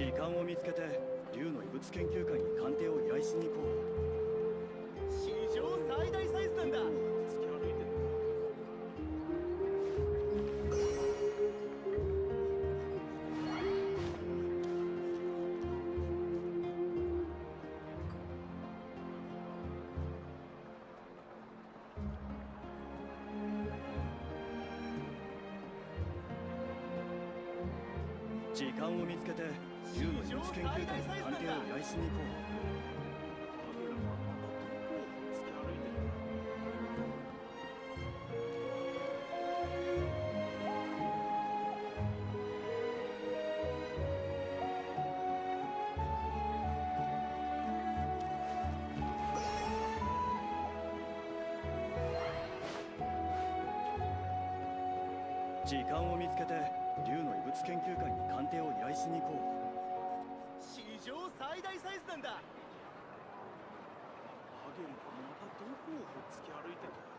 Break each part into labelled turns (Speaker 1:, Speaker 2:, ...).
Speaker 1: 時間を見つけて竜の異物研究会に鑑定を依頼しに行こう。
Speaker 2: 史上最大サイズなんだ。突き歩いてる。
Speaker 1: 時間を見つけて竜の異物研究会に鑑定を依頼しに行こう。時間を見つけて竜の異物研究会に鑑定を依頼しに行こう。
Speaker 2: 史上最大サイズなんだ。ハゲルがまたどこをほっつき歩いてるんだ。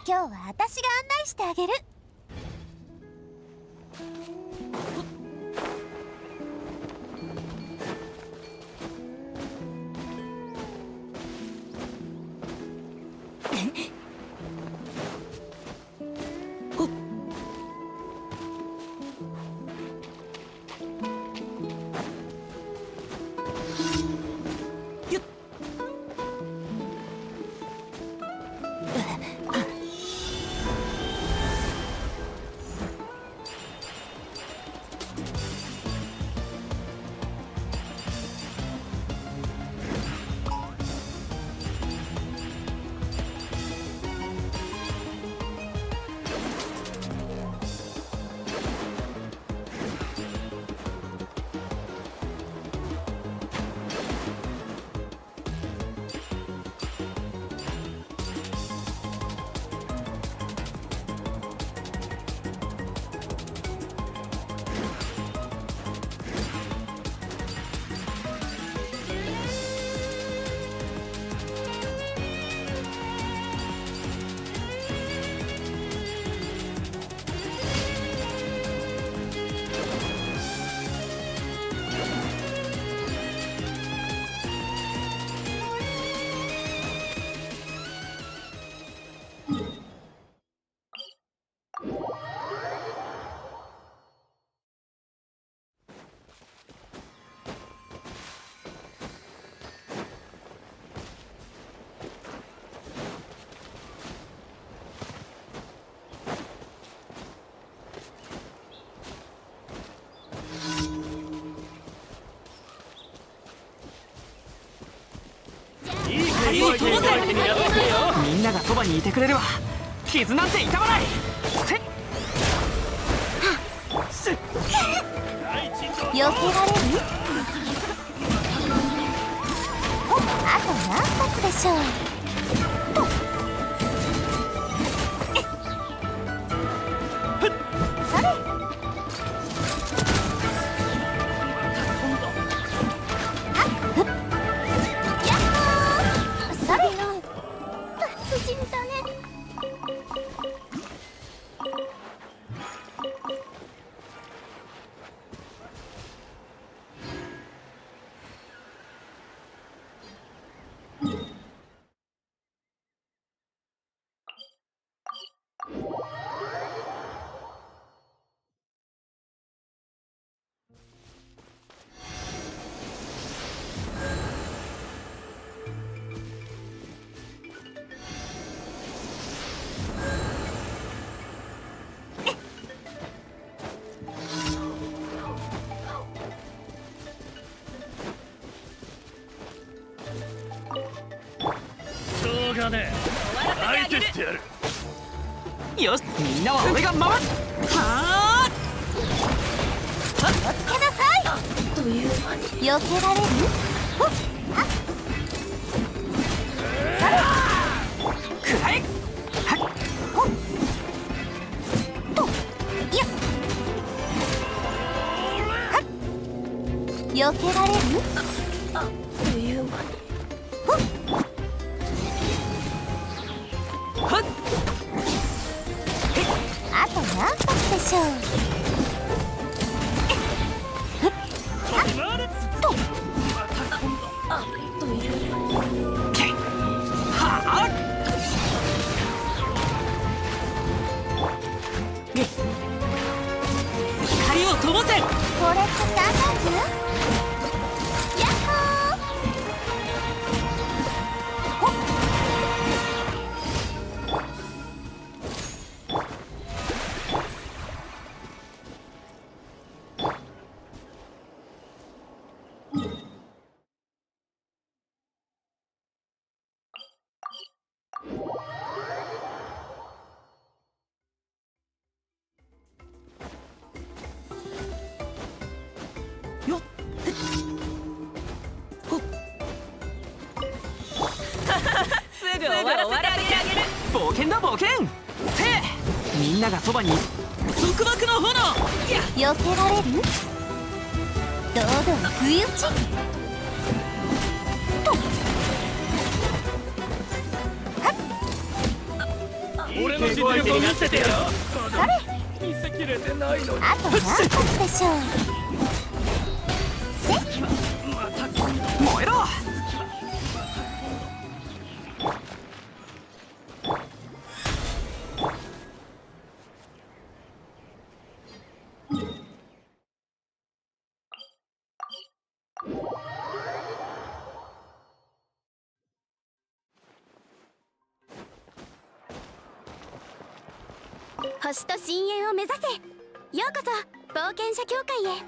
Speaker 3: 今日は私が案内してあげる。
Speaker 4: みんながそばにいてくれるわ。傷なんて痛まない。
Speaker 3: 避けられる？あと何発でしょう。それ。達人だね。
Speaker 1: 相手してやる。
Speaker 4: よし、みんなは俺が回る。はあ、
Speaker 3: 気をつけなさい。避けられる？ほっ、あっ、
Speaker 4: くらえ。はっ、
Speaker 3: ほっ、と、いや、はっ、避けられる？ほっ、あと何発でしょう。
Speaker 4: 光を灯せ。
Speaker 3: これって3段銃？やっほー。ほっ、
Speaker 4: 険だ冒険。せい、みんながそばに。束縛の炎。
Speaker 3: 避けられる？堂々不意打ち。
Speaker 2: 俺の実力を見せてやろう。
Speaker 3: それ、
Speaker 2: 見せきれてないのに。
Speaker 3: あと何発でしょう。
Speaker 2: また
Speaker 4: 燃えろ。
Speaker 3: 星と深淵を目指せ。ようこそ冒険者協会へ。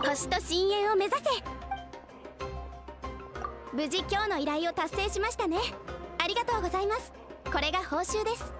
Speaker 3: 星と深淵を目指せ。無事今日の依頼を達成しましたね。ありがとうございます。これが報酬です。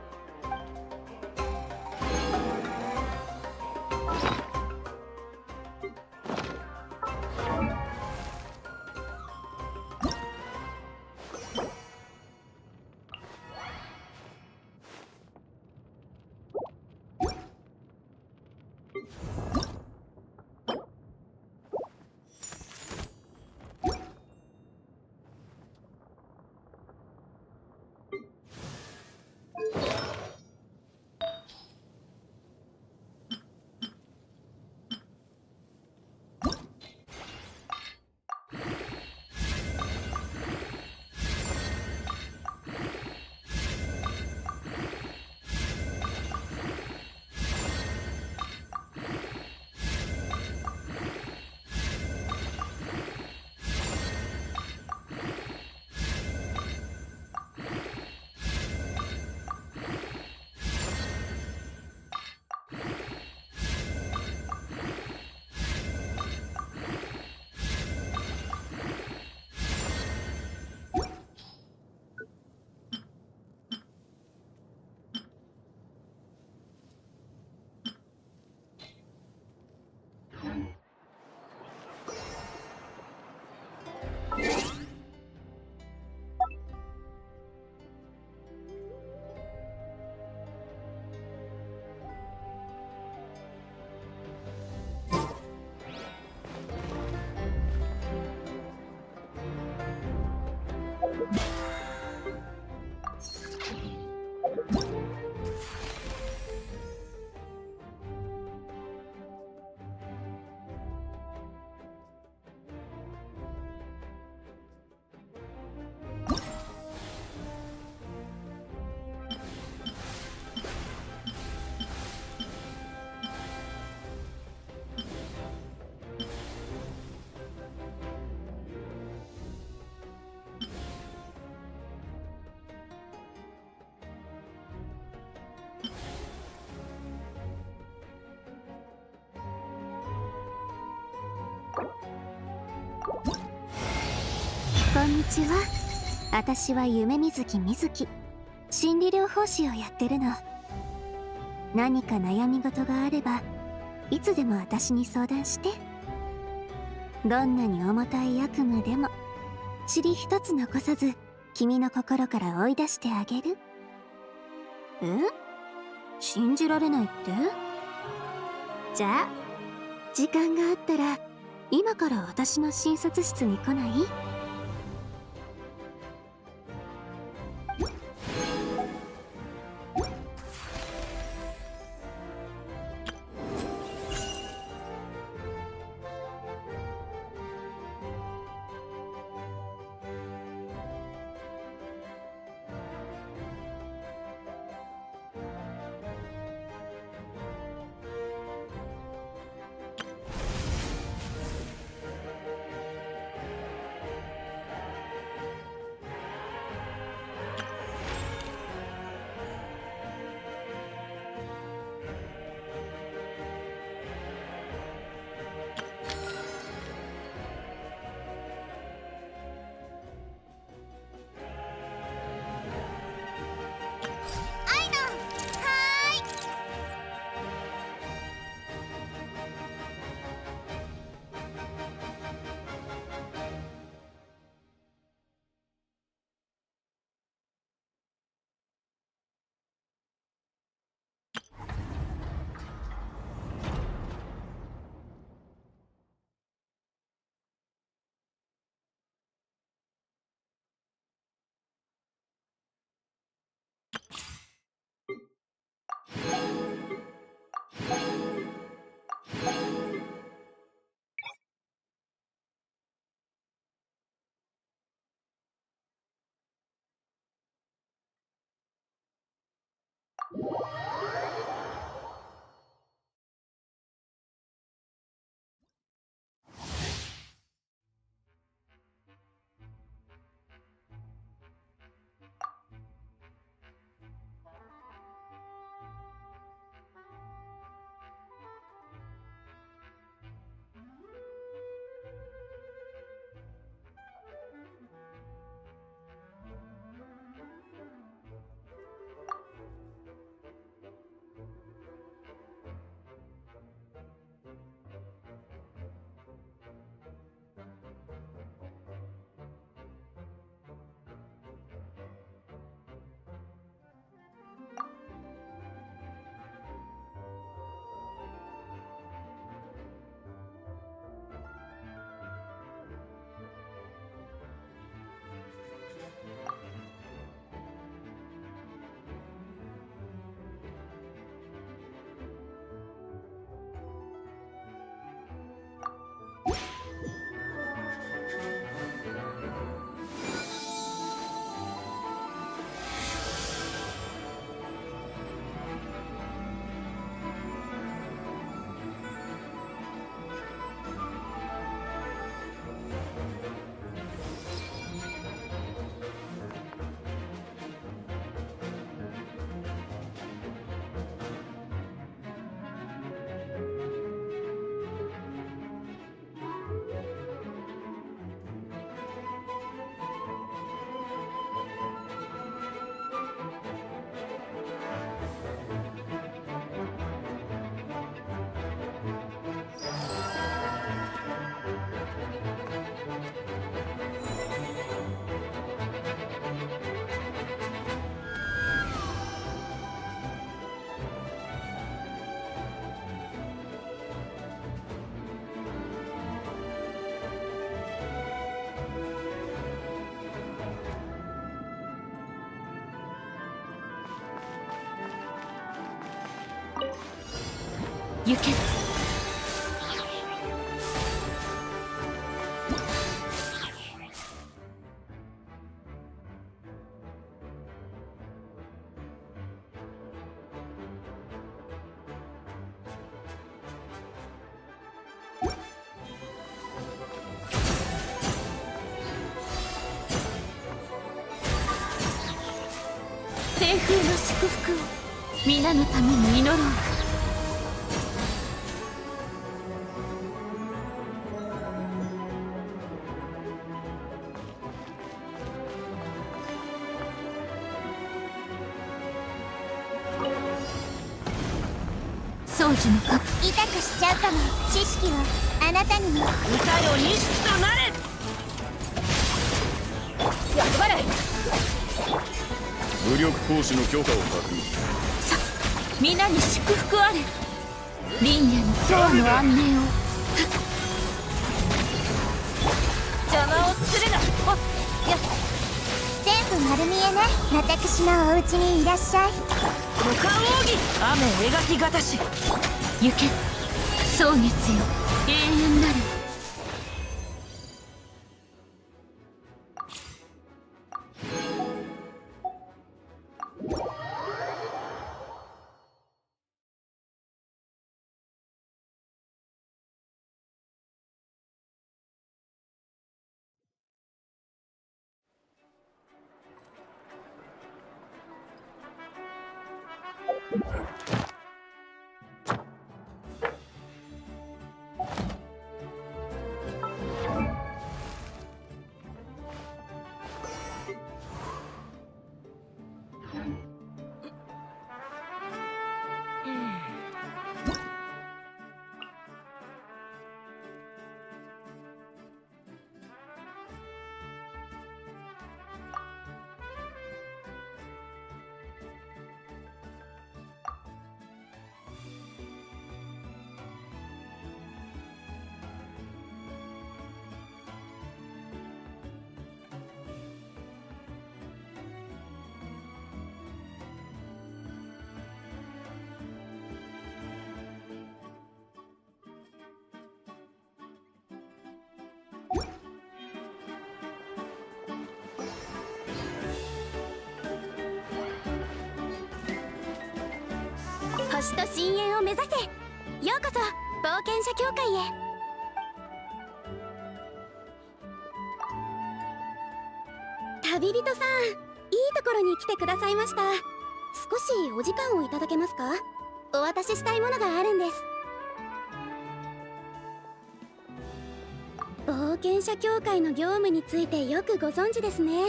Speaker 3: こんにちは。私は夢水木みずき、心理療法士をやってるの。何か悩み事があればいつでも私に相談して。どんなに重たい悪夢でも塵一つ残さず君の心から追い出してあげる。信じられないって？じゃあ時間があったら今から私の診察室に来ない？行け。清風の祝福を皆のために祈ろう。宗樹のカップ痛くしちゃうかも。知識はあなたにも。歌よ錦となれ。やっばれ。
Speaker 1: 武力行使の許可を確認。
Speaker 3: さ皆に祝福あれ。林野の永遠の安寧を。邪魔をするな。や全部丸見えね。私のお家にいらっしゃい。
Speaker 4: 五感奥義雨描きがたし。
Speaker 3: 行け蒼月よ、永遠なる。星と深淵を目指せ。ようこそ冒険者協会へ。旅人さん、いいところに来てくださいました。少しお時間をいただけますか？お渡ししたいものがあるんです。冒険者協会の業務についてよくご存知ですね。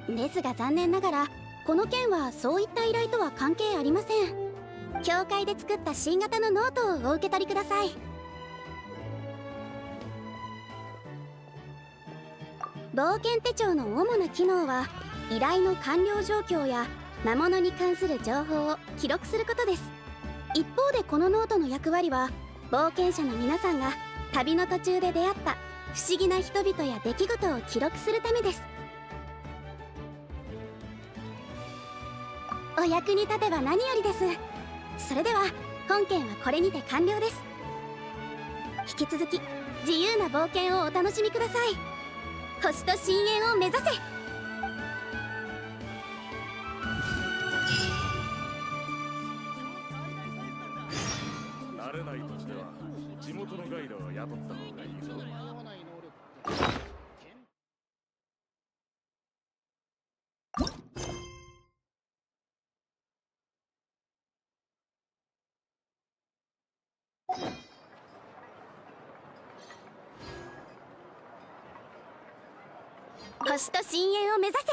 Speaker 3: ですが残念ながらこの件はそういった依頼とは関係ありません。協会で作った新型のノートをお受け取りください。冒険手帳の主な機能は依頼の完了状況や魔物に関する情報を記録することです。一方でこのノートの役割は冒険者の皆さんが旅の途中で出会った不思議な人々や出来事を記録するためです。お役に立てば何よりです。それでは本件はこれにて完了です。引き続き自由な冒険をお楽しみください。星と深淵を目指せ。
Speaker 1: 慣れない土地では地元のガイドを雇った方がいいぞ。
Speaker 3: 星と深淵を目指せ。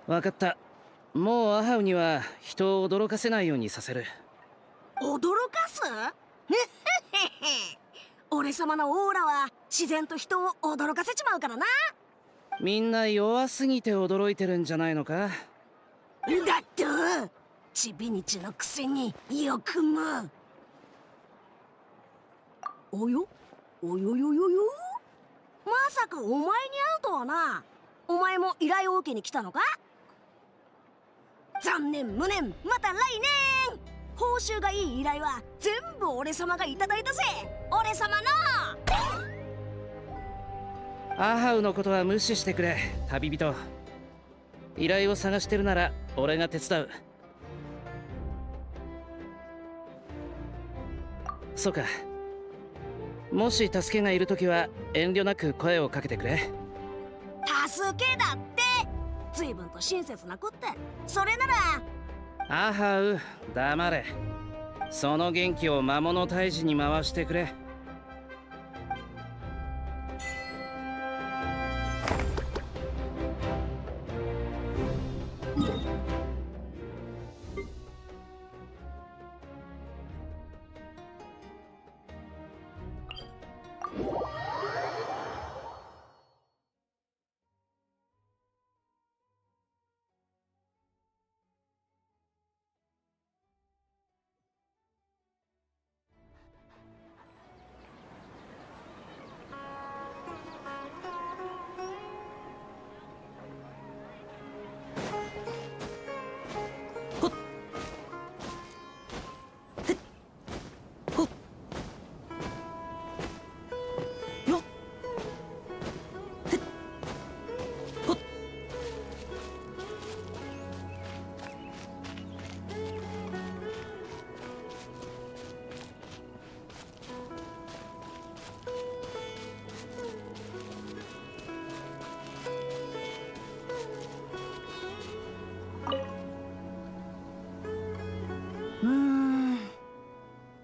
Speaker 4: わかった。もうアハウには人を驚かせないようにさせる。
Speaker 5: 驚かす俺様のオーラは自然と人を驚かせちまうからな。
Speaker 4: みんな弱すぎて驚いてるんじゃないのか。
Speaker 5: だってちびにちのくせによくも。およおよよよよ、まさかお前に会うとはな。お前も依頼を受けに来たのか。残念無念、また来年。報酬がいい依頼は全部俺様がいただいたぜ。俺様の
Speaker 4: アハウのことは無視してくれ、旅人。依頼を探してるなら俺が手伝う。そうか。もし助けがいるときは遠慮なく声をかけてくれ。
Speaker 5: 助けだって随分と親切な子って。それなら
Speaker 4: アハウ、黙れ。その元気を魔物退治に回してくれ。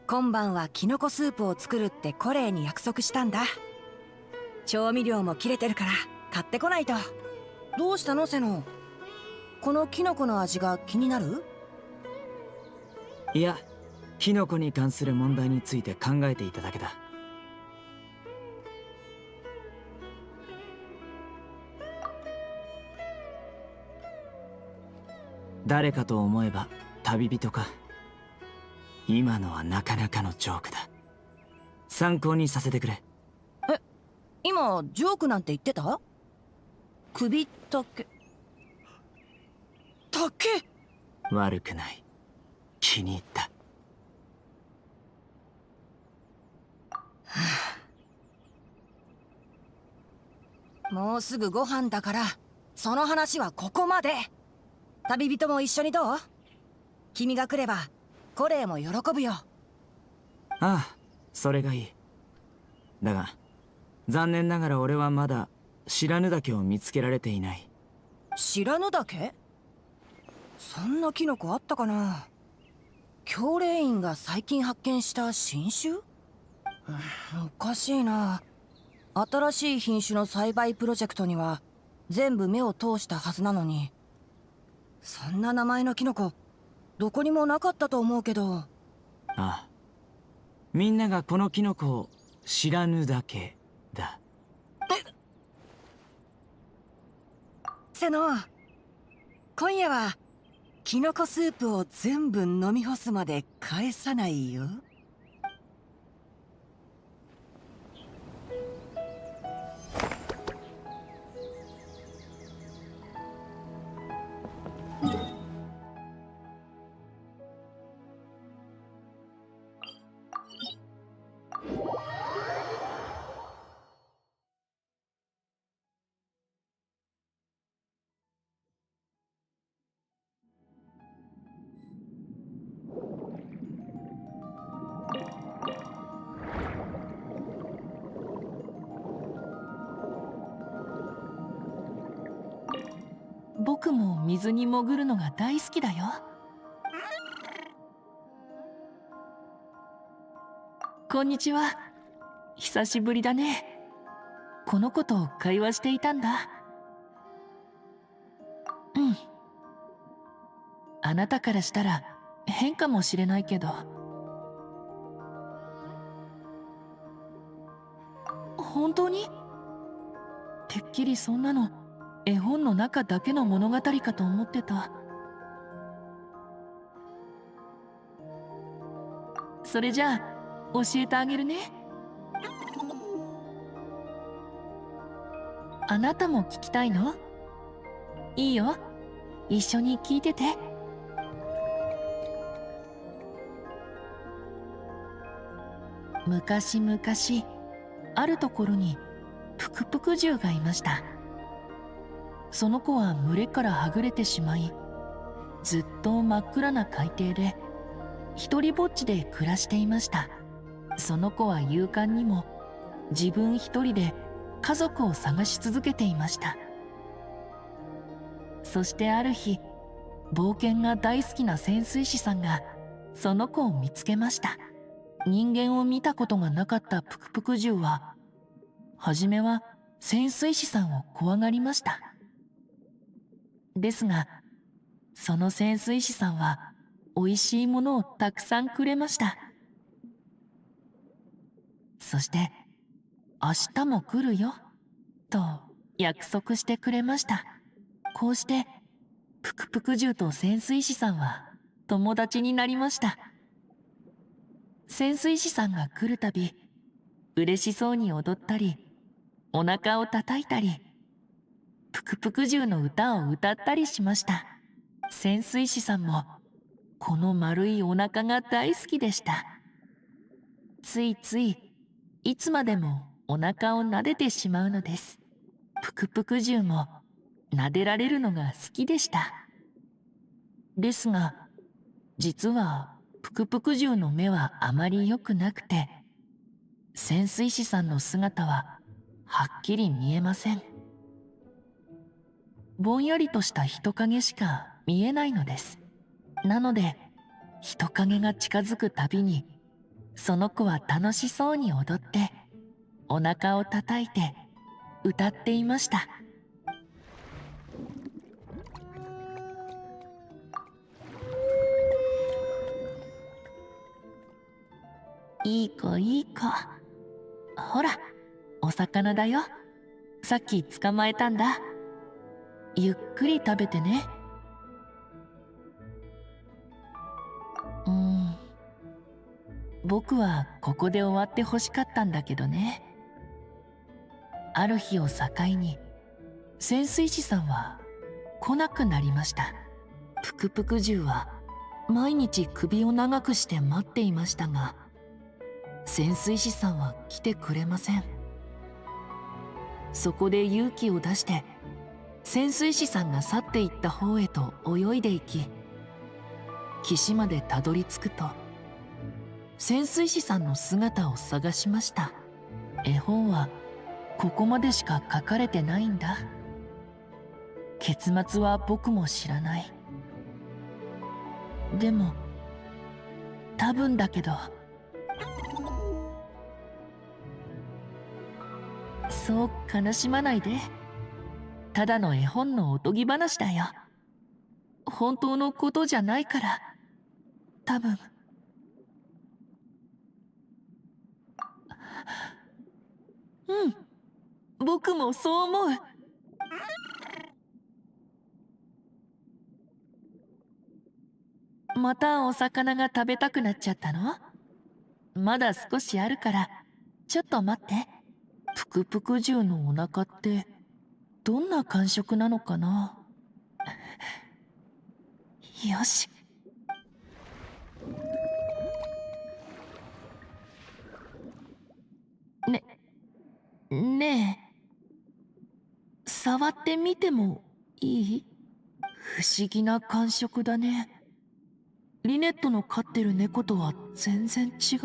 Speaker 6: 今晩はキノコスープを作るってコレイに約束したんだ。調味料も切れてるから買ってこないと。どうしたのセノ。このキノコの味が気になる？
Speaker 7: いや、キノコに関する問題について考えていただけだ。誰かと思えば旅人か。今のはなかなかのジョークだ。参考にさせてくれ。
Speaker 6: え、今ジョークなんて言ってた？首丈
Speaker 7: 悪くない。気に入った。
Speaker 6: もうすぐご飯だから、その話はここまで。旅人も一緒にどう？君が来ればコレイも喜ぶよ。
Speaker 7: ああ、それがいい。だが残念ながら俺はまだ知らぬ岳を見つけられていない。
Speaker 6: 知らぬ岳？そんなキノコあったかな。教令員が最近発見した新種？おかしいな。新しい品種の栽培プロジェクトには全部目を通したはずなのに、そんな名前のキノコどこにもなかったと思うけど。
Speaker 7: ああ、みんながこのキノコを知らぬだけだ。
Speaker 6: セノ、今夜はキノコスープを全部飲み干すまで返さないよ。
Speaker 8: 僕も水に潜るのが大好きだよ。こんにちは。久しぶりだね。この子と会話していたんだ。うん。あなたからしたら変かもしれないけど。本当に？てっきりそんなの絵本の中だけの物語かと思ってた。それじゃあ教えてあげるね。あなたも聞きたいの？いいよ、一緒に聞いてて。昔々あるところにプクプク獣がいました。その子は群れからはぐれてしまい、ずっと真っ暗な海底で一人ぼっちで暮らしていました。その子は勇敢にも自分一人で家族を探し続けていました。そしてある日、冒険が大好きな潜水士さんがその子を見つけました。人間を見たことがなかったプクプク獣は、はじめは潜水士さんを怖がりました。ですが、その潜水士さんはおいしいものをたくさんくれました。そして明日も来るよと約束してくれました。こうしてプクプク獣と潜水士さんは友達になりました。潜水士さんが来るたび嬉しそうに踊ったり、お腹を叩いたり、プクプク獣の歌を歌ったりしました。潜水士さんもこの丸いお腹が大好きでした。ついついいつまでもお腹を撫でてしまうのです。プクプク獣も撫でられるのが好きでした。ですが、実はプクプク獣の目はあまり良くなくて、潜水士さんの姿ははっきり見えません。ぼんやりとした人影しか見えないのです。なので、人影が近づくたびに、その子は楽しそうに踊って、お腹を叩いて、歌っていました。いい子いい子。ほら、お魚だよ。さっき捕まえたんだ。ゆっくり食べてね。僕はここで終わってほしかったんだけどね。ある日を境に、潜水士さんは来なくなりました。プクプク獣は毎日首を長くして待っていましたが、潜水士さんは来てくれません。そこで勇気を出して潜水士さんが去っていった方へと泳いでいき、岸までたどり着くと潜水士さんの姿を探しました。絵本はここまでしか書かれてないんだ。結末は僕も知らない。でも多分だけど、そう悲しまないで。ただの絵本のおとぎ話だよ。本当のことじゃないから、多分。うん、僕もそう思う。またお魚が食べたくなっちゃったの？まだ少しあるからちょっと待って。ぷくぷく獣のお腹ってどんな感触なのかな。よし。ねえ、触ってみてもいい？不思議な感触だね。リネットの飼ってる猫とは全然違う。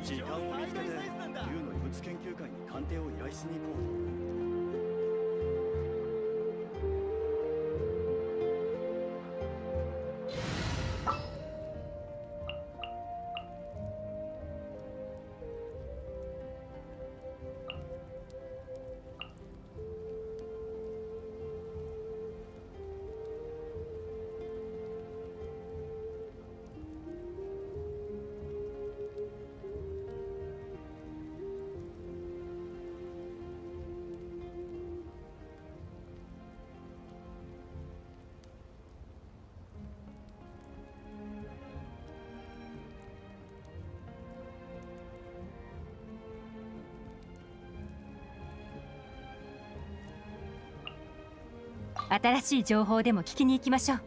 Speaker 1: 時間を見つけて竜の異物研究会に鑑定を依頼しに行こう。
Speaker 9: 新しい情報でも聞きに行きましょう。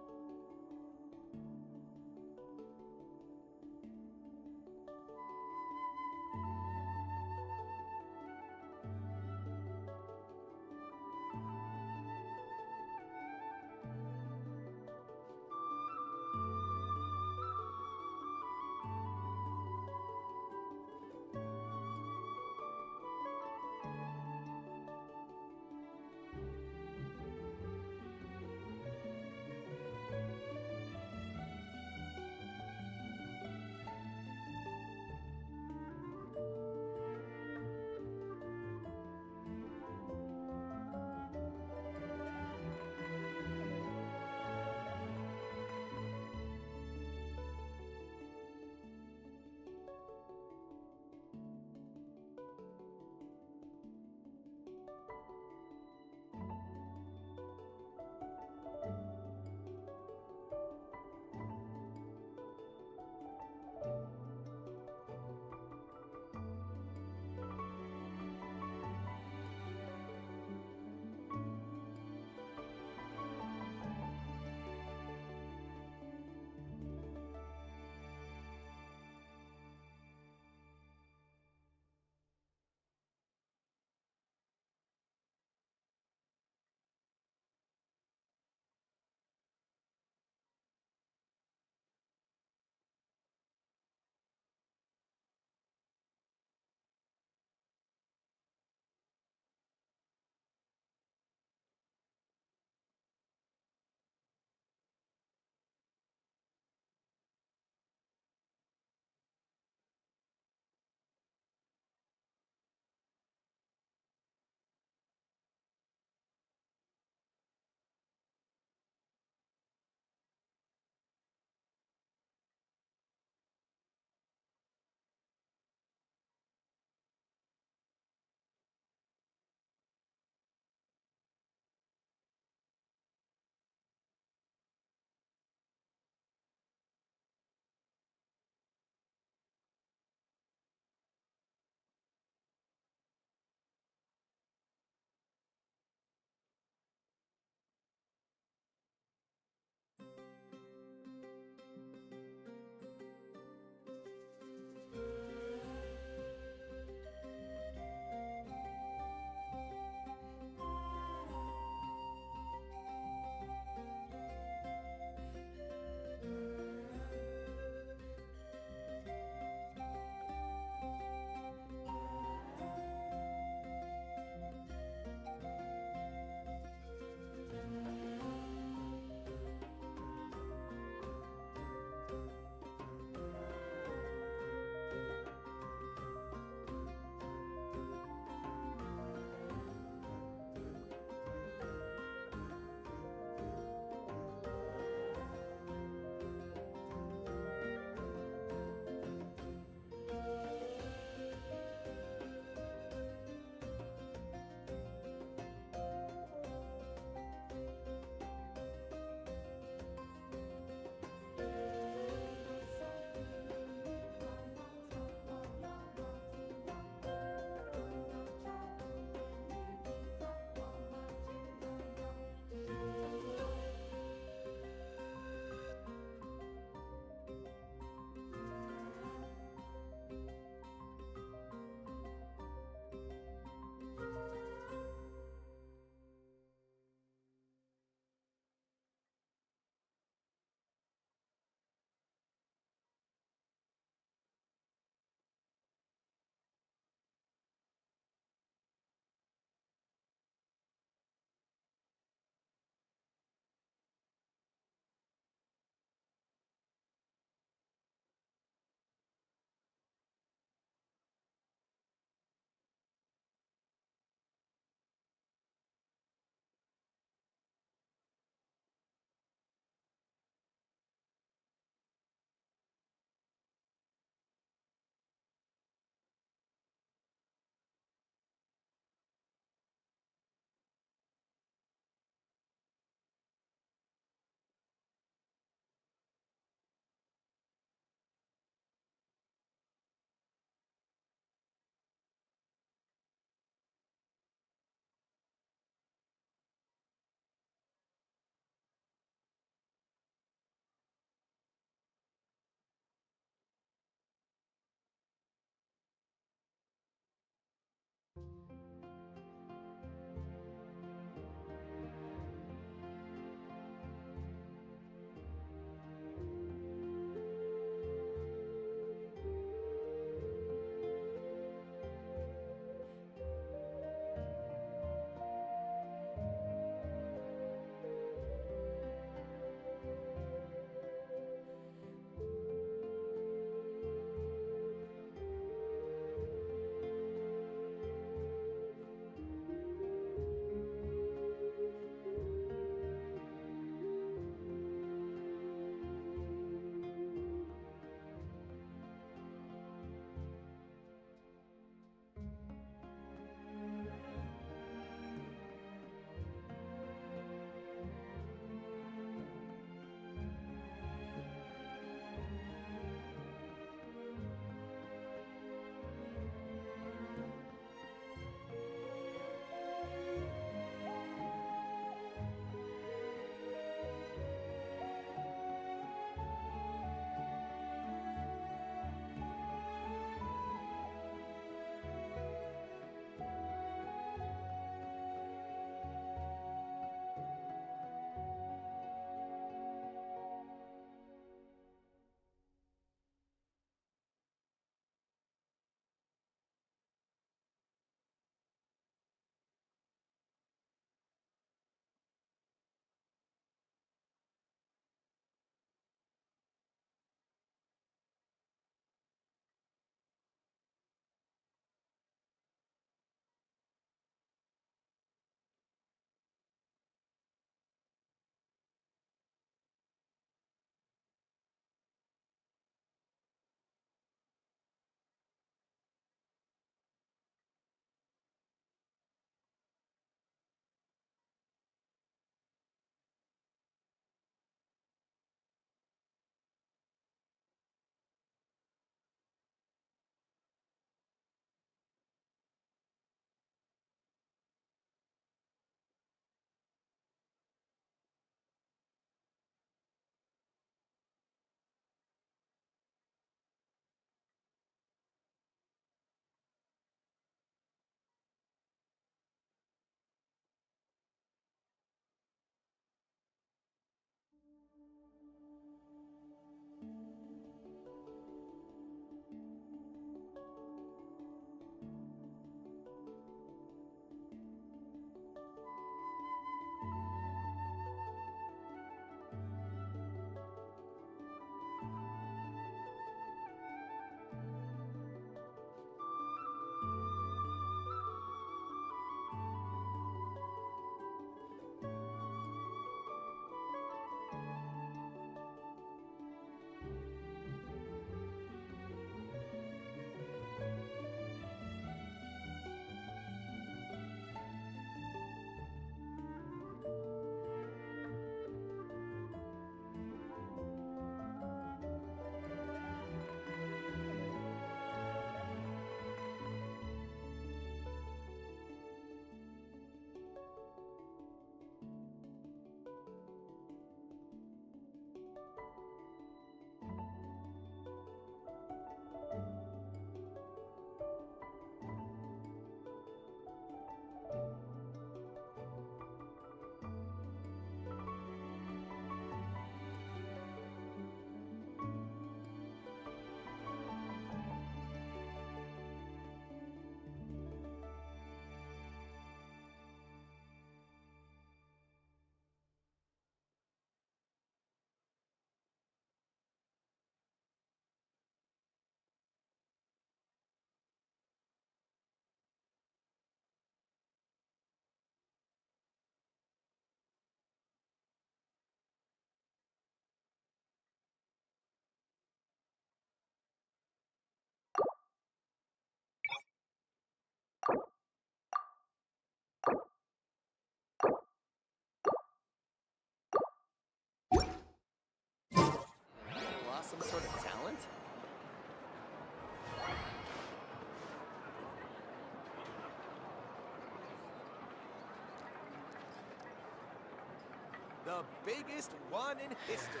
Speaker 2: The biggest one in history.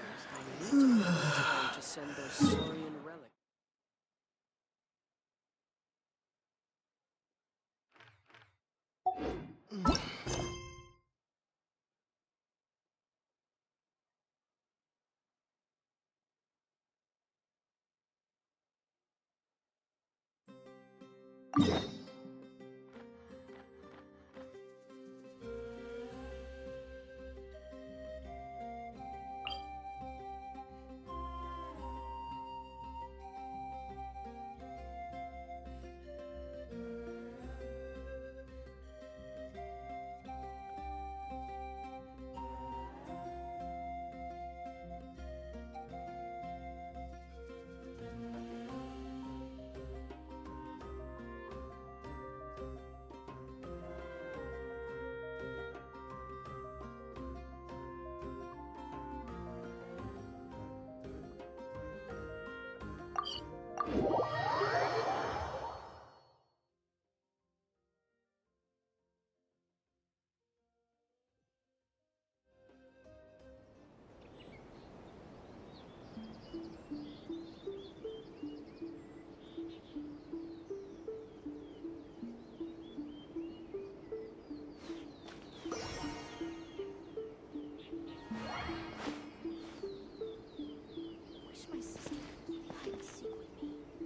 Speaker 10: To send those Saurian relics.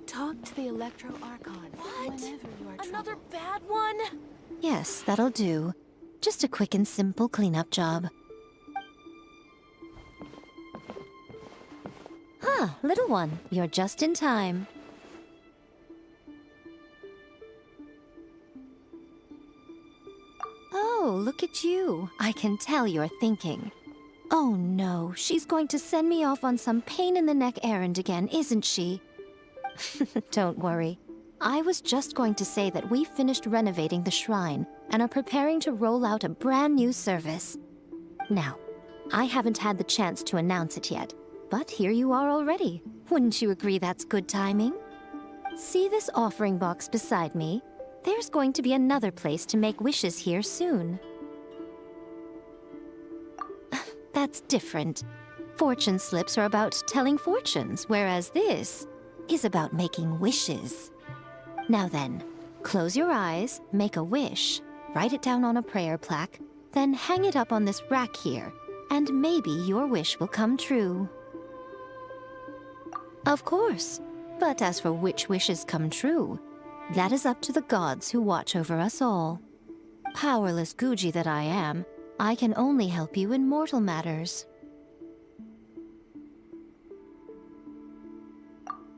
Speaker 11: Talk to the Electro Archon.
Speaker 12: What?
Speaker 11: Whenever you are
Speaker 12: Another
Speaker 11: troubled.
Speaker 12: bad one?
Speaker 13: Yes, that'll do. Just a quick and simple cleanup job. Ah, little one, you're just in time. Oh, look at you. I can tell you're thinking. Oh no, she's going to send me off on some pain-in-the-neck errand again, isn't she? Don't worry. I was just going to say that we finished renovating the shrine and are preparing to roll out a brand new service. Now, I haven't had the chance to announce it yet, but here you are already. Wouldn't you agree that's good timing? See this offering box beside me? There's going to be another place to make wishes here soon. That's different. Fortune slips are about telling fortunes, whereas this is about making wishes. Now then, close your eyes, make a wish, write it down on a prayer plaque, then hang it up on this rack here, and maybe your wish will come true. Of course, but as for which wishes come true, that is up to the gods who watch over us all. Powerless Guji that I am, I can only help you in mortal matters.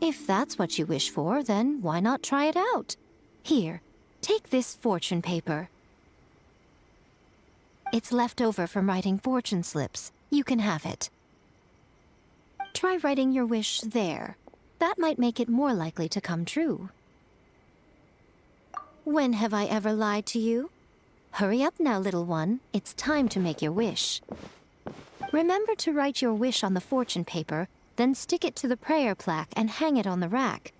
Speaker 13: If that's what you wish for, then why not try it out? Here, take this fortune paper. It's left over from writing fortune slips. You can have it. Try writing your wish there. That might make it more likely to come true. When have I ever lied to you? Hurry up now, little one. It's time to make your wish. Remember to write your wish on the fortune paper, then stick it to the prayer plaque and hang it on the rack.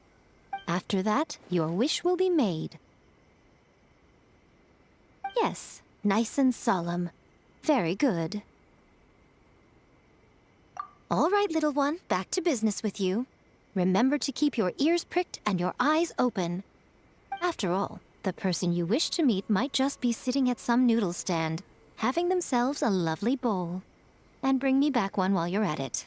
Speaker 13: After that, your wish will be made. Yes, nice and solemn. Very good. All right, little one, back to business with you. Remember to keep your ears pricked and your eyes open. After all, the person you wish to meet might just be sitting at some noodle stand, having themselves a lovely bowl. And bring me back one while you're at it.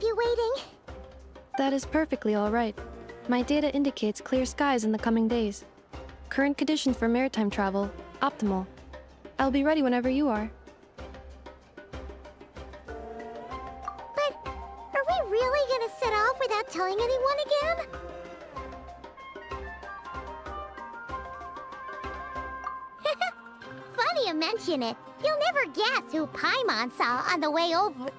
Speaker 3: You waiting?
Speaker 12: That is perfectly all right. My data indicates clear skies in the coming days. Current conditions for maritime travel, optimal. I'll be ready whenever you are.
Speaker 3: But are we really gonna set off without telling anyone again? Funny you mention it. You'll never guess who Paimon saw on the way over.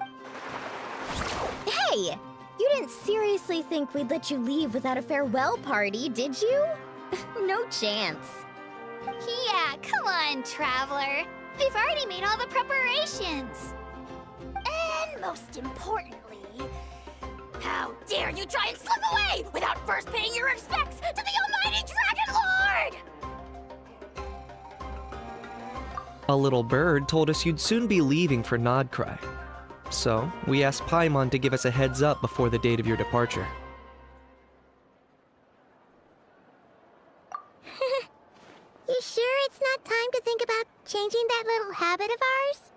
Speaker 3: Hey! You didn't seriously think we'd let you leave without a farewell party, did you? No chance.
Speaker 14: Yeah, come on, Traveler. We've already made all the preparations. And most importantly, how dare you try and slip away without first paying your respects to the almighty Dragon Lord!
Speaker 15: A little bird told us you'd soon be leaving for Nod-Krai. So, we asked Paimon to give us a heads up before the date of your departure.
Speaker 3: You sure it's not time to think about changing that little habit of ours?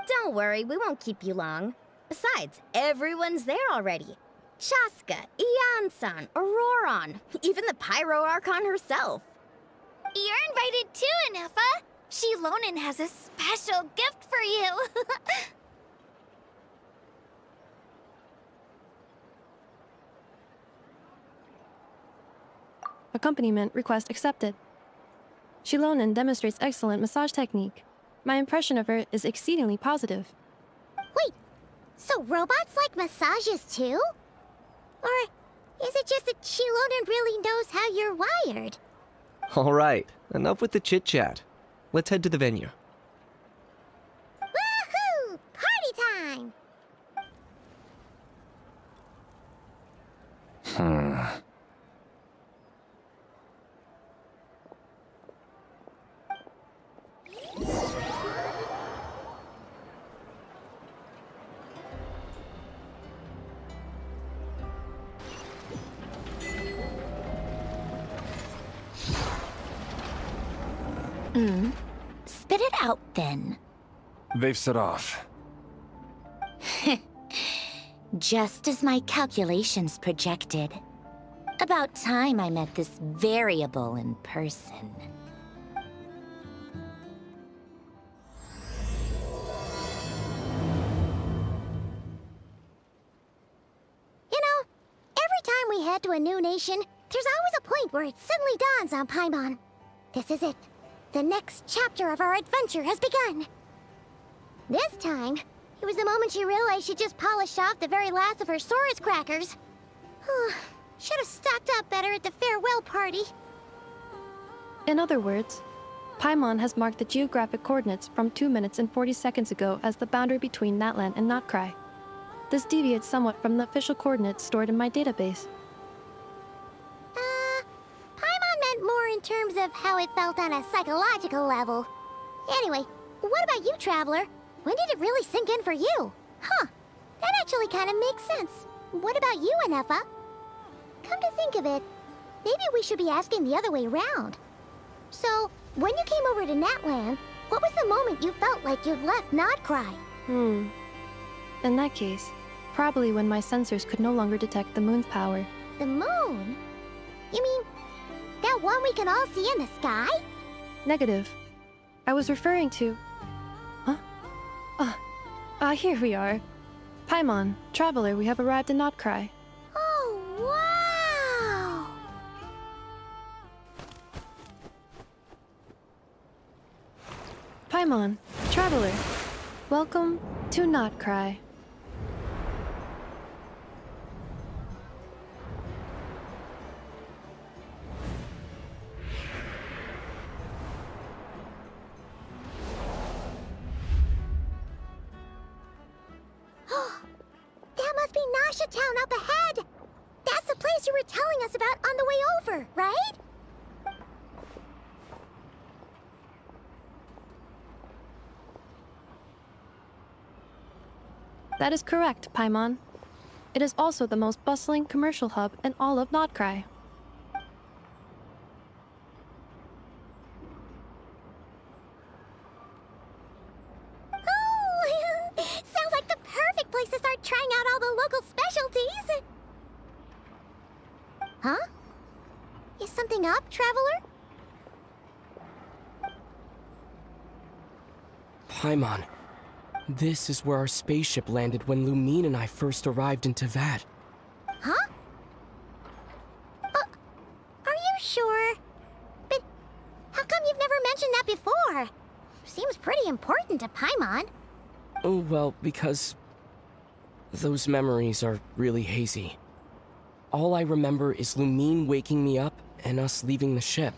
Speaker 3: Don't worry, we won't keep you long. Besides, everyone's there already. Chaska, Ian-san, Auroron, even the Pyro Archon herself.
Speaker 14: You're invited too, Anefa. Shilonen has a special gift for you.
Speaker 12: Accompaniment request accepted. Shilonen demonstrates excellent massage technique. My impression of her is exceedingly positive.
Speaker 3: Wait, so robots like massages too? Or is it just that Shilonen really knows how you're wired?
Speaker 15: Alright, enough with the chit-chat. Let's head to the venue.
Speaker 3: Woohoo! Party time!
Speaker 14: Spit it out, then.
Speaker 16: They've set off.
Speaker 14: Just as my calculations projected. About time I met this variable in person.
Speaker 3: You know, every time we head to a new nation, there's always a point where it suddenly dawns on Paimon. This is it. The next chapter of our adventure has begun. This time, it was the moment she realized she just polished off the very last of her Saurus crackers. Should have stocked up better at the farewell party.
Speaker 12: In other words, Paimon has marked the geographic coordinates from 2 minutes and 40 seconds ago as the boundary between Natlan and Nod-Krai. This deviates somewhat from the official coordinates stored in my database.
Speaker 14: terms of how it felt on a psychological level. Anyway, what about you, Traveler? When did it really sink in for you? Huh, that actually kind of makes sense. What about you, Anefa? Come to think of it, maybe we should be asking the other way around. So, when you came over to Natland, what was the moment you felt like you'd left Nod-Krai?
Speaker 12: In that case, probably when my sensors could no longer detect the moon's power.
Speaker 14: The moon? You mean, that one we can all see in the sky?
Speaker 12: Negative. I was referring to... Huh? Here we are. Paimon, Traveler, we have arrived in Nod-Krai.
Speaker 14: Oh, wow!
Speaker 12: Paimon, Traveler, welcome to Nod-Krai.
Speaker 14: That must be Nasha Town up ahead! That's the place you were telling us about on the way over, right?
Speaker 12: That is correct, Paimon. It is also the most bustling commercial hub in all of Nod-Krai.
Speaker 14: Oh, sounds like the perfect place to start trying out all the local specialties. Huh? Is something up, Traveler?
Speaker 17: Paimon, this is where our spaceship landed when Lumine and I first arrived in Teyvat.
Speaker 14: Huh? Are you sure? But how come you've never mentioned that before? Seems pretty important to Paimon.
Speaker 17: Oh, well, because those memories are really hazy. All I remember is Lumine waking me up and us leaving the ship.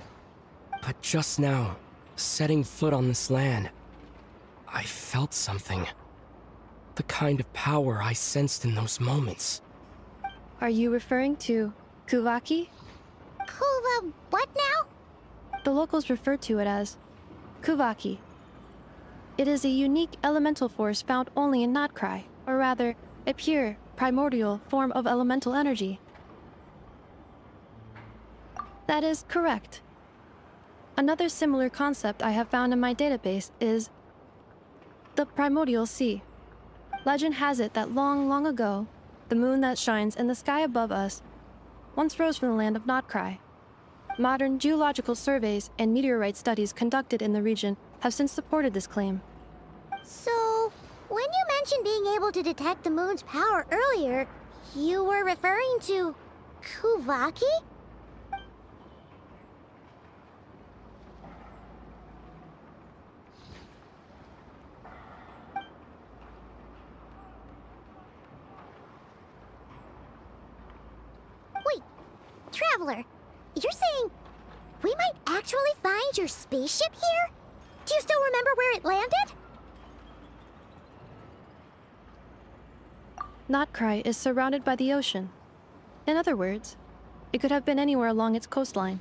Speaker 17: But just now, setting foot on this land, I felt something. The kind of power I sensed in those moments.
Speaker 12: Are you referring to Kuvaki?
Speaker 14: Kuva what now?
Speaker 12: The locals refer to it as Kuvaki. It is a unique elemental force found only in Nod-Krai, or rather, a pure, primordial form of elemental energy. That is correct. Another similar concept I have found in my database is the primordial sea. Legend has it that long, long ago, the moon that shines in the sky above us once rose from the land of Nod-Krai. Modern geological surveys and meteorite studies conducted in the region have since supported this claim.
Speaker 14: So, when you mentioned being able to detect the moon's power earlier, you were referring to Kuvaki? Wait, Traveler, you're saying we might actually find your spaceship here? Do you still remember where it landed?
Speaker 12: Nod-Krai is surrounded by the ocean. In other words, it could have been anywhere along its coastline.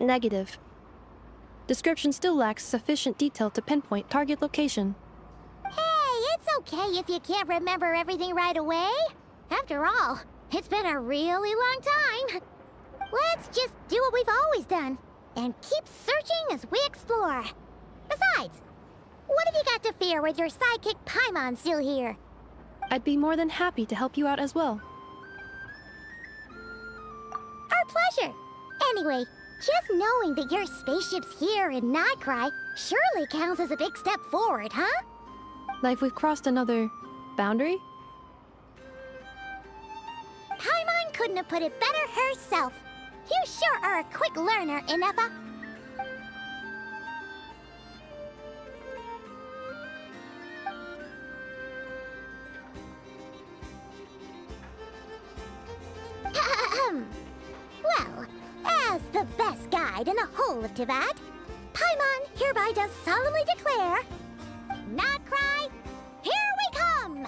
Speaker 12: Negative. Description still lacks sufficient detail to pinpoint target location.
Speaker 14: Hey, it's okay if you can't remember everything right away. After all, it's been a really long time. Let's just do what we've always done, and keep searching as we explore. Besides, what have you got to fear with your sidekick Paimon still here?
Speaker 12: I'd be more than happy to help you out as well.
Speaker 14: Our pleasure. Anyway, just knowing that your spaceship's here in Nod-Krai surely counts as a big step forward, huh?
Speaker 12: Like we've crossed another boundary?
Speaker 14: Paimon couldn't have put it better herself. You sure are a quick learner, Inefa. Well, as the best guide in the whole of Teyvat, Paimon hereby does solemnly declare, Nod-Krai, here we come!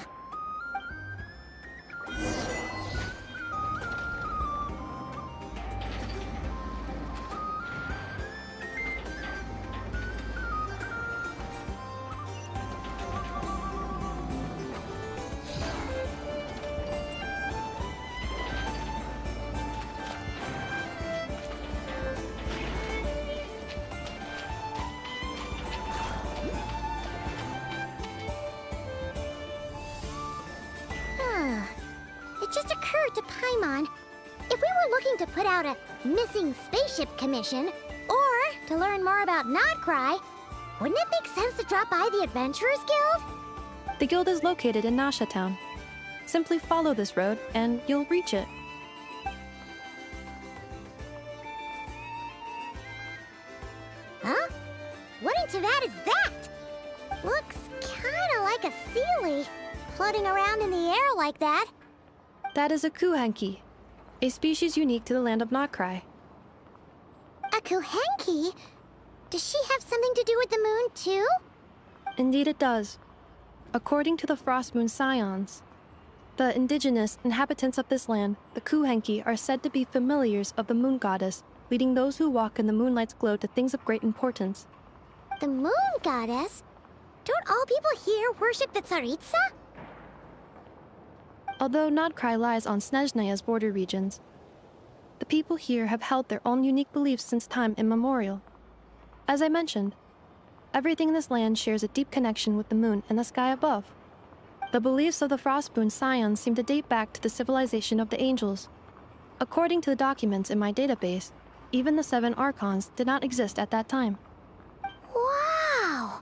Speaker 14: to Paimon, if we were looking to put out a missing spaceship commission, or to learn more about Nod-Krai, wouldn't it make sense to drop by the Adventurers Guild?
Speaker 12: The guild is located in Nasha Town. Simply follow this road and you'll reach it.
Speaker 14: Huh? What into that is that? Looks kinda like a sealy, floating around in the air like that.
Speaker 12: That is a kuhenki, a species unique to the land of Nod-Krai.
Speaker 14: A kuhenki? Does she have something to do with the moon, too?
Speaker 12: Indeed it does. According to the Frost Moon Scions, the indigenous inhabitants of this land, the kuhenki, are said to be familiars of the moon goddess, leading those who walk in the moonlight's glow to things of great importance.
Speaker 14: The moon goddess? Don't all people here worship the Tsaritsa?
Speaker 12: Although Nod-Krai lies on Snezhnaya's border regions, the people here have held their own unique beliefs since time immemorial. As I mentioned, everything in this land shares a deep connection with the moon and the sky above. The beliefs of the Frostmoon Scions seem to date back to the civilization of the angels. According to the documents in my database, even the 7 Archons did not exist at that time.
Speaker 14: Wow!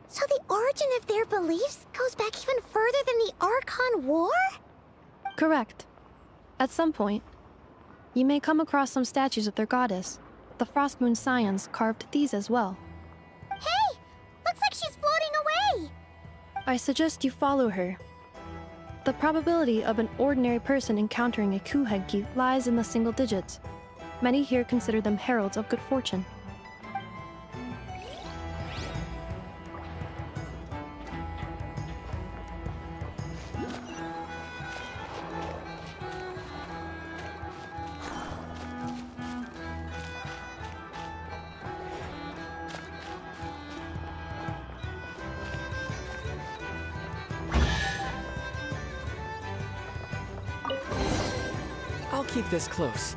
Speaker 14: So the origin of their beliefs goes back even further than the Archon War?
Speaker 12: Correct. At some point, you may come across some statues of their goddess. The Frostmoon Scions carved these as well.
Speaker 14: Hey! Looks like she's floating away!
Speaker 12: I suggest you follow her. The probability of an ordinary person encountering a kuhenki lies in the single digits. Many here consider them heralds of good fortune.
Speaker 17: I'll keep this close.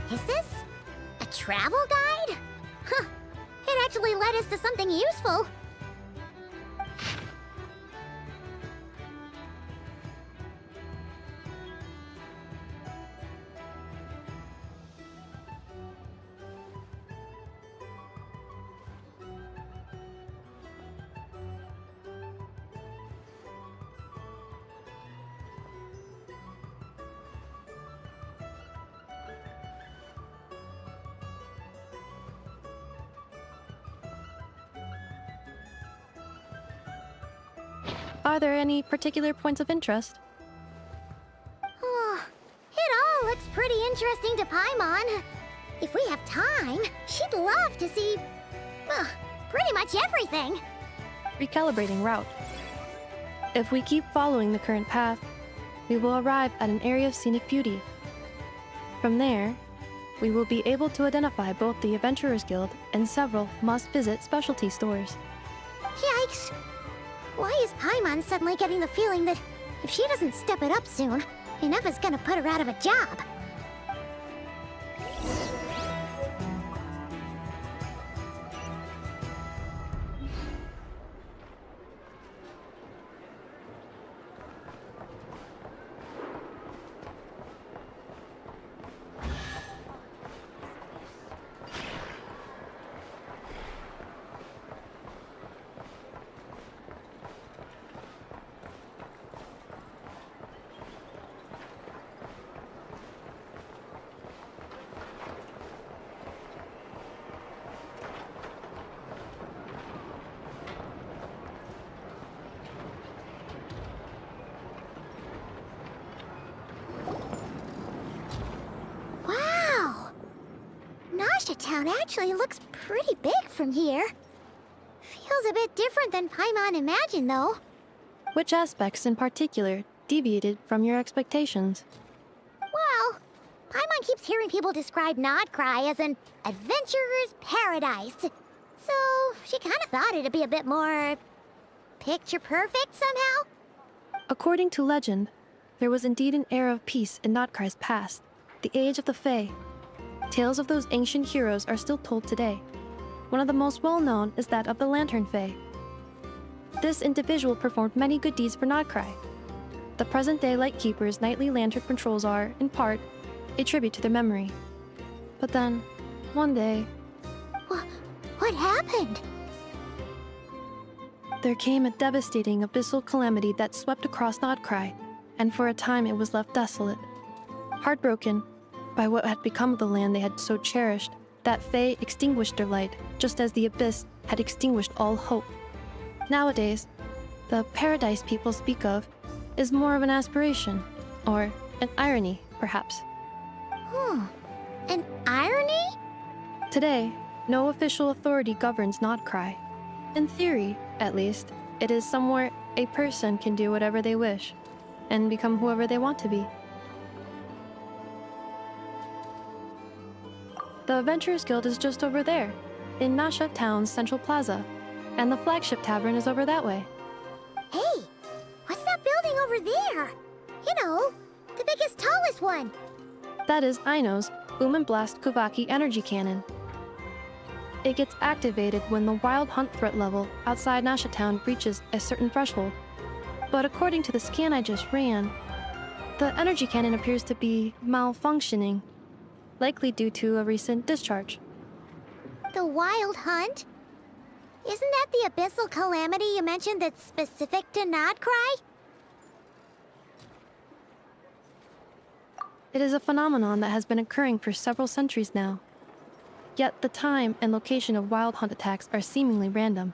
Speaker 14: Is this a travel guide? Huh. It actually led us to something useful.
Speaker 12: Are there any particular points of interest?
Speaker 14: Oh, it all looks pretty interesting to Paimon. If we have time, she'd love to see, pretty much everything.
Speaker 12: Recalibrating route. If we keep following the current path, we will arrive at an area of scenic beauty. From there, we will be able to identify both the Adventurers Guild and several must-visit specialty stores.
Speaker 14: Yikes! Why is Paimon suddenly getting the feeling that if she doesn't step it up soon, enough is gonna put her out of a job? Town actually looks pretty big from here. Feels a bit different than Paimon imagined, though.
Speaker 12: Which aspects in particular deviated from your expectations?
Speaker 14: Well, Paimon keeps hearing people describe Nod-Krai as an adventurer's paradise. So she kind of thought it'd be a bit more picture perfect somehow.
Speaker 12: According to legend, there was indeed an era of peace in Nod-Krai's past, the age of the Fae. Tales of those ancient heroes are still told today. One of the most well-known is that of the Lantern Fae. This individual performed many good deeds for Nod-Krai. The present-day Lightkeeper's nightly lantern patrols are, in part, a tribute to their memory. But then, one day...
Speaker 14: What happened?
Speaker 12: There came a devastating abyssal calamity that swept across Nod-Krai, and for a time it was left desolate. Heartbroken by what had become of the land they had so cherished, that Fae extinguished their light, just as the abyss had extinguished all hope. Nowadays, the paradise people speak of is more of an aspiration, or an irony, perhaps.
Speaker 14: An irony?
Speaker 12: Today, no official authority governs Nod-Krai. In theory, at least, it is somewhere a person can do whatever they wish, and become whoever they want to be. The Adventurers Guild is just over there, in Nasha Town's central plaza, and the flagship tavern is over that way.
Speaker 14: Hey, what's that building over there? You know, the biggest, tallest one.
Speaker 12: That is Aino's Boom and Blast Kuvaki energy cannon. It gets activated when the wild hunt threat level outside Nasha Town reaches a certain threshold. But according to the scan I just ran, the energy cannon appears to be malfunctioning, likely due to a recent discharge.
Speaker 14: The wild hunt? Isn't that the abyssal calamity you mentioned that's specific to Nod-Krai?
Speaker 12: It is a phenomenon that has been occurring for several centuries now. Yet the time and location of wild hunt attacks are seemingly random.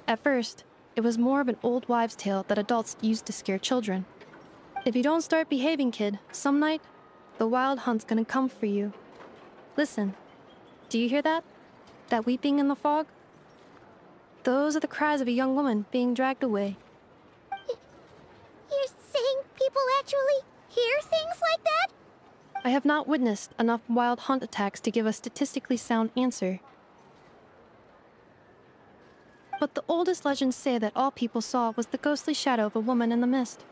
Speaker 12: At first, it was more of an old wives' tale that adults used to scare children. If you don't start behaving, kid, some night, the wild hunt's gonna come for you. Listen, do you hear that? That weeping in the fog? Those are the cries of a young woman being dragged away.
Speaker 14: You're saying people actually hear things like that?
Speaker 12: I have not witnessed enough wild hunt attacks to give a statistically sound answer. But the oldest legends say that all people saw was the ghostly shadow of a woman in the mist.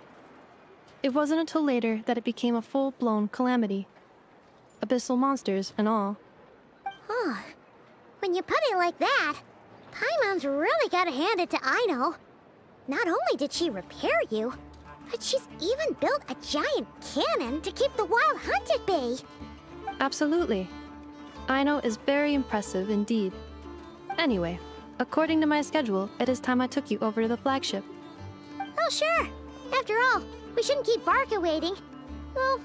Speaker 12: It wasn't until later that it became a full-blown calamity. Abyssal monsters and all.
Speaker 14: Huh. When you put it like that, Paimon's really gotta hand it to Aino. Not only did she repair you, but she's even built a giant cannon to keep the wild hunt at bay.
Speaker 12: Absolutely. Aino is very impressive indeed. Anyway, according to my schedule, it is time I took you over to the flagship.
Speaker 14: Oh, sure. After all, we shouldn't keep Varka waiting. Well,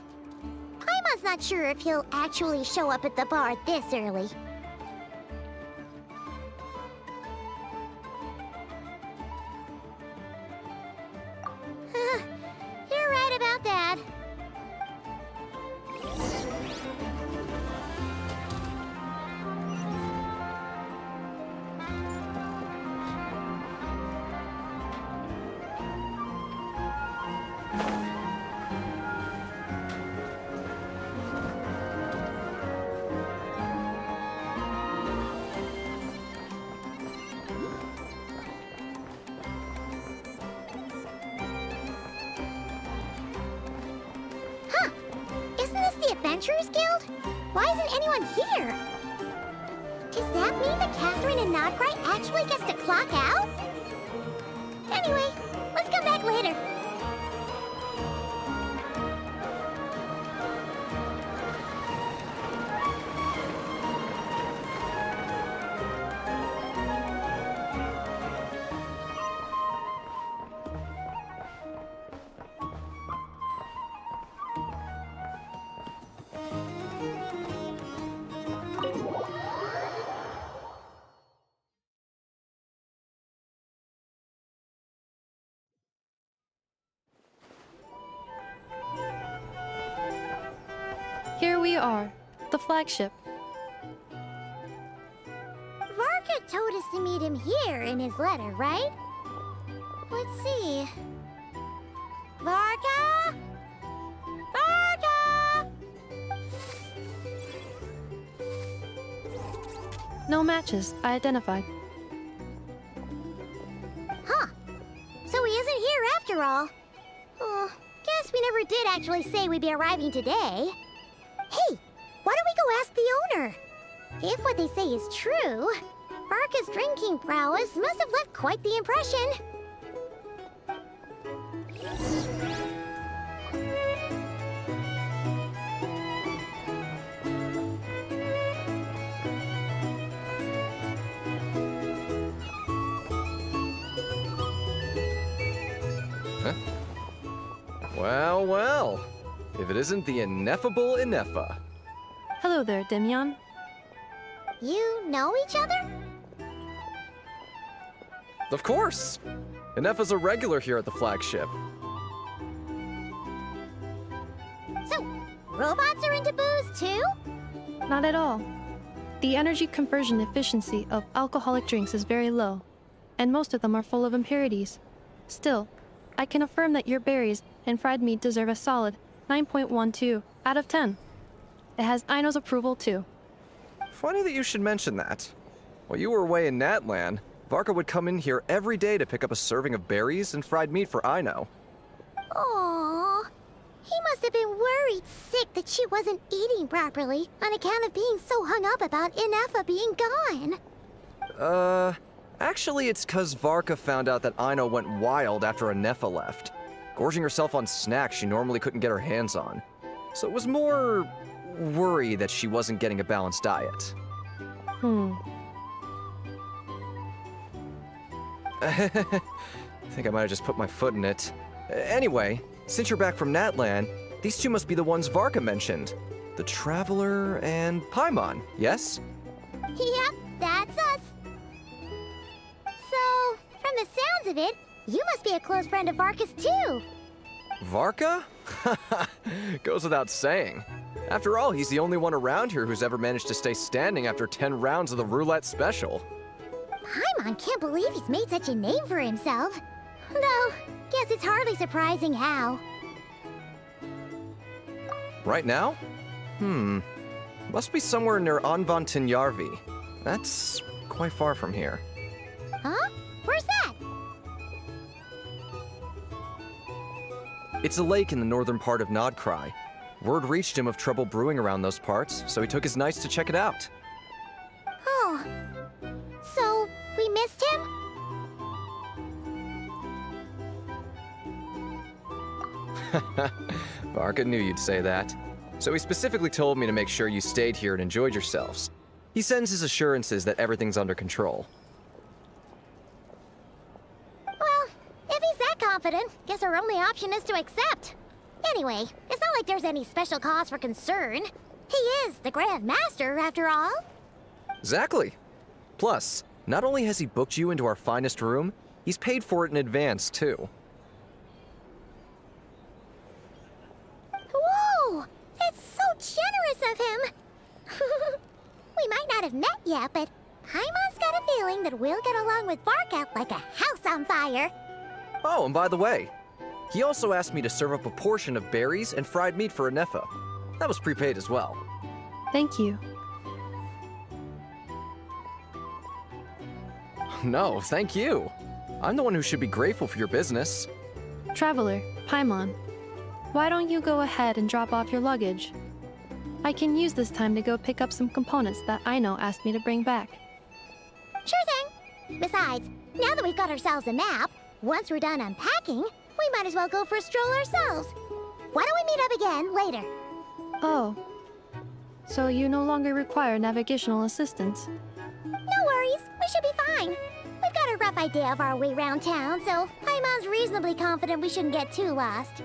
Speaker 14: Paimon's not sure if he'll actually show up at the bar this early. You're right about that. Adventurers Guild? Why isn't anyone here? Does that mean that Catherine and Nod-Krai actually gets to clock out? Anyway, let's come back later.
Speaker 12: Here we are, the flagship.
Speaker 14: Varka told us to meet him here in his letter, right? Let's see. Varka? Varka!
Speaker 12: No matches, I identified.
Speaker 14: Huh. So he isn't here after all. Oh, guess we never did actually say we'd be arriving today. Hey, why don't we go ask the owner? If what they say is true, Varka's drinking prowess must have left quite the impression.
Speaker 18: Well, well. If it isn't the ineffable Ineffa.
Speaker 12: Hello there, Demian.
Speaker 14: You know each other?
Speaker 18: Of course! Ineffa's a regular here at the flagship.
Speaker 14: So, robots are into booze too?
Speaker 12: Not at all. The energy conversion efficiency of alcoholic drinks is very low, and most of them are full of impurities. Still, I can affirm that your berries and fried meat deserve a solid 9.12 out of 10. It has Aino's approval too.
Speaker 18: Funny that you should mention that. While you were away in Natlan, Varka would come in here every day to pick up a serving of berries and fried meat for Aino.
Speaker 14: Aww. He must have been worried sick that she wasn't eating properly on account of being so hung up about Ineffa being gone.
Speaker 18: Actually it's 'cause Varka found out that Aino went wild after Ineffa left, gorging herself on snacks she normally couldn't get her hands on. So it was more worry that she wasn't getting a balanced diet. I think I might have just put my foot in it. Anyway, since you're back from Natlan, these two must be the ones Varka mentioned. The Traveler and Paimon, yes?
Speaker 14: Yep, that's us. So, from the sounds of it, you must be a close friend of Varka's too.
Speaker 18: Varka? Goes without saying. After all, he's the only one around here who's ever managed to stay standing after 10 rounds of the roulette special.
Speaker 14: Paimon can't believe he's made such a name for himself. Though, guess it's hardly surprising how.
Speaker 18: Right now? Must be somewhere near Anvan Tinyarvi. That's quite far from here.
Speaker 14: Huh? Where's that?
Speaker 18: It's a lake in the northern part of Nod-Krai. Word reached him of trouble brewing around those parts, so he took his knights to check it out.
Speaker 14: Oh. So, we missed him?
Speaker 18: Varka knew you'd say that. So he specifically told me to make sure you stayed here and enjoyed yourselves. He sends his assurances that everything's under control.
Speaker 14: Well, if he's that confident, guess our only option is to accept. Anyway, it's not like there's any special cause for concern. He is the Grand Master, after all.
Speaker 18: Exactly. Plus, not only has he booked you into our finest room, he's paid for it in advance, too.
Speaker 14: Whoa! It's so generous of him! We might not have met yet, but Paimon's got a feeling that we'll get along with Varka like a house on fire.
Speaker 18: Oh, and by the way, he also asked me to serve up a portion of berries and fried meat for Ineffa. That was prepaid as well.
Speaker 12: Thank you.
Speaker 18: No, thank you. I'm the one who should be grateful for your business.
Speaker 12: Traveler, Paimon, why don't you go ahead and drop off your luggage? I can use this time to go pick up some components that Aino asked me to bring back.
Speaker 14: Sure thing. Besides, now that we've got ourselves a map, once we're done unpacking, we might as well go for a stroll ourselves. Why don't we meet up again later?
Speaker 12: Oh. So you no longer require navigational assistance?
Speaker 14: No worries. We should be fine. We've got a rough idea of our way around town, so Paimon's reasonably confident we shouldn't get too lost.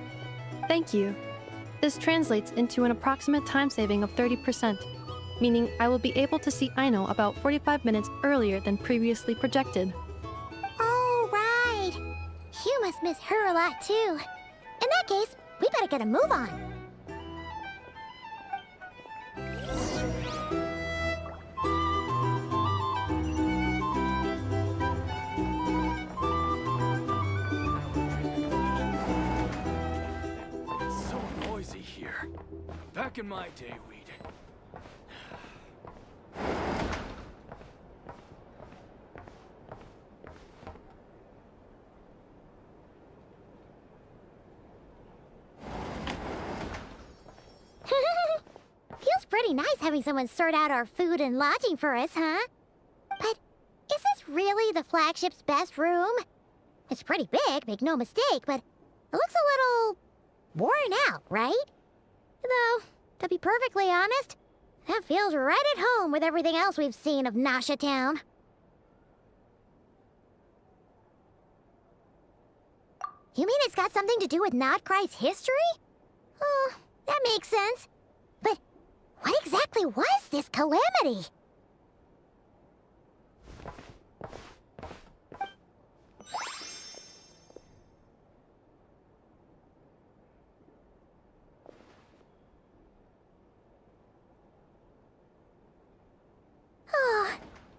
Speaker 12: Thank you. This translates into an approximate time saving of 30%, meaning I will be able to see Aino about 45 minutes earlier than previously projected.
Speaker 14: Oh, right. You must miss her a lot, too. In that case, we better get a move on.
Speaker 16: It's so noisy here. Back in my day, we'd...
Speaker 14: Feels pretty nice having someone sort out our food and lodging for us, huh? But is this really the flagship's best room? It's pretty big, make no mistake, but it looks a little worn out, right? Though, to be perfectly honest, that feels right at home with everything else we've seen of Nasha Town. You mean it's got something to do with Nod-Krai's history? Oh, that makes sense. But what exactly was this calamity? Oh,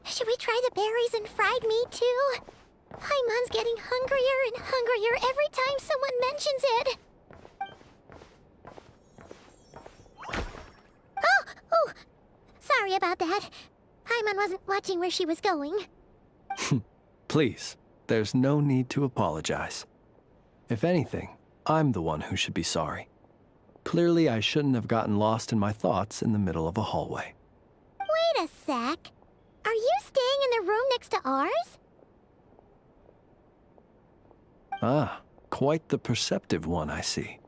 Speaker 14: should we try the berries and fried meat too? Paimon's getting hungrier and hungrier every time someone mentions it. Oh, sorry about that. Paimon wasn't watching where she was going.
Speaker 19: Please, there's no need to apologize. If anything, I'm the one who should be sorry. Clearly, I shouldn't have gotten lost in my thoughts in the middle of a hallway.
Speaker 14: Wait a sec. Are you staying in the room next to ours?
Speaker 19: Ah, quite the perceptive one, I see.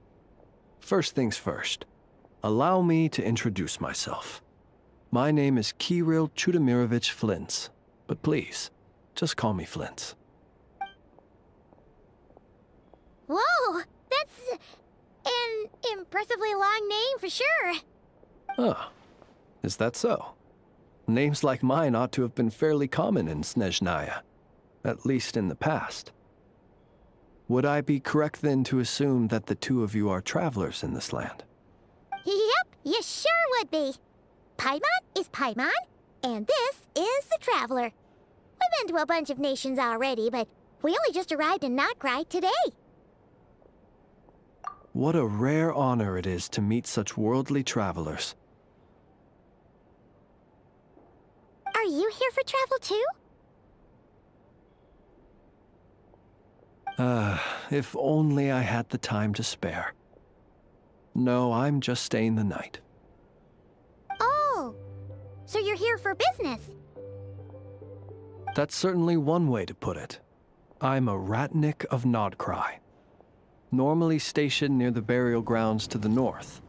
Speaker 19: First things first, allow me to introduce myself. My name is Kirill Chudamirovich Flintz, but please, just call me Flintz.
Speaker 14: Whoa, that's an impressively long name for sure.
Speaker 19: Ah, is that so? Names like mine ought to have been fairly common in Snezhnaya, at least in the past. Would I be correct then to assume that the two of you are travelers in this land?
Speaker 14: Yep, you sure would be. Paimon is Paimon, and this is the Traveler. We've been to a bunch of nations already, but we only just arrived in Nod-Krai today.
Speaker 19: What a rare honor it is to meet such worldly travelers.
Speaker 14: Are you here for travel too?
Speaker 19: If only I had the time to spare. No, I'm just staying the night.
Speaker 14: Oh, so you're here for business?
Speaker 19: That's certainly one way to put it. I'm a ratnik of Nod-Krai, normally stationed near the burial grounds to the north.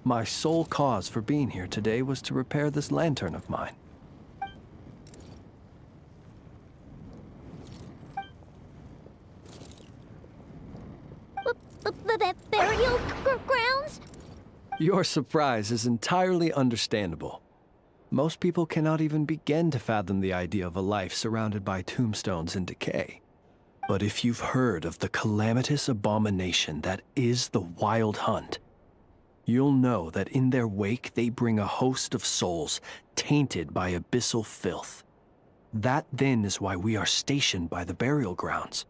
Speaker 19: My sole cause for being here today was to repair this lantern of mine.
Speaker 14: Burial grounds?
Speaker 19: Your surprise is entirely understandable. Most people cannot even begin to fathom the idea of a life surrounded by tombstones and decay. But if you've heard of the calamitous abomination that is the Wild Hunt, you'll know that in their wake they bring a host of souls tainted by abyssal filth. That then is why we are stationed by the burial grounds,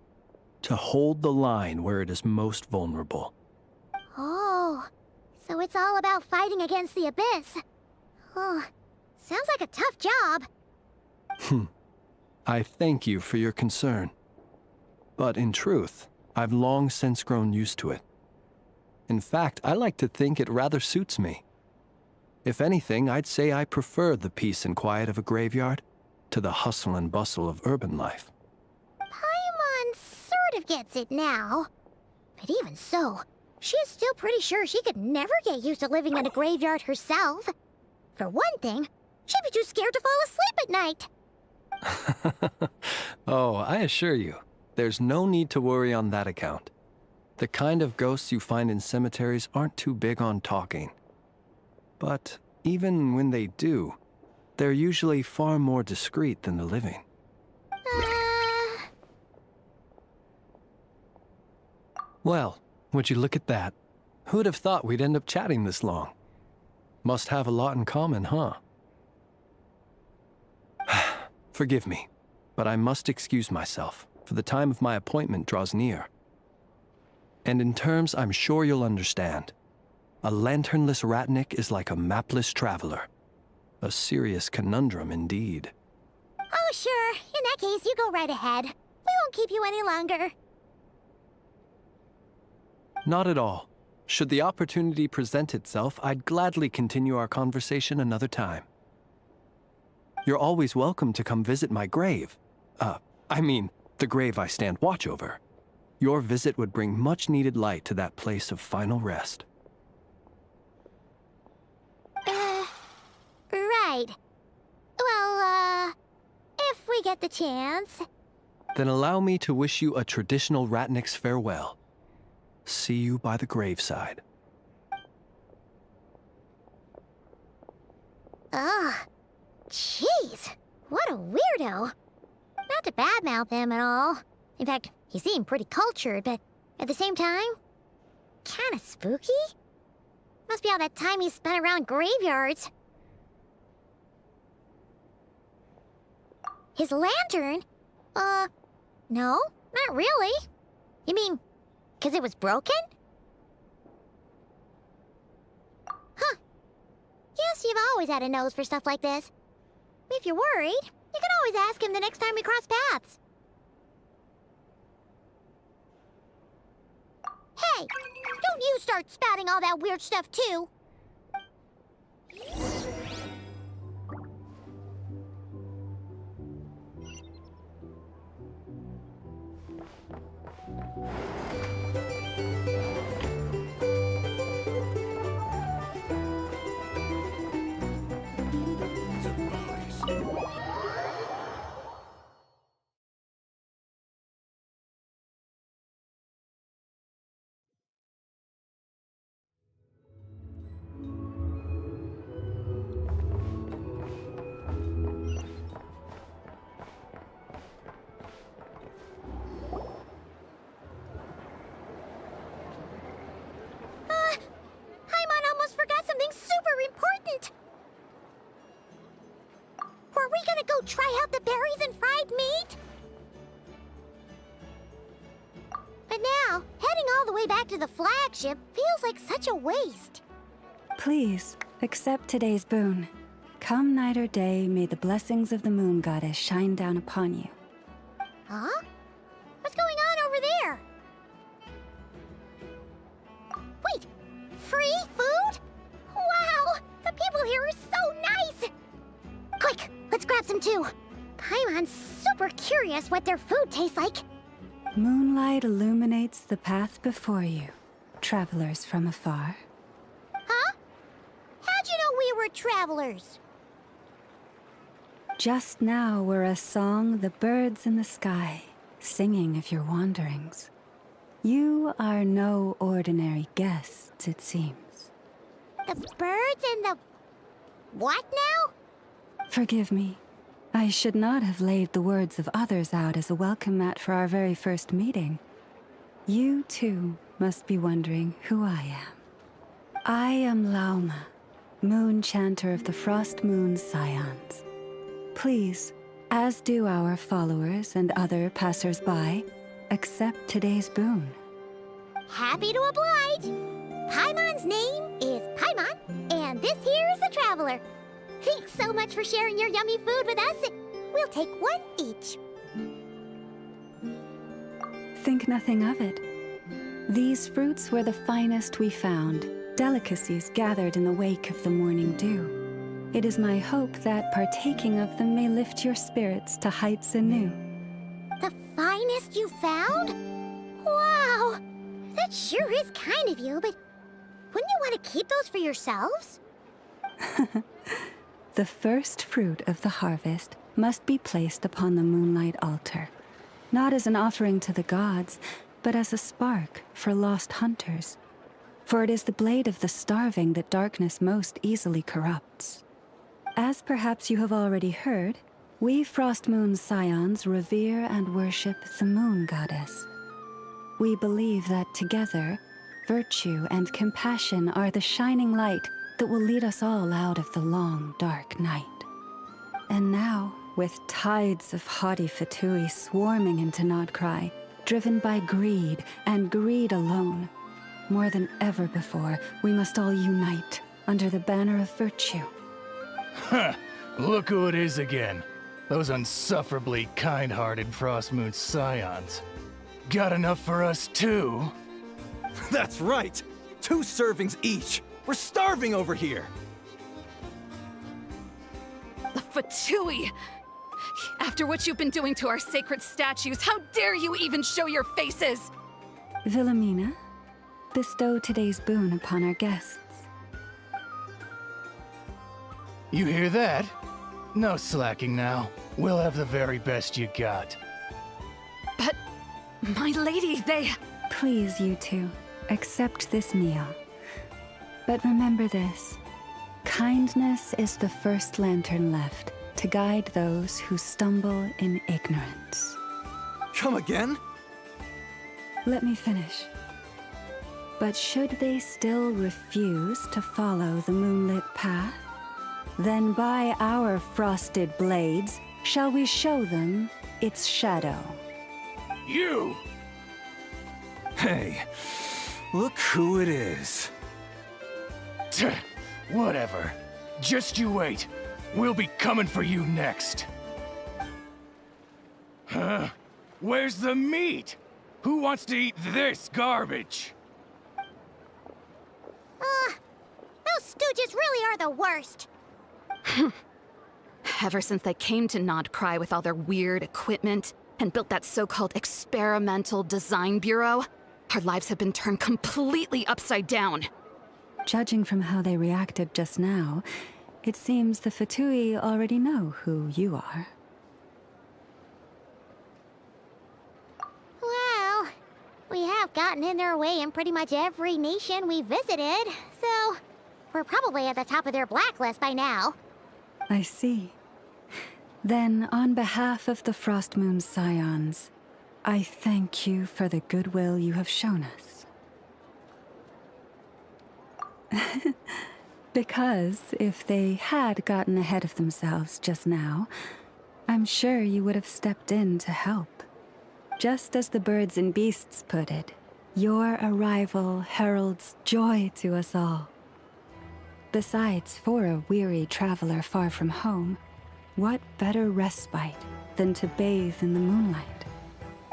Speaker 19: to hold the line where it is most vulnerable.
Speaker 14: Oh, so it's all about fighting against the abyss. Oh, sounds like a tough job.
Speaker 19: I thank you for your concern. But in truth, I've long since grown used to it. In fact, I like to think it rather suits me. If anything, I'd say I prefer the peace and quiet of a graveyard to the hustle and bustle of urban life.
Speaker 14: Paimon sort of gets it now. But even so, she's still pretty sure she could never get used to living in a graveyard herself. For one thing, she'd be too scared to fall asleep at night.
Speaker 19: Oh, I assure you, there's no need to worry on that account. The kind of ghosts you find in cemeteries aren't too big on talking. But even when they do, they're usually far more discreet than the living. Well, would you look at that? Who'd have thought we'd end up chatting this long? Must have a lot in common, huh? Forgive me, but I must excuse myself, for the time of my appointment draws near. And in terms I'm sure you'll understand, a lanternless ratnik is like a mapless traveler. A serious conundrum indeed.
Speaker 14: Oh, sure. In that case, you go right ahead. We won't keep you any longer.
Speaker 19: Not at all. Should the opportunity present itself, I'd gladly continue our conversation another time. You're always welcome to come visit my grave. I mean, the grave I stand watch over. Your visit would bring much-needed light to that place of final rest.
Speaker 14: Right. Well, if we get the chance.
Speaker 19: Then allow me to wish you a traditional Ratnik's farewell. See you by the graveside.
Speaker 14: Ugh. Jeez. What a weirdo. Not to badmouth him at all. In fact, he seemed pretty cultured, but at the same time, kinda spooky? Must be all that time he spent around graveyards. His lantern? No, not really. You mean, 'cause it was broken? Huh. Guess you've always had a nose for stuff like this. If you're worried, you can always ask him the next time we cross paths. Hey, don't you start spouting all that weird stuff too. Paimon almost forgot something super important. Were we gonna go try out the berries and fried meat? But now, heading all the way back to the flagship feels like such a waste.
Speaker 20: Please, accept today's boon. Come night or day, may the blessings of the moon goddess shine down upon you.
Speaker 14: Huh? What's going on over there? Wait, free food? Wow, the people here are so nice! Quick, let's grab some too. Paimon's super curious what their food tastes like.
Speaker 20: Moonlight illuminates the path before you, travelers from afar.
Speaker 14: Huh? How'd you know we were travelers?
Speaker 20: Just now were a song the birds in the sky, singing of your wanderings. You are no ordinary guests, it seems.
Speaker 14: The birds and the... what now?
Speaker 20: Forgive me. I should not have laid the words of others out as a welcome mat for our very first meeting. You, too, must be wondering who I am. I am Lauma, moon chanter of the Frost Moon Scions. Please, as do our followers and other passers-by, accept today's boon.
Speaker 14: Happy to oblige. Paimon's name is Paimon, and this here is the Traveler. Thanks so much for sharing your yummy food with us. We'll take one each.
Speaker 20: Think nothing of it. These fruits were the finest we found, delicacies gathered in the wake of the morning dew. It is my hope that partaking of them may lift your spirits to heights anew.
Speaker 14: The finest you found? Wow! That sure is kind of you, but wouldn't you want to keep those for yourselves?
Speaker 20: The first fruit of the harvest must be placed upon the moonlight altar, not as an offering to the gods, but as a spark for lost hunters. For it is the blade of the starving that darkness most easily corrupts. As perhaps you have already heard, we Frost Moon Scions revere and worship the moon goddess. We believe that together, virtue and compassion are the shining light that will lead us all out of the long, dark night. And now, with tides of haughty Fatui swarming into Nod-Krai, driven by greed and greed alone, more than ever before, we must all unite under the banner of virtue.
Speaker 16: Huh, look who it is again. Those unsufferably kind-hearted Frost Moon Scions. Got enough for us too?
Speaker 2: That's right! 2 servings each! We're starving over here!
Speaker 21: Fatui! After what you've been doing to our sacred statues, how dare you even show your faces?
Speaker 20: Wilhelmina, bestow today's boon upon our guests.
Speaker 16: You hear that? No slacking now. We'll have the very best you got.
Speaker 21: My lady, they...
Speaker 20: Please, you two, accept this meal. But remember this. Kindness is the first lantern left to guide those who stumble in ignorance.
Speaker 5: Come again?
Speaker 20: Let me finish. But should they still refuse to follow the moonlit path, then by our frosted blades shall we show them its shadow.
Speaker 16: You!
Speaker 5: Hey, look who it is.
Speaker 16: Whatever. Just you wait. We'll be coming for you next. Huh? Where's the meat? Who wants to eat this garbage?
Speaker 14: Those stooges really are the worst.
Speaker 21: Ever since they came to Nod-Krai with all their weird equipment and built that so-called experimental design bureau, our lives have been turned completely upside down.
Speaker 20: Judging from how they reacted just now, it seems the Fatui already know who you are.
Speaker 14: Well, we have gotten in their way in pretty much every nation we visited, so we're probably at the top of their blacklist by now.
Speaker 20: I see. Then, on behalf of the Frost Moon's scions, I thank you for the goodwill you have shown us. Because if they had gotten ahead of themselves just now, I'm sure you would have stepped in to help. Just as the birds and beasts put it, your arrival heralds joy to us all. Besides, for a weary traveler far from home, what better respite than to bathe in the moonlight?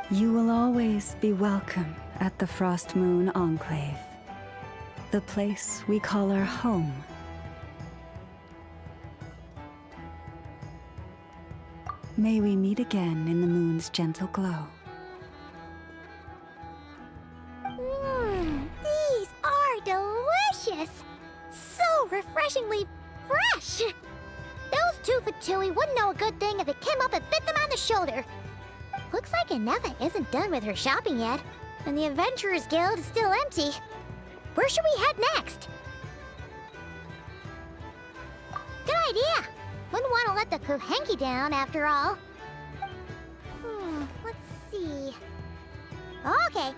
Speaker 20: You will always be welcome at the Frost Moon Enclave, the place we call our home. May we meet again in the moon's gentle glow.
Speaker 14: These are delicious! So refreshingly fresh! Those two Fatui wouldn't know a good thing if it came up and bit them on the shoulder. Looks like Enefa isn't done with her shopping yet, and the Adventurers Guild is still empty. Where should we head next? Good idea! Wouldn't want to let the Kuhenki down, after all. Let's see... Okay,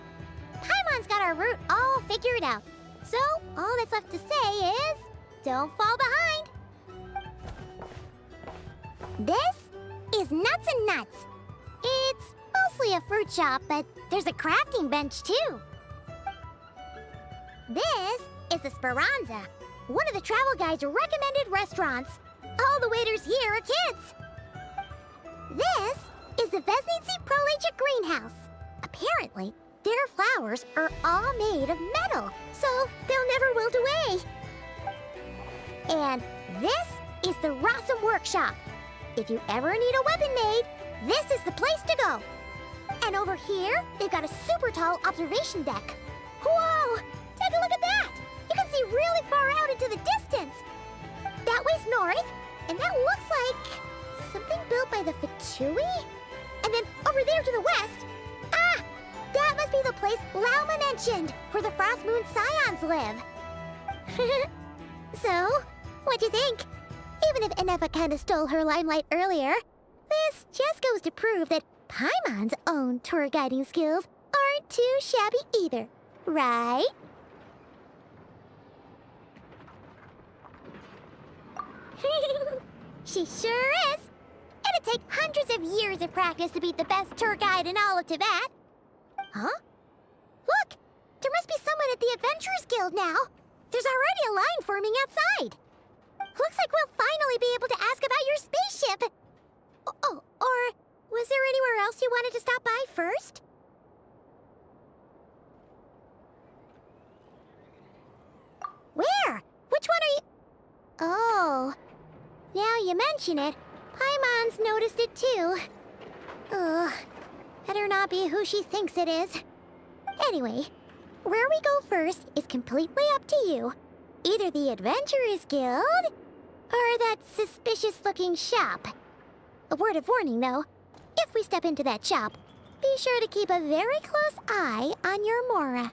Speaker 14: Paimon's got our route all figured out. So, all that's left to say is... don't fall behind! This is Nuts and Nuts. It's mostly a fruit shop, but there's a crafting bench, too. This is the Speranza, one of the travel guide's recommended restaurants. All the waiters here are kids. This is the Vesnitsi Prolegia greenhouse. Apparently, their flowers are all made of metal, so they'll never wilt away. And this is the Rossum Workshop. If you ever need a weapon made, this is the place to go. And over here, they've got a super tall observation deck. Whoa! Take a look at that! You can see really far out into the distance. That way's north, and that looks like something built by the Fatui? And then over there to the west, that must be the place Lauma mentioned, where the Frost Moon Scions live. So, what'd you think? Even if Enefa kinda stole her limelight earlier, this just goes to prove that Paimon's own tour guiding skills aren't too shabby either, right? She sure is! It'd take hundreds of years of practice to beat the best tour guide in all of Tibet. Huh? Look! There must be someone at the Adventurers Guild now! There's already a line forming outside! Looks like we'll finally be able to ask about your spaceship! Oh, or was there anywhere else you wanted to stop by first? Where? Which one are you... Oh... Now you mention it, Paimon's noticed it too. Ugh. Better not be who she thinks it is. Anyway, where we go first is completely up to you. Either the Adventurers Guild, or that suspicious-looking shop. A word of warning, though. If we step into that shop, Be sure to keep a very close eye on your Mora.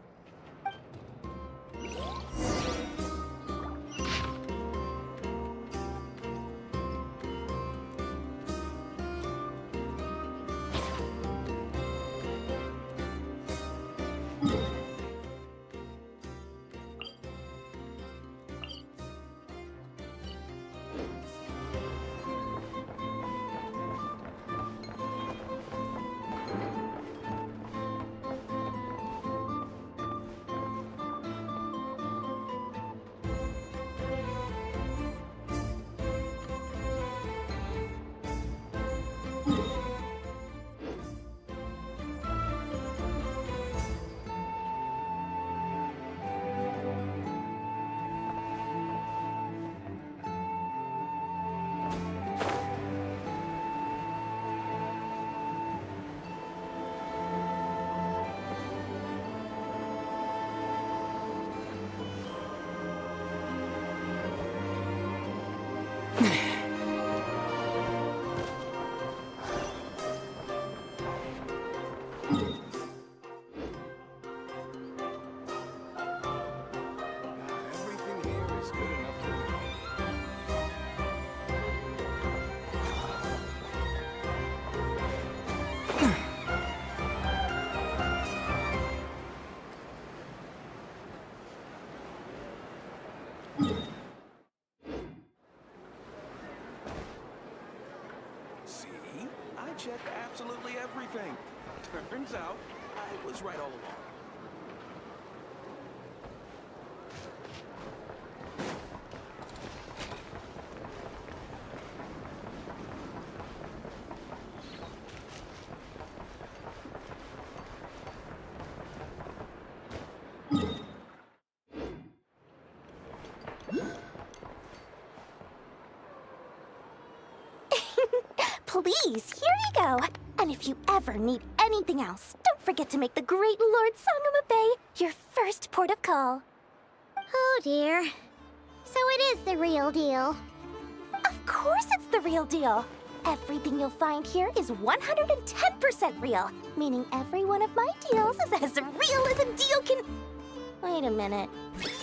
Speaker 4: See? I checked absolutely everything. Turns out, I was right all along.
Speaker 14: Please, here you go. And if you ever need anything else, don't forget to make the great Lord Sangama Bay your first port of call.
Speaker 22: Oh dear. So it is the real deal.
Speaker 14: Of course it's the real deal. Everything you'll find here is 110% real, meaning every one of my deals is as real as a deal can... Wait a minute.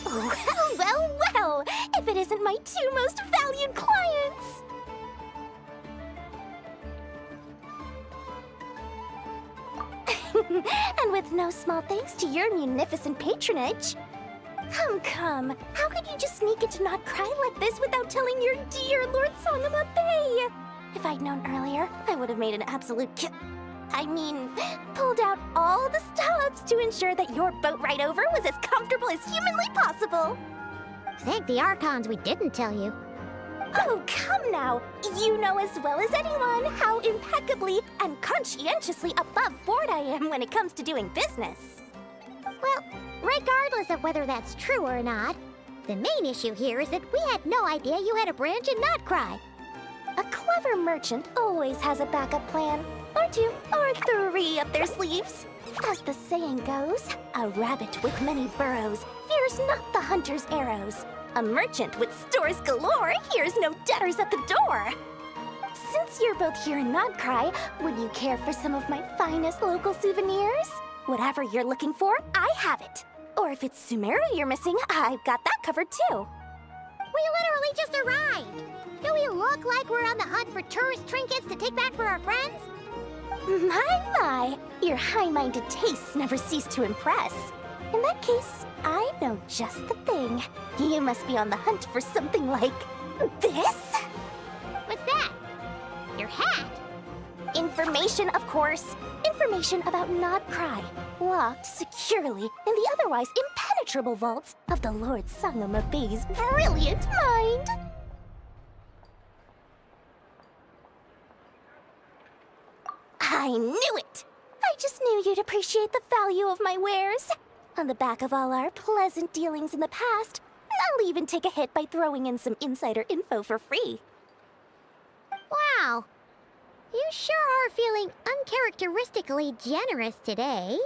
Speaker 14: Well, if it isn't my two most valued clients! And with no small thanks to your munificent patronage. Come. How could you just sneak into Nod-Krai like this without telling your dear Lord Sangama Bay? If I'd known earlier, I would have made an absolute pulled out all the stops to ensure that your boat ride over was as comfortable as humanly possible.
Speaker 22: Thank the Archons we didn't tell you.
Speaker 14: Oh, come now! You know as well as anyone how impeccably and conscientiously above board I am when it comes to doing business.
Speaker 22: Well, regardless of whether that's true or not, the main issue here is that we had no idea you had a branch in Nod-Krai.
Speaker 14: A clever merchant always has a backup plan, or two, or three up their sleeves. As the saying goes, a rabbit with many burrows fears not the hunter's arrows. A merchant with stores galore hears no debtors at the door. Since you're both here in Nod-Krai, would you care for some of my finest local souvenirs? Whatever you're looking for, I have it. Or if it's Sumeru you're missing, I've got that covered too.
Speaker 22: We literally just arrived. Do we look like we're on the hunt for tourist trinkets to take back for our friends?
Speaker 14: My, your high-minded tastes never cease to impress. In that case, I know just the thing. You must be on the hunt for something like this?
Speaker 22: What's that? Your hat?
Speaker 14: Information, of course. Information about Nod-Krai, locked securely in the otherwise impenetrable vaults of the Lord Sangama Bay's brilliant mind. I knew it! I just knew you'd appreciate the value of my wares. On the back of all our pleasant dealings in the past, I'll even take a hit by throwing in some insider info for free.
Speaker 22: Wow. You sure are feeling uncharacteristically generous today.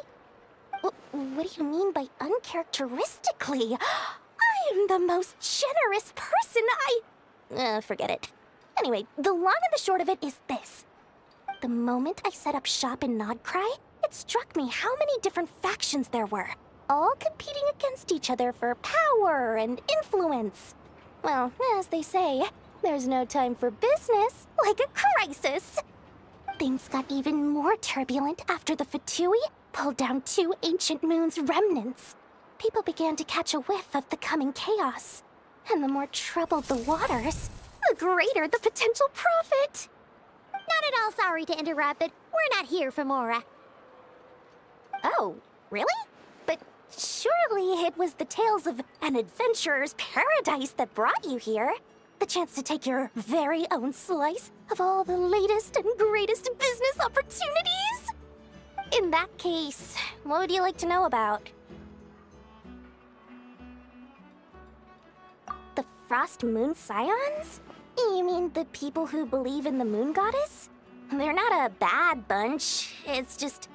Speaker 14: What do you mean by uncharacteristically? I am the most generous person forget it. Anyway, the long and the short of it is this. The moment I set up shop in Nod-Krai,
Speaker 22: it struck me how many different factions there were, all competing against each other for power and influence. Well, as they say, there's no time for business like a crisis. Things got even more turbulent after the Fatui pulled down 2 ancient moon's remnants. People began to catch a whiff of the coming chaos. And the more troubled the waters, the greater the potential profit. Not at all sorry to interrupt, but we're not here for Mora. Oh, really? But surely it was the tales of an adventurer's paradise that brought you here. The chance to take your very own slice of all the latest and greatest business opportunities? In that case, what would you like to know about? The Frost Moon Scions? You mean the people who believe in the moon goddess? They're not a bad bunch. It's just,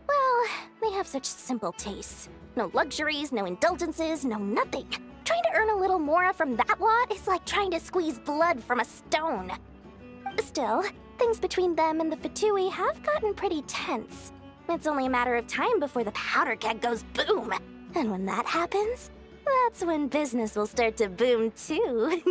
Speaker 22: well, they have such simple tastes. No luxuries, no indulgences, no nothing. Trying to earn a little more from that lot is like trying to squeeze blood from a stone. Still, things between them and the Fatui have gotten pretty tense. It's only a matter of time before the powder keg goes boom. And when that happens, that's when business will start to boom too.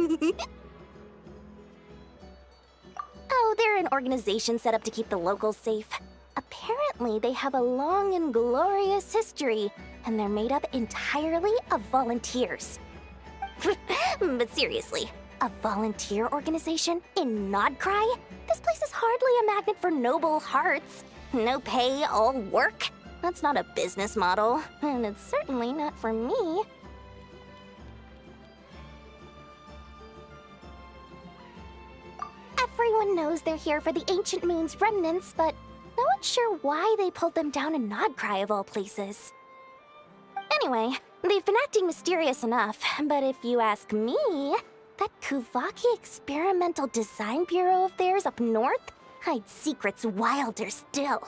Speaker 22: Oh, they're an organization set up to keep the locals safe. Apparently, they have a long and glorious history, and they're made up entirely of volunteers. But seriously, a volunteer organization in Nod-Krai? This place is hardly a magnet for noble hearts. No pay, all work. That's not a business model, and it's certainly not for me. Everyone knows they're here for the Ancient Moon's remnants, but no one's sure why they pulled them down in Nod-Krai of all places. Anyway, they've been acting mysterious enough, but if you ask me, that Kuvaki Experimental Design Bureau of theirs up north hides secrets wilder still.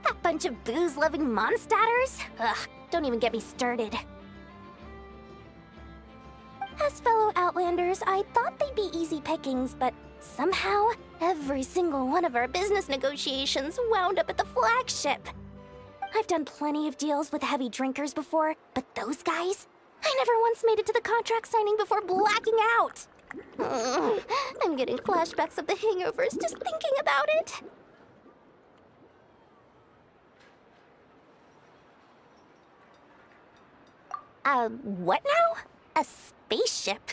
Speaker 22: That bunch of booze-loving monstators? Ugh, don't even get me started. As fellow Outlanders, I thought they'd be easy pickings, but somehow, every single one of our business negotiations wound up at the flagship. I've done plenty of deals with heavy drinkers before, but those guys? I never once made it to the contract signing before blacking out. I'm getting flashbacks of the hangovers just thinking about it. What now? A spaceship?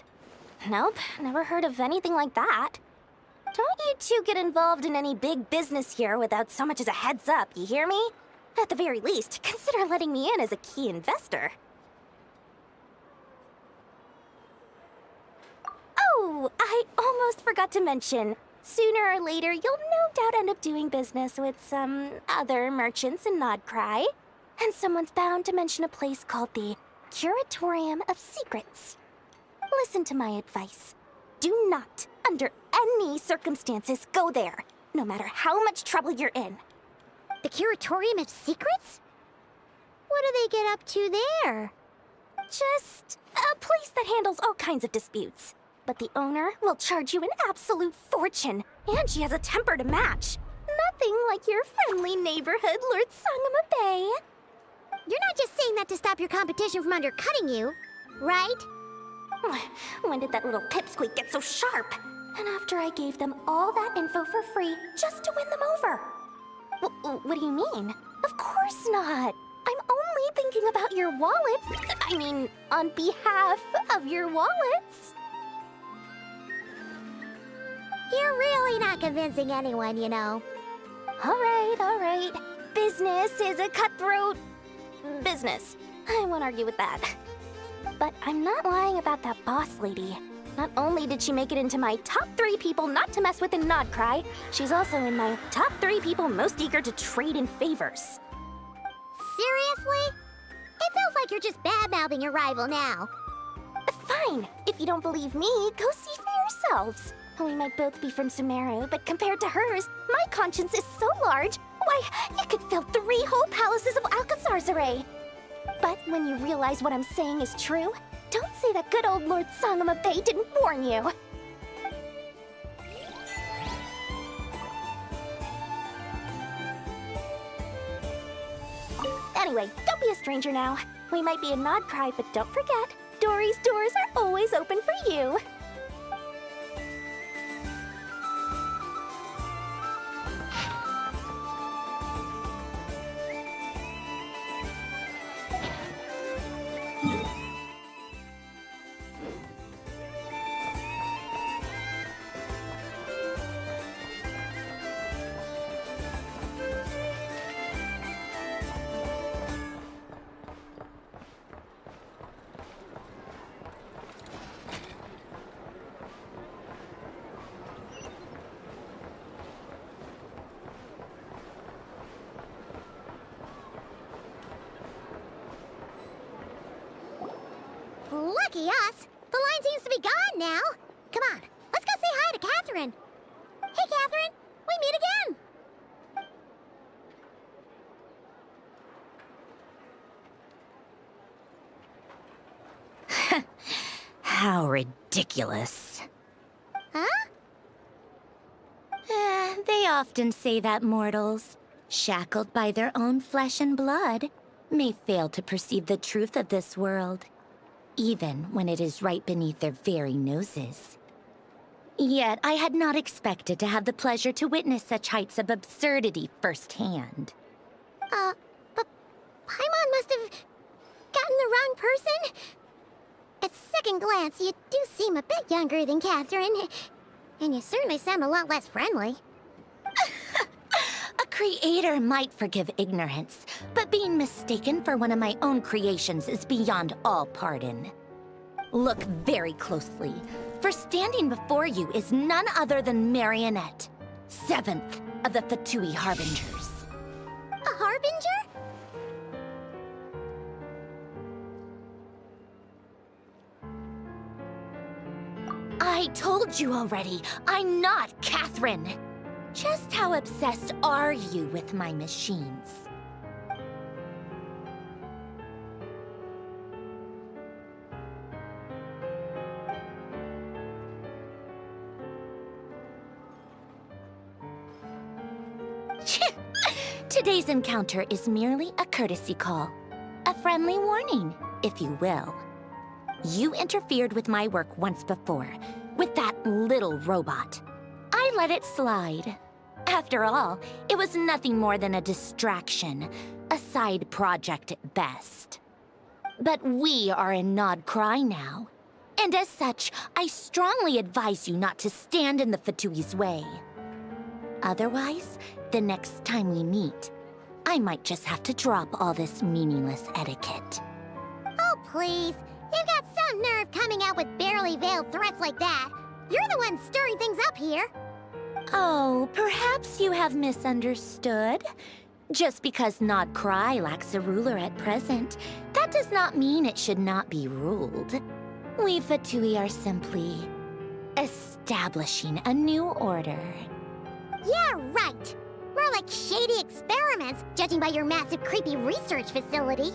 Speaker 22: Nope, never heard of anything like that. Don't you two get involved in any big business here without so much as a heads up, you hear me? At the very least, consider letting me in as a key investor. Oh, I almost forgot to mention. Sooner or later, you'll no doubt end up doing business with some other merchants in Nod-Krai. And someone's bound to mention a place called the Curatorium of Secrets. Listen to my advice. Do not, under any circumstances, go there, no matter how much trouble you're in. The Curatorium of Secrets? What do they get up to there? Just a place that handles all kinds of disputes. But the owner will charge you an absolute fortune, and she has a temper to match. Nothing like your friendly neighborhood, Lord Sangama Bay. You're not just saying that to stop your competition from undercutting you, right? When did that little pipsqueak get so sharp? And after I gave them all that info for free just to win them over. What do you mean? Of course not. I'm only thinking about your wallets. I mean, on behalf of your wallets. You're really not convincing anyone, you know. All right. Business is a cutthroat business. I won't argue with that. But I'm not lying about that boss lady. Not only did she make it into my top 3 people not to mess with in Nod-Krai, she's also in my top 3 people most eager to trade in favors. Seriously? It feels like you're just bad-mouthing your rival now. Fine. If you don't believe me, go see for yourselves. We might both be from Sumeru, but compared to hers, my conscience is so large, why, you could fill 3 whole palaces of Alcazar's. But when you realize what I'm saying is true, don't say that good old Lord Sangama Bay didn't warn you. Anyway, don't be a stranger now. We might be in Nod-Krai, but don't forget, Dory's doors are always open for you.
Speaker 14: Lucky us! The line seems to be gone now. Come on, let's go say hi to Catherine. Hey, Catherine, we meet again.
Speaker 13: How ridiculous.
Speaker 14: Huh?
Speaker 13: They often say that mortals, shackled by their own flesh and blood, may fail to perceive the truth of this world, even when it is right beneath their very noses. Yet I had not expected to have the pleasure to witness such heights of absurdity firsthand.
Speaker 14: But Paimon must have gotten the wrong person. At second glance, you do seem a bit younger than Catherine, and you certainly sound a lot less friendly.
Speaker 13: A creator might forgive ignorance, but being mistaken for one of my own creations is beyond all pardon. Look very closely, for standing before you is none other than Marionette, 7th of the Fatui Harbingers.
Speaker 14: A harbinger?
Speaker 13: I told you already, I'm not Catherine. Just how obsessed are you with my machines? Today's encounter is merely a courtesy call. A friendly warning, if you will. You interfered with my work once before, with that little robot. I let it slide. After all, it was nothing more than a distraction, a side project at best. But we are in Nod-Krai now, and as such, I strongly advise you not to stand in the Fatui's way. Otherwise, the next time we meet, I might just have to drop all this meaningless etiquette.
Speaker 14: Oh, please. You've got some nerve coming out with barely veiled threats like that. You're the one stirring things up here.
Speaker 13: Oh, perhaps you have misunderstood. Just because Nod-Krai lacks a ruler at present, that does not mean it should not be ruled. We Fatui are simply establishing a new order.
Speaker 14: Yeah, right. More like shady experiments, judging by your massive creepy research facility.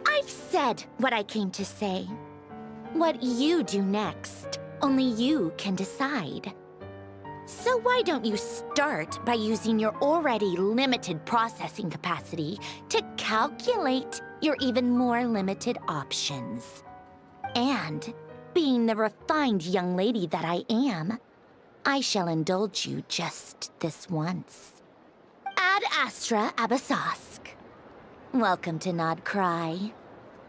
Speaker 13: I've said what I came to say. What you do next, only you can decide. So why don't you start by using your already limited processing capacity to calculate your even more limited options? And, being the refined young lady that I am, I shall indulge you just this once. Ad Astra Abyssosque. Welcome to Nod-Krai,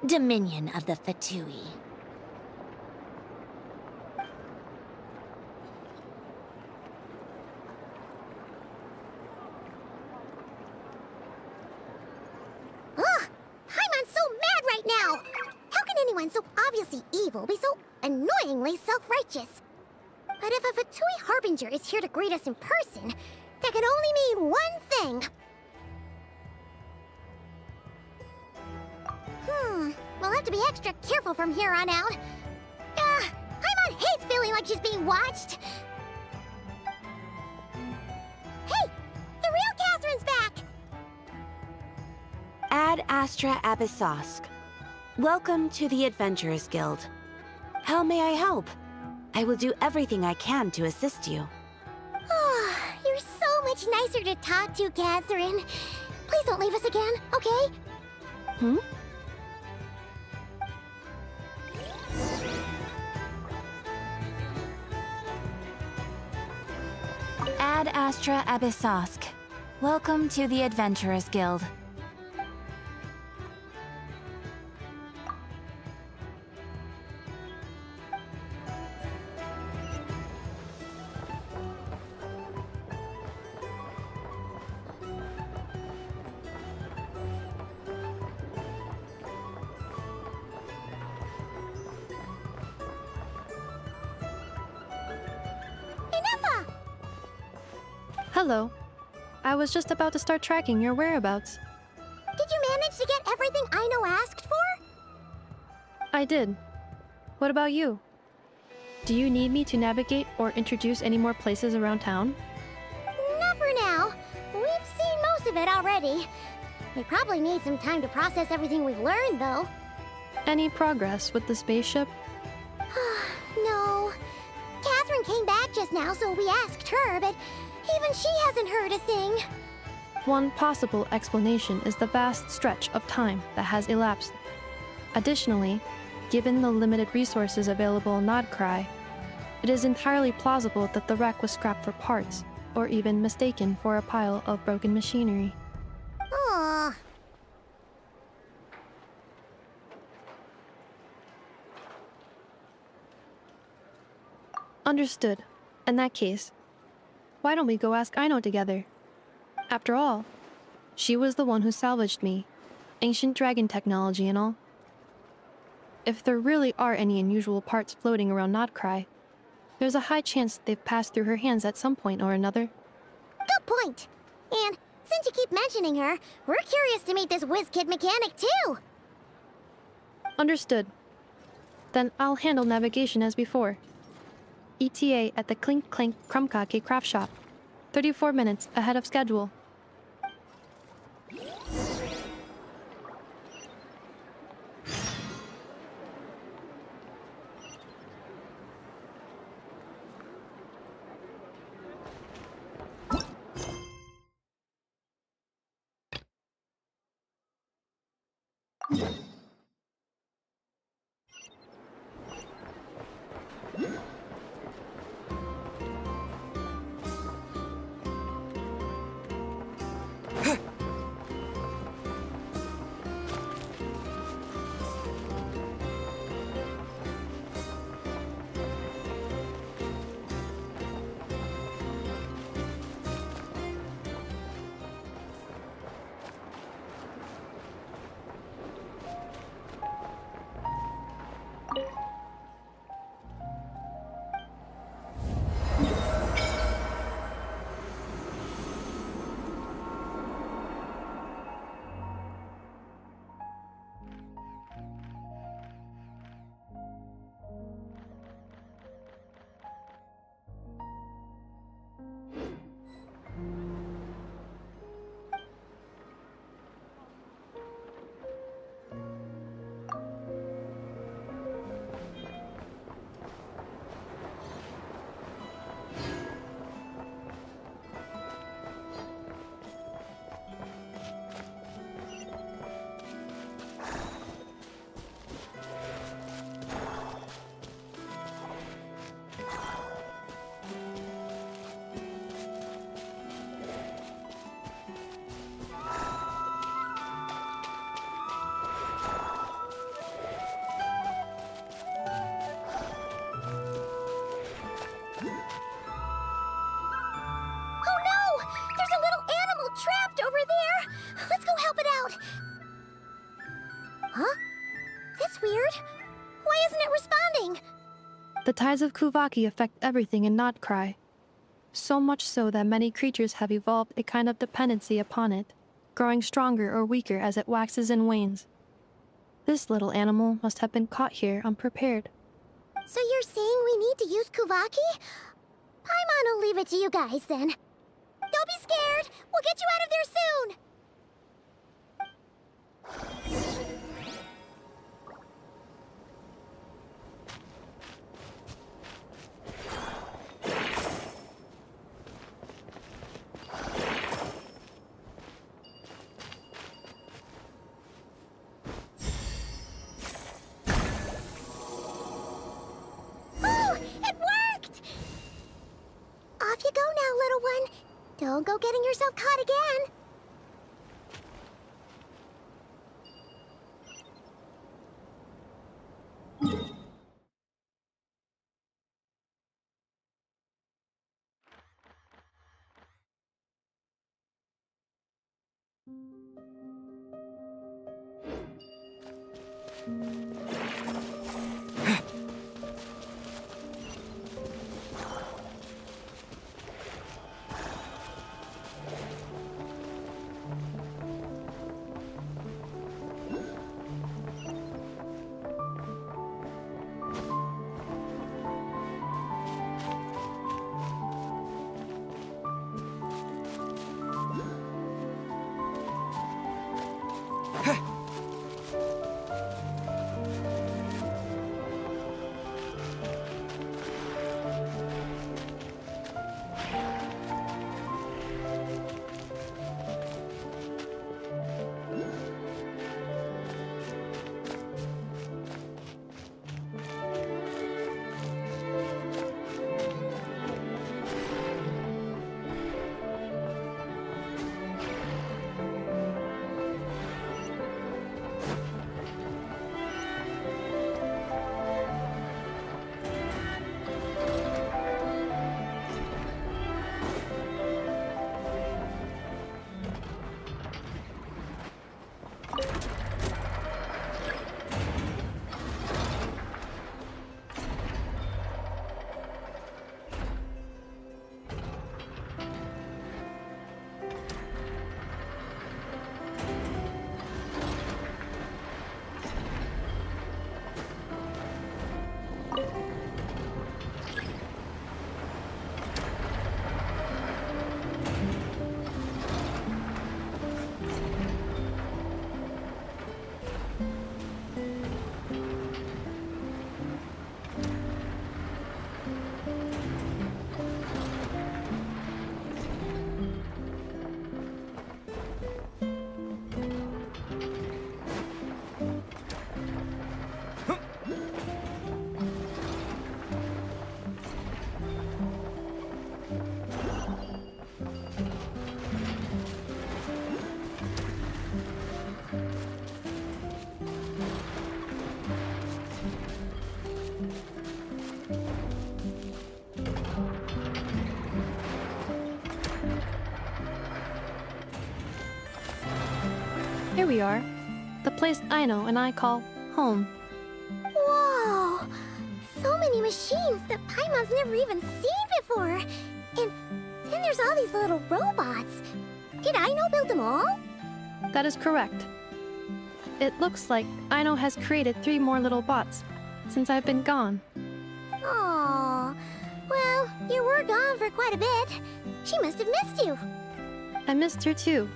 Speaker 13: Dominion of the Fatui.
Speaker 14: Ugh! Paimon's so mad right now! How can anyone so obviously evil be so annoyingly self-righteous? But if a Fatui Harbinger is here to greet us in person, that can only mean one thing. We'll have to be extra careful from here on out. Paimon hates feeling like she's being watched. Hey! The real Catherine's back!
Speaker 6: Ad Astra Abyssosque. Welcome to the Adventurers Guild. How may I help? I will do everything I can to assist you.
Speaker 14: Oh, you're so much nicer to talk to, Catherine. Please don't leave us again, okay?
Speaker 12: Hmm?
Speaker 6: Ad Astra Abyssosk. Welcome to the Adventurers Guild.
Speaker 12: Hello. I was just about to start tracking your whereabouts.
Speaker 14: Did you manage to get everything Aino asked for?
Speaker 12: I did. What about you? Do you need me to navigate or introduce any more places around town?
Speaker 14: Not for now. We've seen most of it already. We probably need some time to process everything we've learned, though.
Speaker 12: Any progress with the spaceship?
Speaker 14: No. Catherine came back just now, so we asked her, but even she hasn't heard a thing.
Speaker 12: One possible explanation is the vast stretch of time that has elapsed. Additionally, given the limited resources available in Nod-Krai, it is entirely plausible that the wreck was scrapped for parts, or even mistaken for a pile of broken machinery.
Speaker 14: Aww.
Speaker 12: Understood. In that case, why don't we go ask Aino together? After all, she was the one who salvaged me. Ancient dragon technology and all. If there really are any unusual parts floating around Nod-Krai, there's a high chance they've passed through her hands at some point or another.
Speaker 14: Good point. And since you keep mentioning her, we're curious to meet this whiz-kid mechanic too.
Speaker 12: Understood. Then I'll handle navigation as before. ETA at the Clink Clank Krumkake craft shop. 34 minutes ahead of schedule. The tides of Kuvaki affect everything in Nod-Krai. So much so that many creatures have evolved a kind of dependency upon it, growing stronger or weaker as it waxes and wanes. This little animal must have been caught here unprepared.
Speaker 14: So you're saying we need to use Kuvaki? Paimon will leave it to you guys then. Don't be scared! We'll get you out of there soon! Don't go getting yourself caught again.
Speaker 12: Here we are. The place Aino and I call home.
Speaker 14: Whoa! So many machines that Paimon's never even seen before. And then there's all these little robots. Did Aino build them all?
Speaker 12: That is correct. It looks like Aino has created 3 more little bots since I've been gone.
Speaker 14: Aww. Well, you were gone for quite a bit. She must have missed you.
Speaker 12: I missed her too.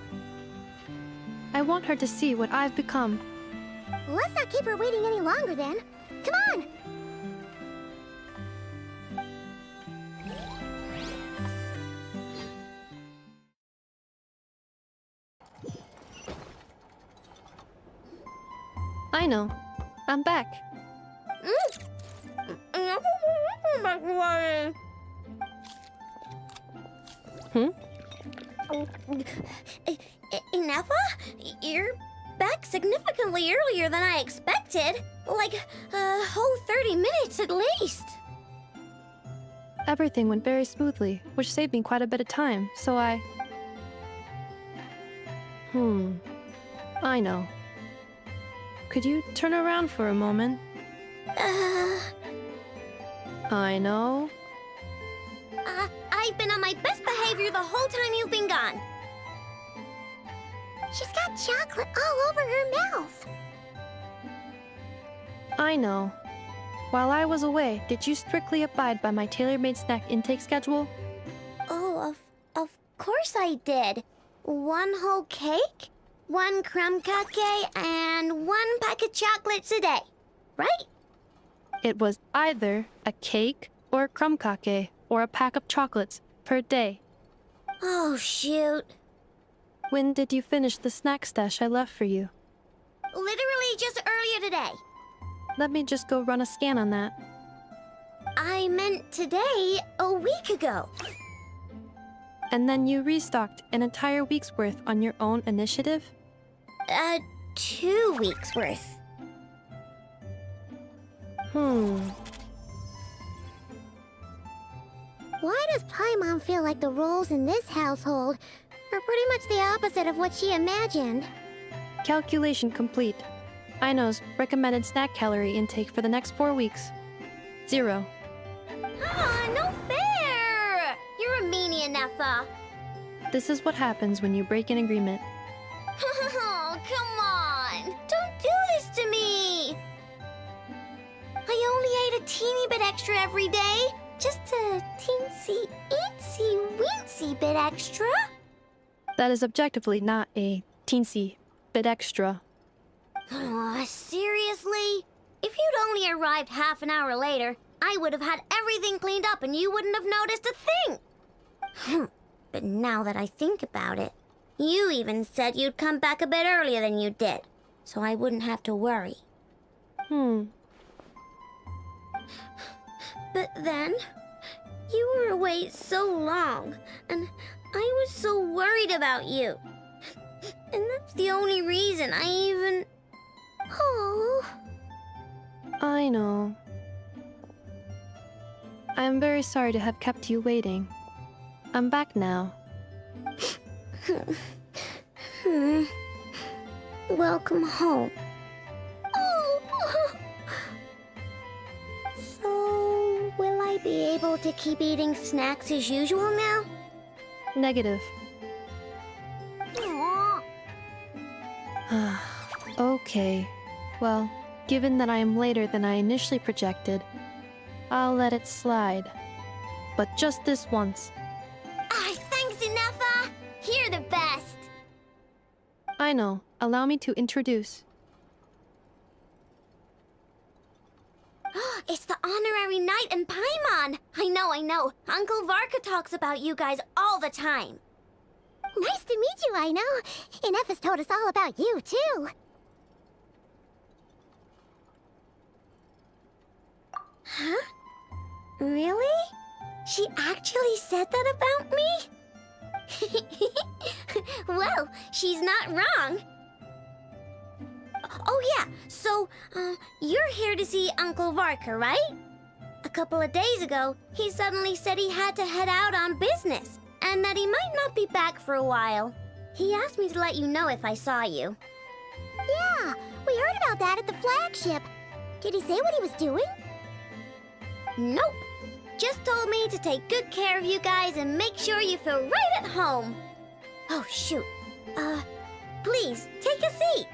Speaker 12: I want her to see what I've become.
Speaker 14: Let's not keep her waiting any longer then. Come on!
Speaker 12: Aino, I'm back.
Speaker 14: Nefa? You're back significantly earlier than I expected. Like a whole 30 minutes at least.
Speaker 12: Everything went very smoothly, which saved me quite a bit of time, so I know. Could you turn around for a moment? I know.
Speaker 14: I've been on my best behavior the whole time you've been gone. She's got chocolate all over her mouth.
Speaker 12: I know. While I was away, did you strictly abide by my tailor-made snack intake schedule?
Speaker 14: Oh, of course I did. 1 whole cake, 1 crumb cake, and 1 pack of chocolates a day, right?
Speaker 12: It was either a cake or a crumb cake or a pack of chocolates per day.
Speaker 14: Oh, shoot.
Speaker 12: When did you finish the snack stash I left for you?
Speaker 14: Literally just earlier today.
Speaker 12: Let me just go run a scan on that.
Speaker 14: I meant today, a week ago.
Speaker 12: And then you restocked an entire week's worth on your own initiative?
Speaker 14: 2 weeks worth. Why does Paimon feel like the roles in this household are pretty much the opposite of what she imagined?
Speaker 12: Calculation complete. Aino's recommended snack calorie intake for the next 4 weeks. 0.
Speaker 14: No fair! You're a meanie, Nefa.
Speaker 12: This is what happens when you break an agreement.
Speaker 14: Oh, come on! Don't do this to me! I only ate a teeny bit extra every day. Just a teensy, eensy, weensy bit extra.
Speaker 12: That is objectively not a teensy bit extra.
Speaker 14: Seriously? If you'd only arrived half an hour later, I would have had everything cleaned up and you wouldn't have noticed a thing. But now that I think about it, you even said you'd come back a bit earlier than you did, so I wouldn't have to worry. But then, you were away so long, and I was so worried about you. And that's the only reason I even... Oh.
Speaker 12: I know. I'm very sorry to have kept you waiting. I'm back now.
Speaker 14: Welcome home. So, will I be able to keep eating snacks as usual now?
Speaker 12: Negative. Okay. Well, given that I am later than I initially projected, I'll let it slide. But just this once.
Speaker 14: Thanks, Nefa! You're the best!
Speaker 12: I know. Allow me to introduce.
Speaker 14: It's the honorary knight and Paimon! I know. Uncle Varka talks about you guys all the time. Nice to meet you, Aino. And Nefa's told us all about you, too. Huh? Really? She actually said that about me? Well, she's not wrong. Oh yeah, so, you're here to see Uncle Varka, right? A couple of days ago, he suddenly said he had to head out on business, and that he might not be back for a while. He asked me to let you know if I saw you. Yeah, we heard about that at the flagship. Did he say what he was doing? Nope. Just told me to take good care of you guys and make sure you feel right at home. Oh, shoot. Please, take a seat.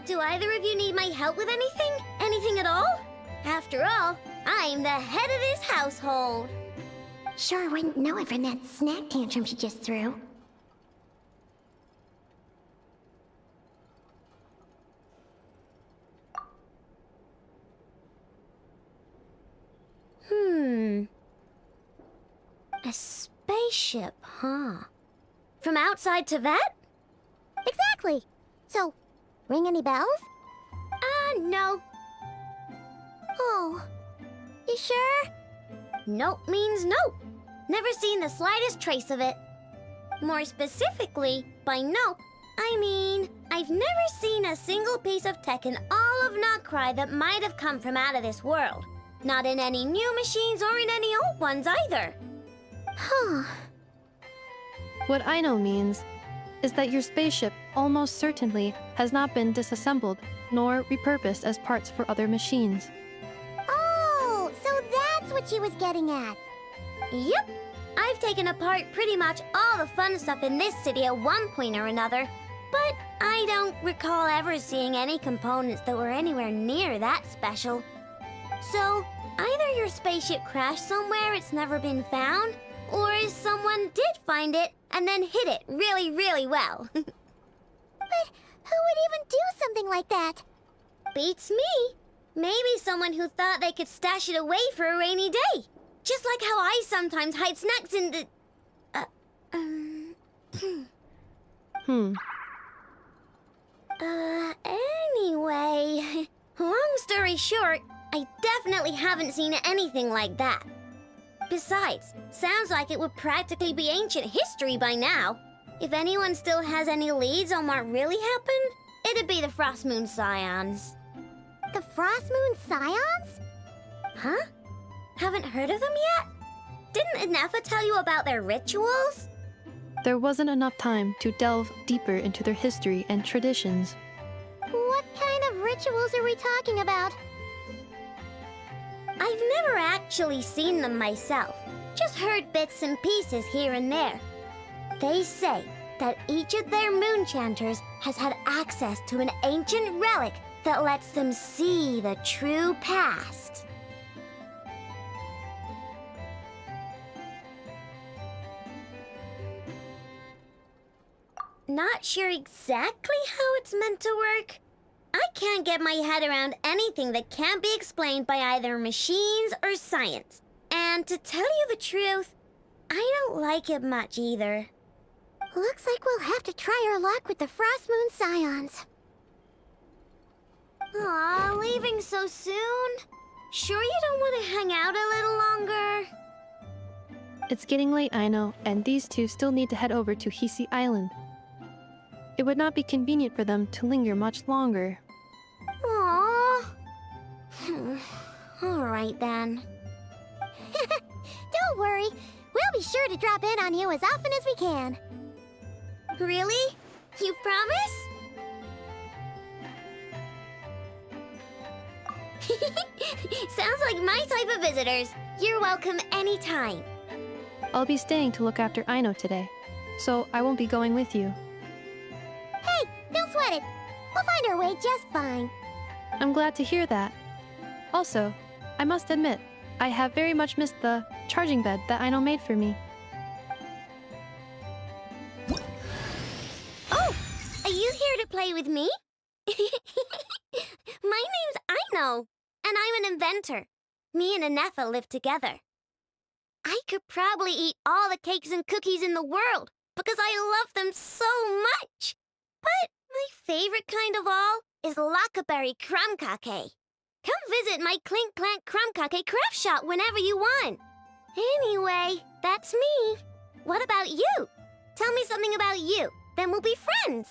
Speaker 14: Do either of you need my help with anything? Anything at all? After all, I'm the head of this household. Sure wouldn't know it from that snack tantrum she just threw. A spaceship, huh? From outside to that? Exactly. So, ring any bells? No. Oh, you sure? Nope means nope. Never seen the slightest trace of it. More specifically, by nope, I mean, I've never seen a single piece of tech in all of Nod-Krai that might have come from out of this world. Not in any new machines or in any old ones either. Huh.
Speaker 12: What Aino means is that your spaceship almost certainly has not been disassembled nor repurposed as parts for other machines.
Speaker 14: Oh, so that's what she was getting at. Yep. I've taken apart pretty much all the fun stuff in this city at one point or another, but I don't recall ever seeing any components that were anywhere near that special. So, either your spaceship crashed somewhere it's never been found, or someone did find it and then hid it really, really well. But who would even do something like that? Beats me. Maybe someone who thought they could stash it away for a rainy day. Just like how I sometimes hide snacks in the... Anyway, long story short, I definitely haven't seen anything like that. Besides, sounds like it would practically be ancient history by now. If anyone still has any leads on what really happened, it'd be the Frost Moon Scions.
Speaker 22: The Frost Moon Scions?
Speaker 14: Huh? Haven't heard of them yet? Didn't Inefa tell you about their rituals?
Speaker 12: There wasn't enough time to delve deeper into their history and traditions.
Speaker 22: What kind of rituals are we talking about?
Speaker 14: I've never actually seen them myself, just heard bits and pieces here and there. They say that each of their moon chanters has had access to an ancient relic that lets them see the true past. Not sure exactly how it's meant to work. I can't get my head around anything that can't be explained by either machines or science. And to tell you the truth, I don't like it much either.
Speaker 22: Looks like we'll have to try our luck with the Frost Moon Scions.
Speaker 14: Aw, leaving so soon? Sure you don't want to hang out a little longer?
Speaker 12: It's getting late, I know, and these two still need to head over to Hisi Island. It would not be convenient for them to linger much longer.
Speaker 14: Aww. Alright then.
Speaker 22: Don't worry, we'll be sure to drop in on you as often as we can.
Speaker 14: Really? You promise? Sounds like my type of visitors. You're welcome anytime.
Speaker 12: I'll be staying to look after Aino today, so I won't be going with you.
Speaker 22: Hey, don't sweat it. We'll find our way just fine.
Speaker 12: I'm glad to hear that. Also, I must admit, I have very much missed the charging bed that Aino made for me.
Speaker 14: Oh, are you here to play with me? My name's Aino, and I'm an inventor. Me and Inefa live together. I could probably eat all the cakes and cookies in the world because I love them so much. But my favorite kind of all is Lackaberry Crumb Cake. Come visit my Clink Clank Crumb Cake craft shop whenever you want. Anyway, that's me. What about you? Tell me something about you, then we'll be friends.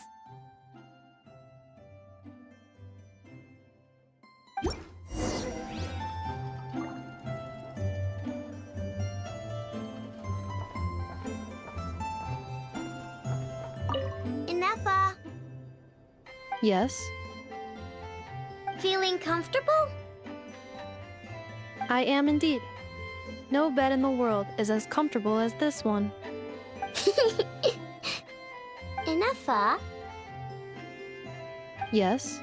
Speaker 14: Inefa,
Speaker 12: Yes?
Speaker 14: feeling comfortable?
Speaker 12: I am indeed. No bed in the world is as comfortable as this one.
Speaker 14: Inefa,
Speaker 12: Yes?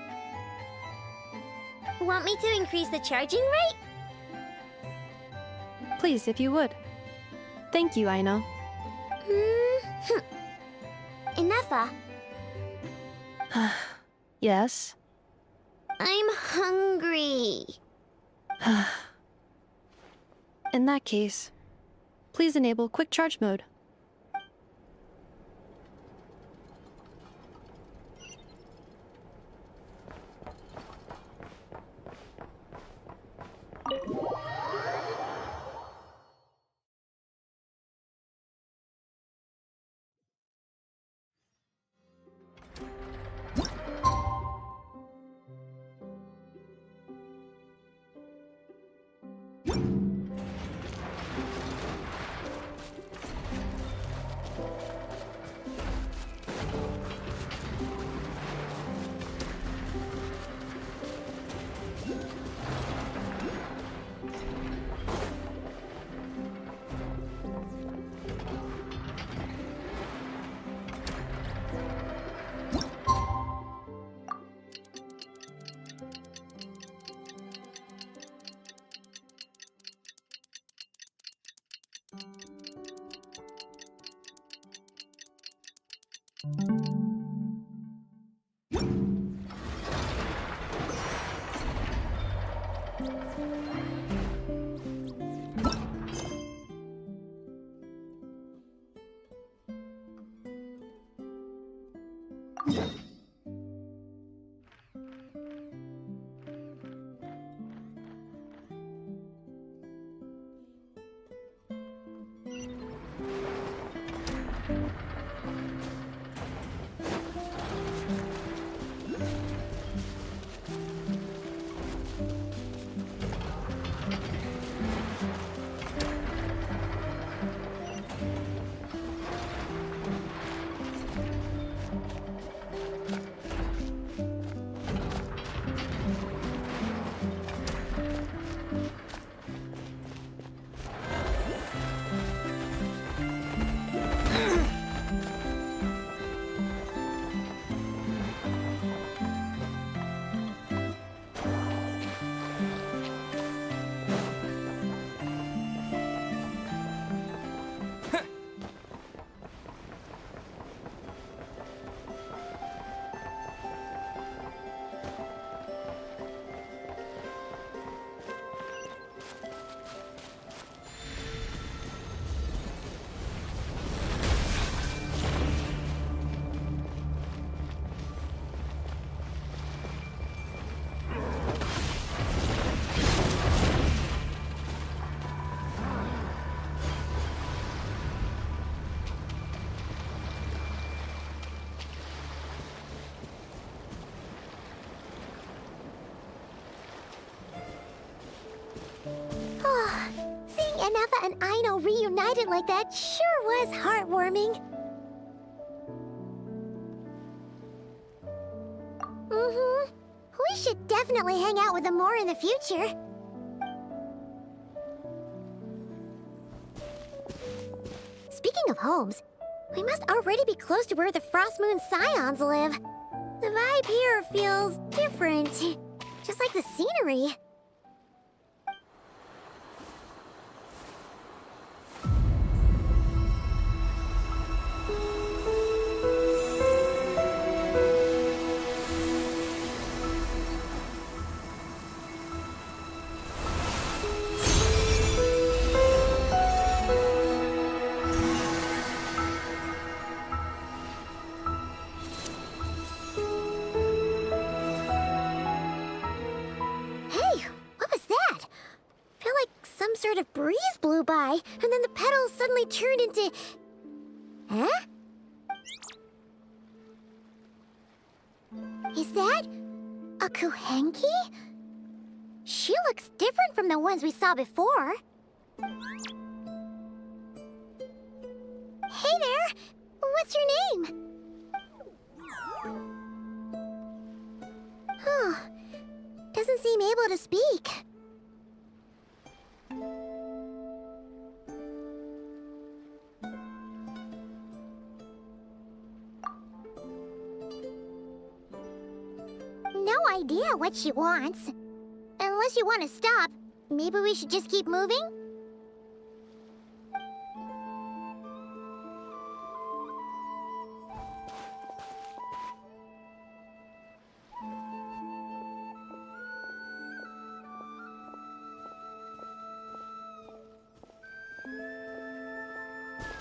Speaker 14: want me to increase the charging rate?
Speaker 12: Please, if you would. Thank you, Aino.
Speaker 14: Inefa,
Speaker 12: Yes?
Speaker 14: I'm hungry.
Speaker 12: In that case, please enable quick charge mode.
Speaker 14: reunited like that sure was heartwarming. Mm-hmm. We should definitely hang out with them more in the future. Speaking of homes, we must already be close to where the Frost Moon Scions live. The vibe here feels different, just like the scenery. Sort of breeze blew by, and then the petals suddenly turned into... Huh? Is that a Kuhenki? She looks different from the ones we saw before. Hey there! What's your name? Huh. Doesn't seem able to speak. No idea what she wants. Unless you want to stop, maybe we should just keep moving?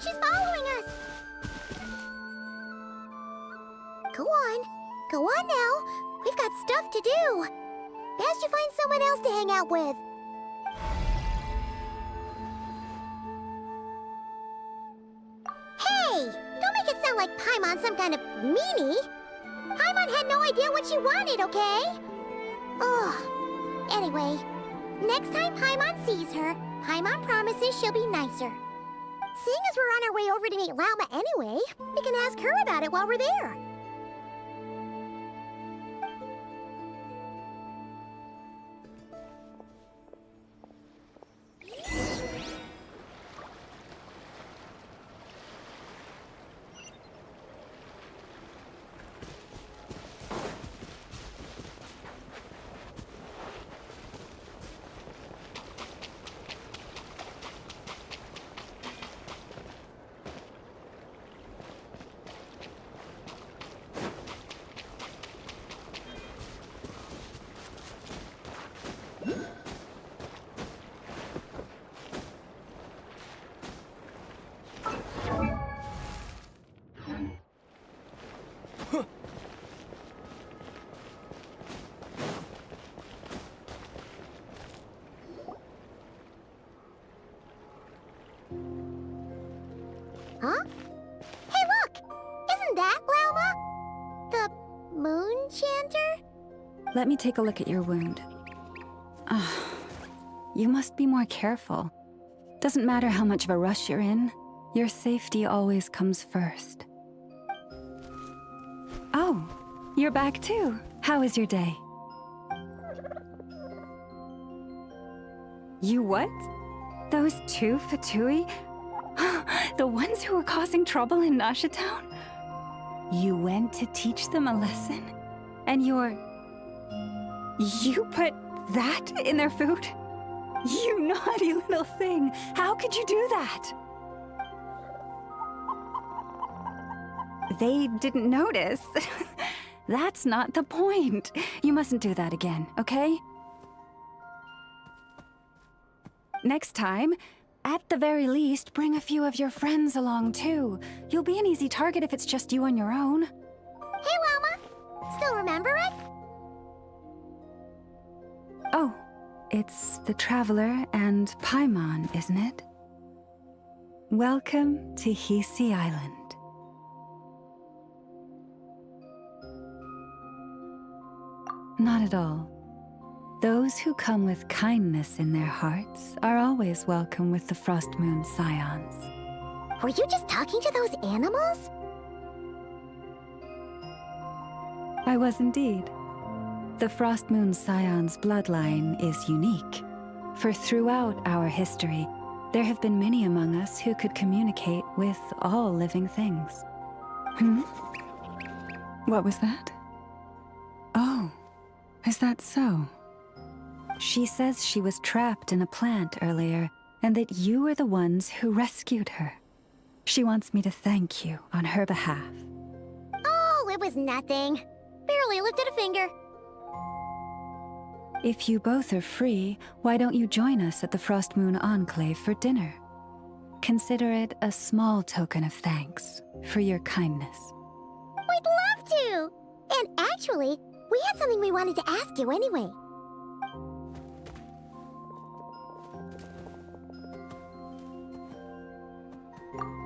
Speaker 14: She's following us! Go on. Go on now. We've got stuff to do. Best you find someone else to hang out with. Hey! Don't make it sound like Paimon's some kind of meanie. Paimon had no idea what she wanted, okay? Ugh. Anyway, next time Paimon sees her, Paimon promises she'll be nicer. Seeing as we're on our way over to meet Lauma anyway, we can ask her about it while we're there. Huh? Hey, look! Isn't that Lauma? The moon chanter?
Speaker 20: Let me take a look at your wound. You must be more careful. Doesn't matter how much of a rush you're in, your safety always comes first. Oh, you're back too. How was your day? You what? Those two Fatui? The ones who were causing trouble in Nasha Town? You went to teach them a lesson? And you put that in their food? You naughty little thing! How could you do that? They didn't notice. That's not the point. You mustn't do that again, okay? Next time, at the very least, bring a few of your friends along too. You'll be an easy target if it's just you on your own.
Speaker 14: Hey, Lauma! Still remember us?
Speaker 20: Oh, it's the Traveler and Paimon, isn't it? Welcome to Hisi Island. Not at all. Those who come with kindness in their hearts are always welcome with the Frost Moon Scions.
Speaker 14: Were you just talking to those animals?
Speaker 20: I was indeed. The Frost Moon Scions bloodline is unique, for throughout our history, there have been many among us who could communicate with all living things. What was that? Oh, is that so? She says she was trapped in a plant earlier, and that you were the ones who rescued her. She wants me to thank you on her behalf.
Speaker 14: Oh, it was nothing. Barely lifted a finger.
Speaker 20: If you both are free, why don't you join us at the Frost Moon Enclave for dinner? Consider it a small token of thanks for your kindness.
Speaker 14: We'd love to! And actually, we had something we wanted to ask you anyway.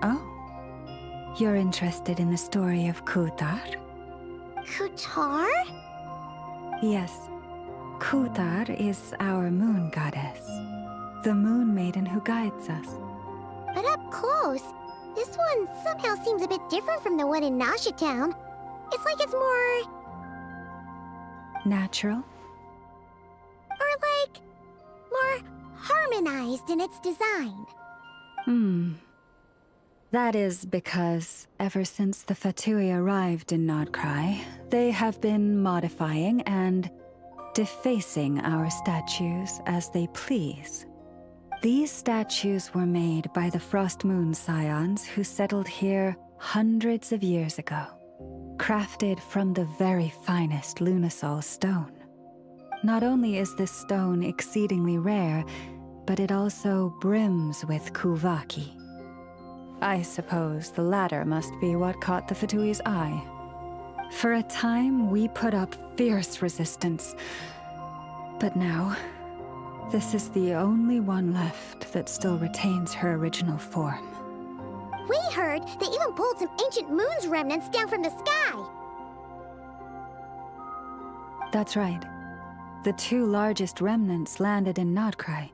Speaker 20: Oh, you're interested in the story of Kutar?
Speaker 14: Kutar?
Speaker 20: Yes. Kutar is our moon goddess, the moon maiden who guides us.
Speaker 14: But up close, this one somehow seems a bit different from the one in Nasha Town. It's like it's more...
Speaker 20: natural?
Speaker 14: Or like... more harmonized in its design.
Speaker 20: That is because, ever since the Fatui arrived in Nod-Krai, they have been modifying and defacing our statues as they please. These statues were made by the Frost Moon Scions who settled here hundreds of years ago, crafted from the very finest Lunasol stone. Not only is this stone exceedingly rare, but it also brims with Kuvaki. I suppose the latter must be what caught the Fatui's eye. For a time, we put up fierce resistance. But now, this is the only one left that still retains her original form.
Speaker 14: We heard they even pulled some ancient moon's remnants down from the sky.
Speaker 20: That's right. The two largest remnants landed in Nod-Krai.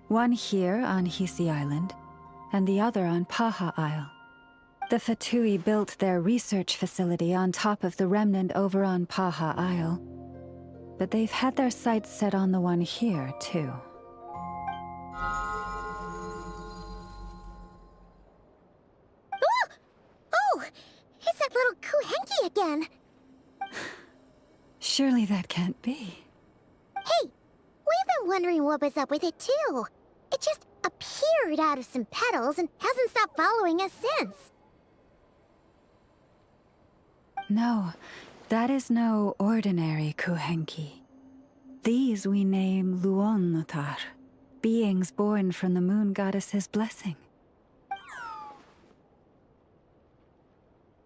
Speaker 20: One here on Hisi Island, and the other on Paha Isle. The Fatui built their research facility on top of the remnant over on Paha Isle, but they've had their sights set on the one here, too.
Speaker 14: Oh! It's that little Kuhenki again!
Speaker 20: Surely that can't be.
Speaker 14: Hey! We've been wondering what was up with it, too. It just appeared out of some petals and hasn't stopped following us since.
Speaker 20: No, that is no ordinary Kuhenki. These we name Luon-Notar, beings born from the moon goddess's blessing.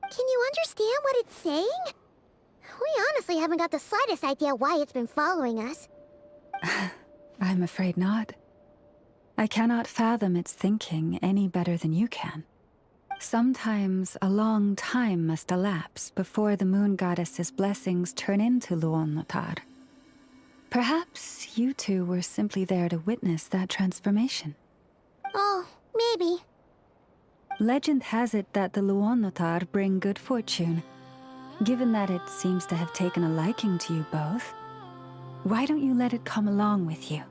Speaker 14: Can you understand what it's saying? We honestly haven't got the slightest idea why it's been following us.
Speaker 20: I'm afraid not. I cannot fathom its thinking any better than you can. Sometimes a long time must elapse before the moon goddess's blessings turn into Luon-Notar. Perhaps you two were simply there to witness that transformation.
Speaker 14: Oh, maybe.
Speaker 20: Legend has it that the Luon-Notar bring good fortune. Given that it seems to have taken a liking to you both, why don't you let it come along with you?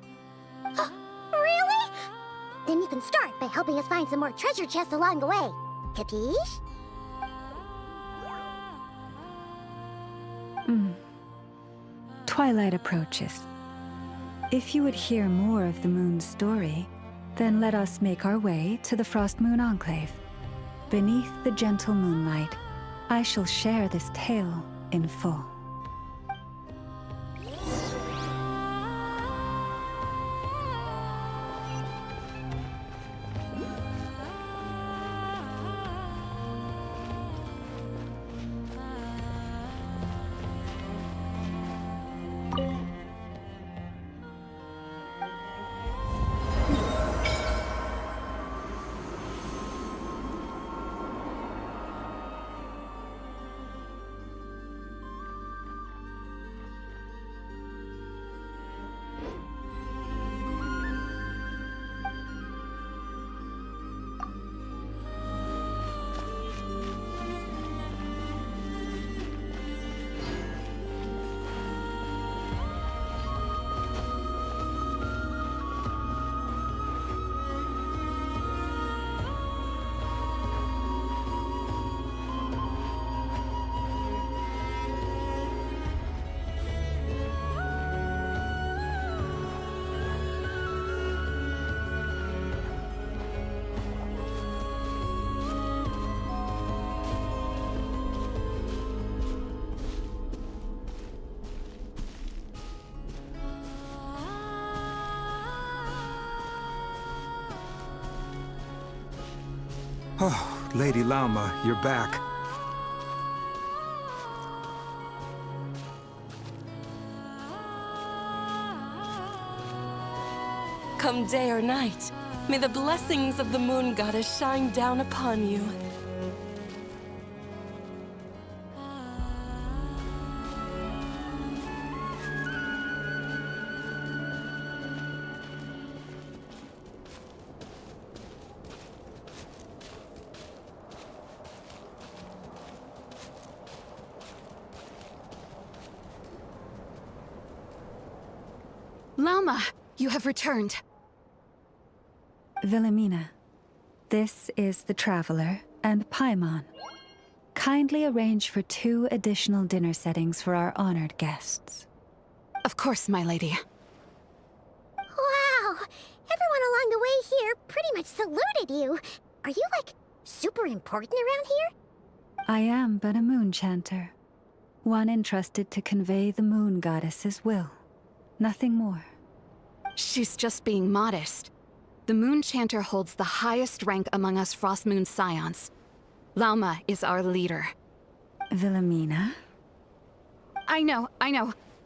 Speaker 14: Really? Then you can start by helping us find some more treasure chests along the way. Capiche?
Speaker 20: Twilight approaches. If you would hear more of the moon's story, then let us make our way to the Frost Moon Enclave. Beneath the gentle moonlight, I shall share this tale in full.
Speaker 5: Lady Lauma, you're back.
Speaker 7: Come day or night, may the blessings of the moon goddess shine down upon you.
Speaker 21: Lauma, you have returned.
Speaker 20: Wilhelmina, this is the Traveler and Paimon. Kindly arrange for 2 additional dinner settings for our honored guests.
Speaker 21: Of course, my lady.
Speaker 14: Wow! Everyone along the way here pretty much saluted you. Are you, like, super important around here?
Speaker 20: I am but a moon chanter, one entrusted to convey the moon goddess's will. Nothing more.
Speaker 21: She's just being modest. The Moon Chanter holds the highest rank among us Frost Moon Scions. Lauma is our leader.
Speaker 20: Wilhelmina?
Speaker 21: I know.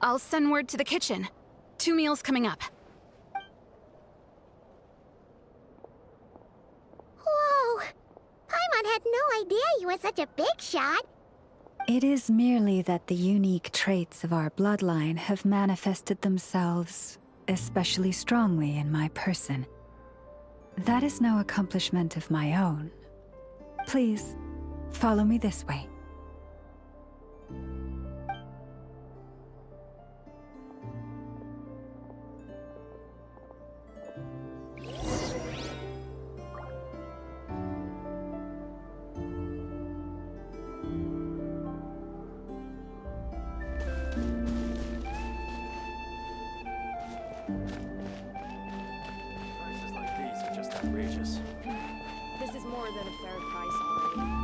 Speaker 21: I'll send word to the kitchen. 2 meals coming up.
Speaker 14: Whoa! Paimon had no idea you were such a big shot.
Speaker 20: It is merely that the unique traits of our bloodline have manifested themselves especially strongly in my person. That is no accomplishment of my own. Please, follow me this way.
Speaker 1: Prices like these are just outrageous.
Speaker 10: This is more than a fair price already.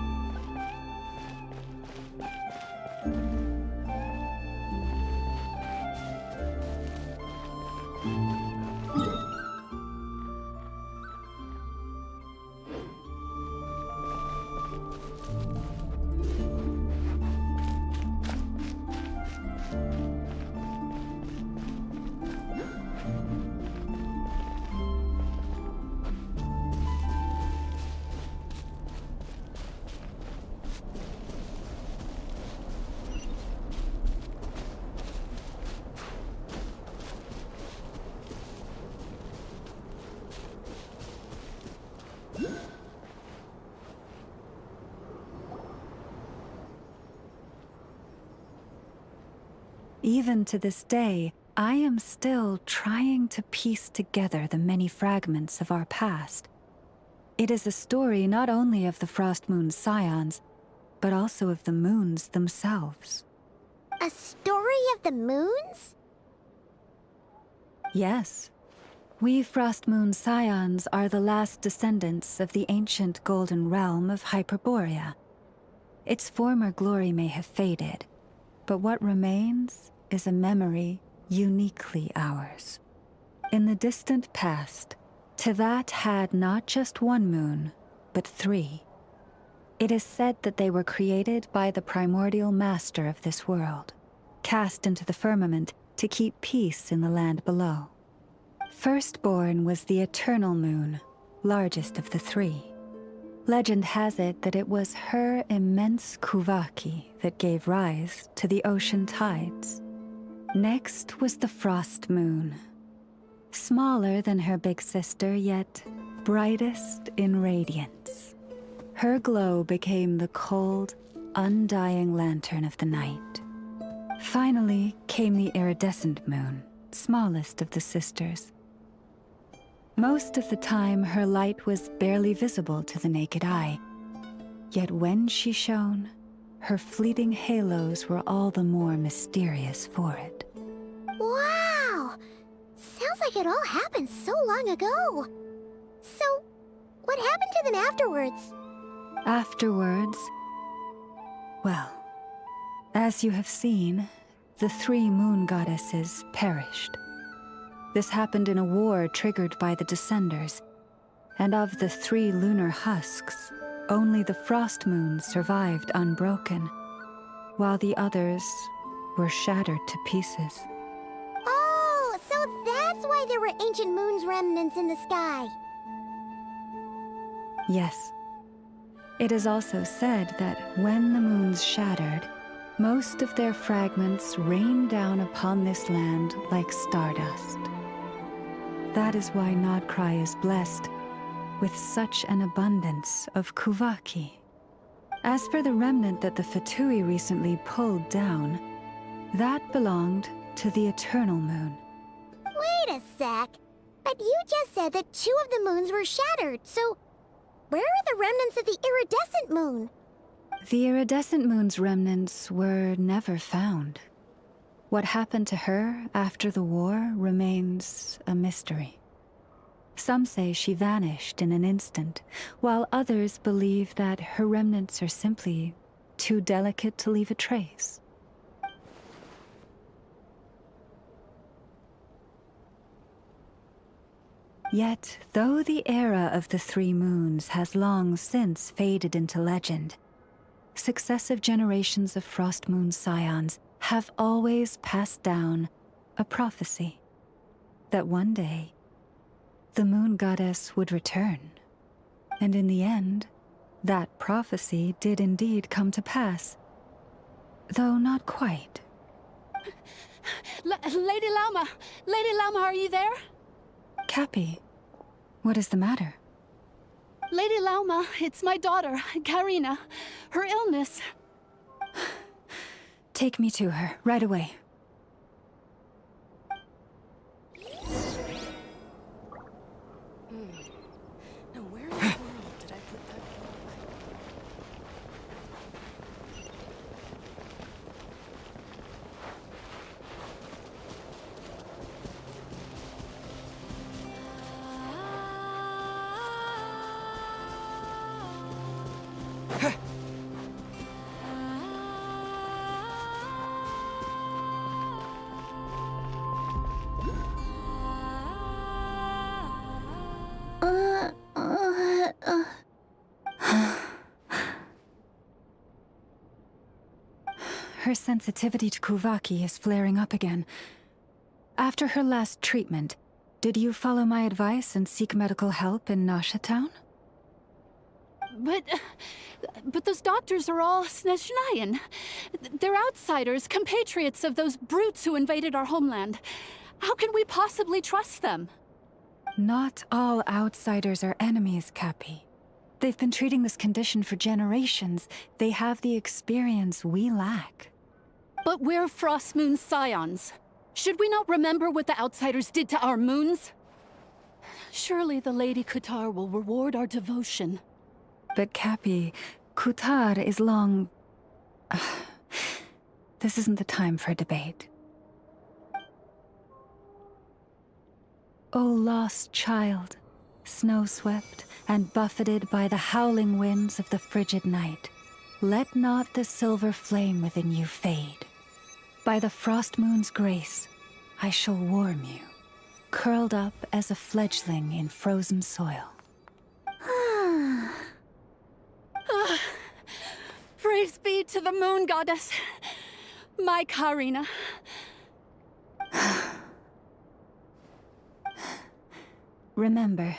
Speaker 20: Even to this day, I am still trying to piece together the many fragments of our past. It is a story not only of the Frost Moon Scions, but also of the moons themselves.
Speaker 14: A story of the moons?
Speaker 20: Yes. We Frost Moon Scions are the last descendants of the ancient golden realm of Hyperborea. Its former glory may have faded, but what remains is a memory uniquely ours. In the distant past, Tivat had not just one moon, but 3. It is said that they were created by the primordial master of this world, cast into the firmament to keep peace in the land below. Firstborn was the eternal moon, largest of the 3. Legend has it that it was her immense kuvaki that gave rise to the ocean tides. Next was the frost moon. Smaller than her big sister, yet brightest in radiance. Her glow became the cold, undying lantern of the night. Finally came the iridescent moon, smallest of the sisters. Most of the time, her light was barely visible to the naked eye. Yet when she shone, her fleeting halos were all the more mysterious for it.
Speaker 14: Wow! Sounds like it all happened so long ago. So, what happened to them afterwards?
Speaker 20: Afterwards, well, as you have seen, the 3 moon goddesses perished. This happened in a war triggered by the Descenders, and of the 3 lunar husks, Only the frost moon survived unbroken, while the others were shattered to pieces.
Speaker 14: Oh, so that's why there were ancient moon's remnants in the sky.
Speaker 20: Yes. It is also said that when the moons shattered, most of their fragments rained down upon this land like stardust. That is why Nod-Krai is blessed with such an abundance of Kuvaki. As for the remnant that the Fatui recently pulled down, that belonged to the Eternal Moon.
Speaker 14: Wait a sec. But you just said that 2 of the moons were shattered, so where are the remnants of the iridescent moon?
Speaker 20: The iridescent moon's remnants were never found. What happened to her after the war remains a mystery. Some say she vanished in an instant, while others believe that her remnants are simply too delicate to leave a trace. Yet, though the era of the 3 moons has long since faded into legend, successive generations of Frost Moon scions have always passed down a prophecy that one day the moon goddess would return. And in the end, that prophecy did indeed come to pass, though not quite.
Speaker 8: Lady Lauma! Lady Lauma, are you there?
Speaker 20: Cappy, what is the matter?
Speaker 8: Lady Lauma, it's my daughter, Karina. Her illness.
Speaker 20: Take me to her, right away.
Speaker 10: Now where in the world did I put that?
Speaker 20: Her sensitivity to Kuvaki is flaring up again. After her last treatment, did you follow my advice and seek medical help in Nasha Town?
Speaker 8: But those doctors are all Snezhnayan. They're outsiders, compatriots of those brutes who invaded our homeland. How can we possibly trust them?
Speaker 20: Not all outsiders are enemies, Cappy. They've been treating this condition for generations. They have the experience we lack.
Speaker 8: But we're Frost Moon scions. Should we not remember what the outsiders did to our moons? Surely the Lady Kutar will reward our devotion.
Speaker 20: But Cappy, Kutar is long... This isn't the time for a debate. O lost child, snow-swept and buffeted by the howling winds of the frigid night, let not the silver flame within you fade. By the frost moon's grace, I shall warm you, curled up as a fledgling in frozen soil.
Speaker 8: Praise be to the moon goddess, my Karina.
Speaker 20: Remember,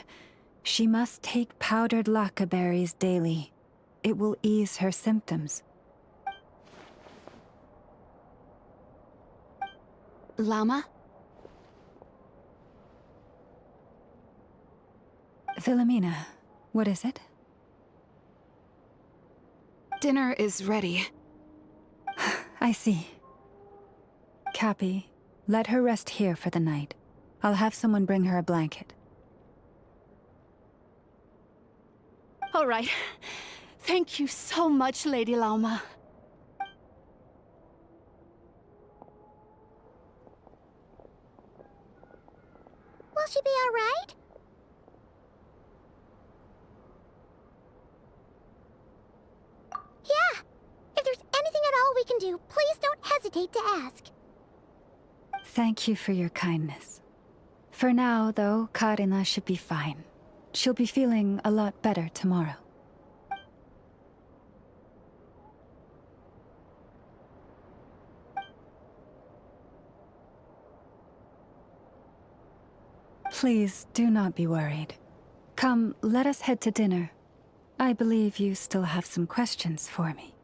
Speaker 20: she must take powdered laka berries daily. It will ease her symptoms.
Speaker 21: Lama?
Speaker 20: Philomena, what is it?
Speaker 21: Dinner is ready.
Speaker 20: I see. Cappy, let her rest here for the night. I'll have someone bring her a blanket.
Speaker 8: All right. Thank you so much, Lady Lauma.
Speaker 14: Will she be all right? Yeah. If there's anything at all we can do, please don't hesitate to ask.
Speaker 20: Thank you for your kindness. For now, though, Karina should be fine. She'll be feeling a lot better tomorrow. Please do not be worried. Come, let us head to dinner. I believe you still have some questions for me.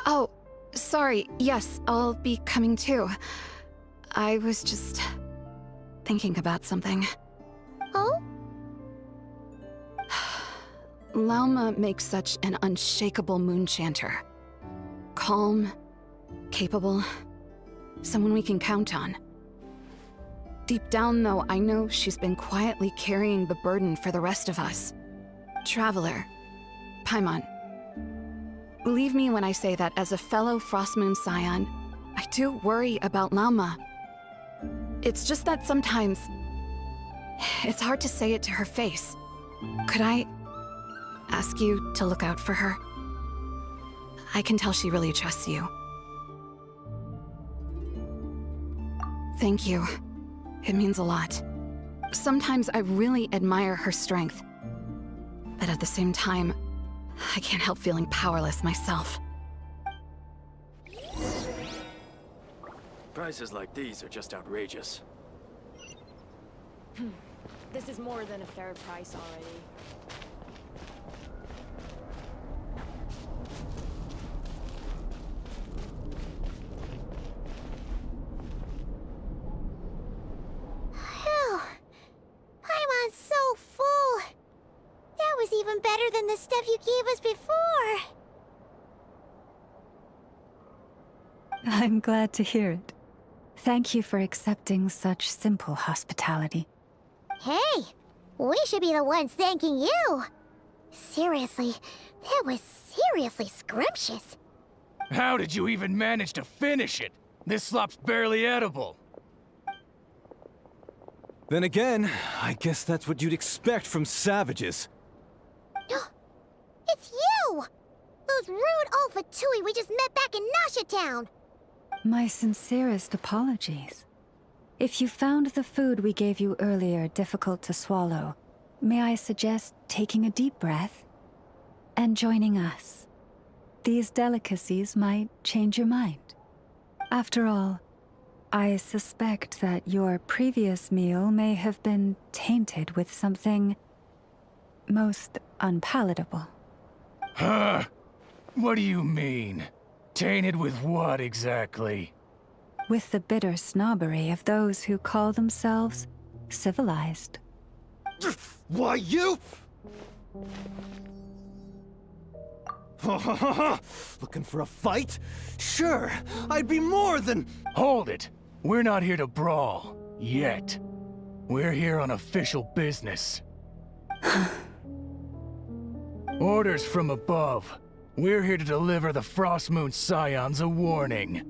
Speaker 21: Oh, sorry. Yes, I'll be coming too. I was just thinking about something.
Speaker 14: Oh?
Speaker 21: Lauma makes such an unshakable moon chanter. Calm, capable, someone we can count on. Deep down, though, I know she's been quietly carrying the burden for the rest of us. Traveler, Paimon. Believe me when I say that as a fellow Frostmoon Scion, I do worry about Lauma. It's just that sometimes it's hard to say it to her face. Could I ask you to look out for her? I can tell she really trusts you. Thank you. It means a lot. Sometimes I really admire her strength, but at the same time, I can't help feeling powerless myself.
Speaker 1: Prices like these are just outrageous.
Speaker 10: This is more than a fair price already.
Speaker 14: Phew. Paimon's so full. That was even better than the stuff you gave us before.
Speaker 20: I'm glad to hear it. Thank you for accepting such simple hospitality.
Speaker 14: Hey, we should be the ones thanking you. Seriously, that was seriously scrumptious.
Speaker 16: How did you even manage to finish it? This slop's barely edible.
Speaker 9: Then again, I guess that's what you'd expect from savages.
Speaker 14: It's you! Those rude old Fatui we just met back in Nasha Town!
Speaker 20: My sincerest apologies. If you found the food we gave you earlier difficult to swallow, may I suggest taking a deep breath and joining us? These delicacies might change your mind. After all, I suspect that your previous meal may have been tainted with something most unpalatable.
Speaker 16: Huh? What do you mean? Tainted with what exactly?
Speaker 20: With the bitter snobbery of those who call themselves civilized.
Speaker 9: Why, you? Looking for a fight? Sure, I'd be more than...
Speaker 16: Hold it! We're not here to brawl. Yet. We're here on official business. Orders from above. We're here to deliver the Frostmoon Scions a warning.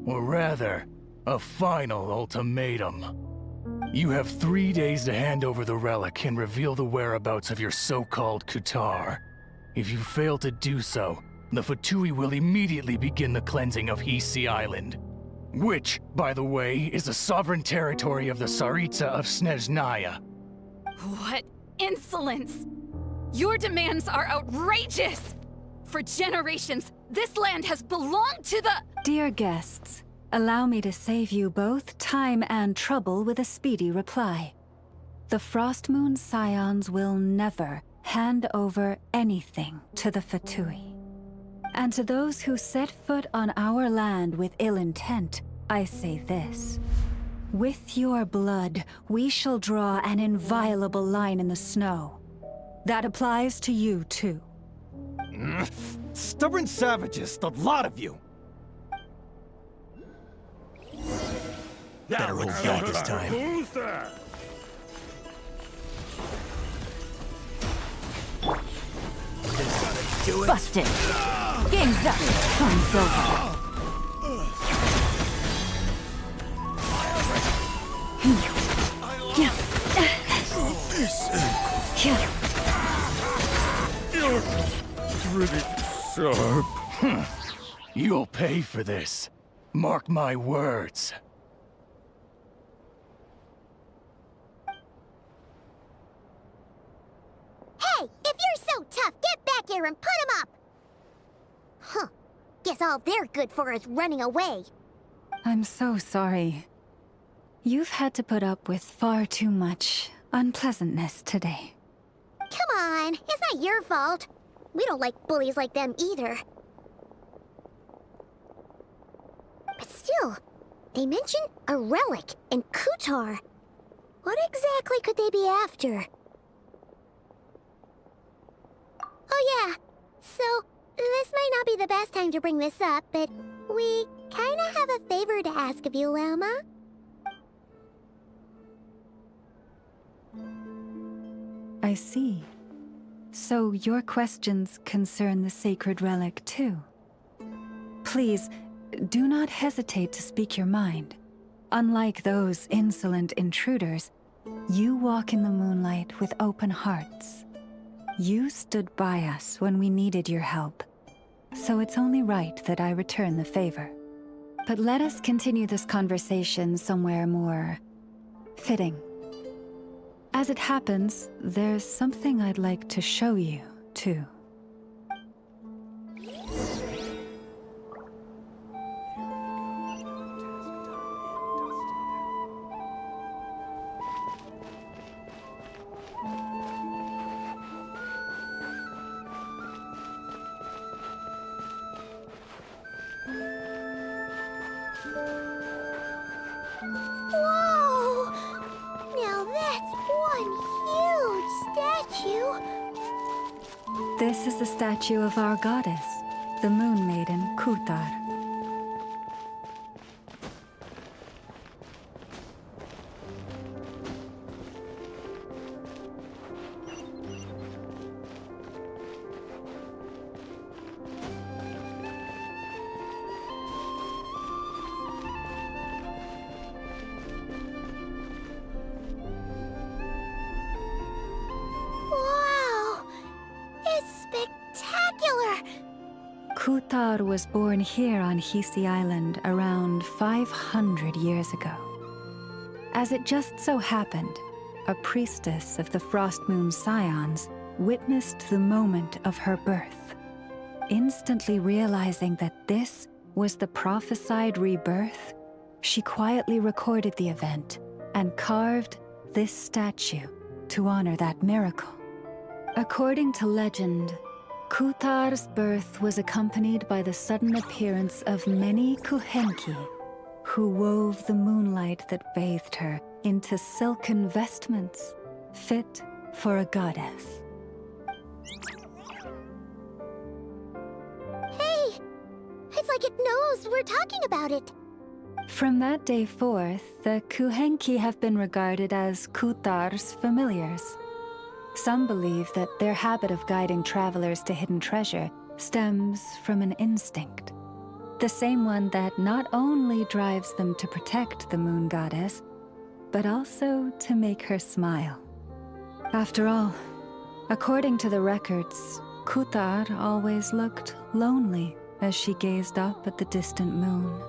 Speaker 16: Or rather, a final ultimatum. You have 3 days to hand over the relic and reveal the whereabouts of your so-called Kutar. If you fail to do so, the Fatui will immediately begin the cleansing of Hisi Island. Which, by the way, is the sovereign territory of the Tsaritsa of Snezhnaya.
Speaker 21: What insolence! Your demands are outrageous! For generations, this land has belonged to the—
Speaker 20: Dear guests, allow me to save you both time and trouble with a speedy reply. The Frostmoon Scions will never hand over anything to the Fatui. And to those who set foot on our land with ill intent, I say this. With your blood, we shall draw an inviolable line in the snow. That applies to you, too.
Speaker 9: Stubborn savages, the lot of you!
Speaker 11: Better hold back this time.
Speaker 2: Who's that?
Speaker 11: Do it.
Speaker 13: Busted. Game's up. Fun's over.
Speaker 2: You're pretty sharp.
Speaker 16: You'll pay for this. Mark my words.
Speaker 14: Hey, if you're so tough, get there and put him up! Huh. Guess all they're good for is running away.
Speaker 20: I'm so sorry. You've had to put up with far too much unpleasantness today.
Speaker 14: Come on, it's not your fault. We don't like bullies like them either. But still, they mention a relic in Kutar. What exactly could they be after? Oh yeah, so this might not be the best time to bring this up, but we kinda have a favor to ask of you, Lama.
Speaker 20: I see. So your questions concern the sacred relic too. Please, do not hesitate to speak your mind. Unlike those insolent intruders, you walk in the moonlight with open hearts. You stood by us when we needed your help, so it's only right that I return the favor. But let us continue this conversation somewhere more fitting. As it happens, there's something I'd like to show you, too.
Speaker 14: Whoa! Now that's one huge statue!
Speaker 20: This is the statue of our goddess, the Moon Maiden Kutar.
Speaker 14: Wow! It's spectacular!
Speaker 20: Kutar was born here on Hisi Island around 500 years ago. As it just so happened, a priestess of the Frost Moon Scions witnessed the moment of her birth. Instantly realizing that this was the prophesied rebirth, she quietly recorded the event and carved this statue to honor that miracle. According to legend, Kutar's birth was accompanied by the sudden appearance of many Kuhenki, who wove the moonlight that bathed her into silken vestments fit for a goddess.
Speaker 14: Hey! It's like it knows we're talking about it.
Speaker 20: From that day forth, the Kuhenki have been regarded as Kutar's familiars. Some believe that their habit of guiding travelers to hidden treasure stems from an instinct. The same one that not only drives them to protect the moon goddess, but also to make her smile. After all, according to the records, Kutar always looked lonely as she gazed up at the distant moon.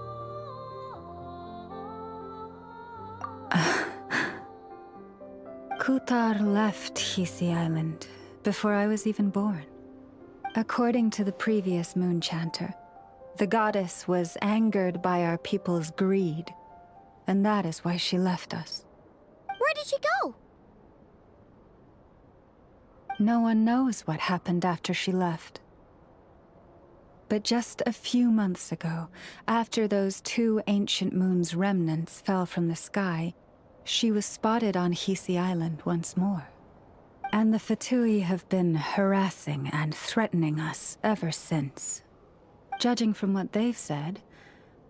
Speaker 20: Kutar left Hisi Island before I was even born. According to the previous moon chanter, the goddess was angered by our people's greed, and that is why she left us.
Speaker 14: Where did she go?
Speaker 20: No one knows what happened after she left. But just a few months ago, after those two ancient moon's remnants fell from the sky, she was spotted on Hisi Island once more. And the Fatui have been harassing and threatening us ever since. Judging from what they've said,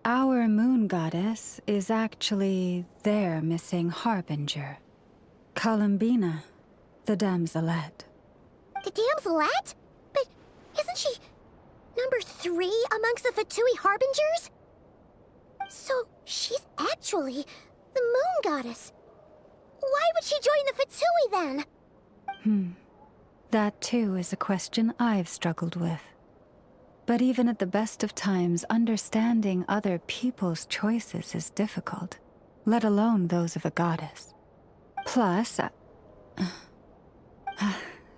Speaker 20: our moon goddess is actually their missing harbinger, Columbina, the damselette.
Speaker 14: The damselette? But isn't she number 3 amongst the Fatui harbingers? So she's actually the moon goddess. Why would she join the Fatui then?
Speaker 20: That too is a question I've struggled with. But even at the best of times, understanding other people's choices is difficult, let alone those of a goddess. Plus,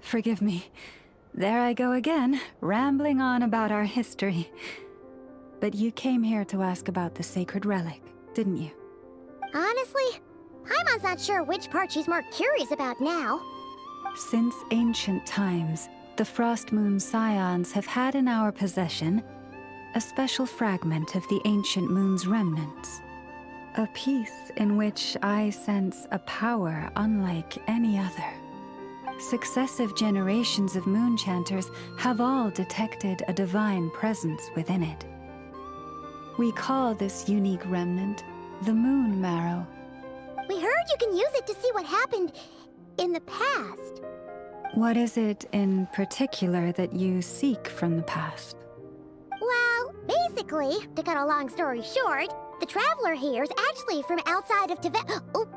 Speaker 20: forgive me, There I go again, rambling on about our history. But you came here to ask about the sacred relic, didn't you?
Speaker 14: Honestly, Paimon's not sure which part she's more curious about now.
Speaker 20: Since ancient times, the Frost Moon Scions have had in our possession a special fragment of the ancient moon's remnants. A piece in which I sense a power unlike any other. Successive generations of moonchanters have all detected a divine presence within it. We call this unique remnant the Moon Marrow.
Speaker 14: We heard you can use it to see what happened in the past.
Speaker 20: What is it in particular that you seek from the past?
Speaker 14: Well, basically, to cut a long story short, the Traveler here is actually from outside of Tibet. Oh.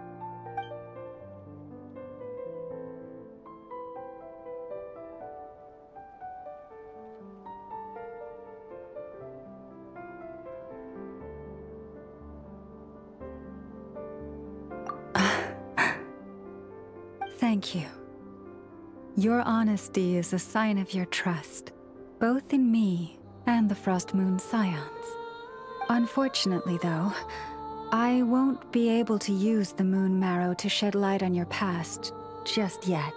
Speaker 20: Thank you. Your honesty is a sign of your trust, both in me and the Frost Moon Scions. Unfortunately, though, I won't be able to use the Moon Marrow to shed light on your past just yet.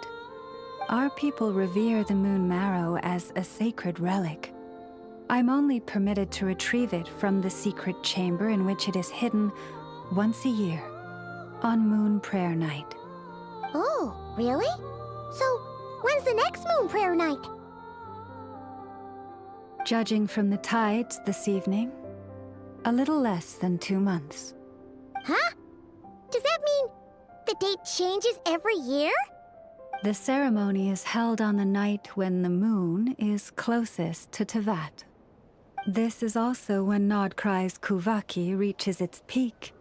Speaker 20: Our people revere the Moon Marrow as a sacred relic. I'm only permitted to retrieve it from the secret chamber in which it is hidden once a year, on Moon Prayer Night.
Speaker 14: Oh, really? So, when's the next Moon Prayer Night?
Speaker 20: Judging from the tides this evening, a little less than 2 months.
Speaker 14: Huh? Does that mean the date changes every year?
Speaker 20: The ceremony is held on the night when the moon is closest to Tevat. This is also when Nod-Krai's Kuvaki reaches its peak.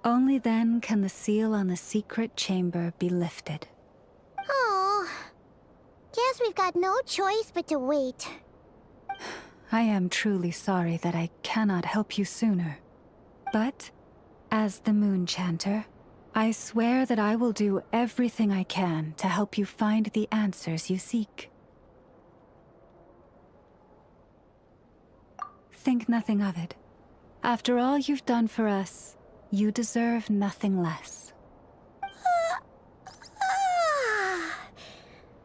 Speaker 20: Only then can the seal on the secret chamber be lifted.
Speaker 14: Oh, guess we've got no choice but to wait.
Speaker 20: I am truly sorry that I cannot help you sooner. But, as the Moon Chanter, I swear that I will do everything I can to help you find the answers you seek. Think nothing of it. After all you've done for us, you deserve nothing less.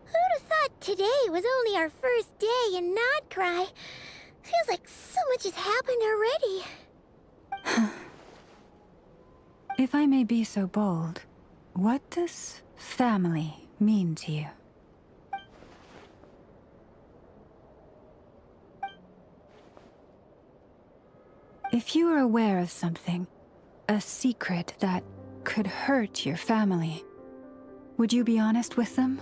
Speaker 14: Who'd have thought today was only our first day in Nod-Krai? Feels like so much has happened already.
Speaker 20: If I may be so bold, what does family mean to you? If you are aware of something, a secret that could hurt your family, would you be honest with them?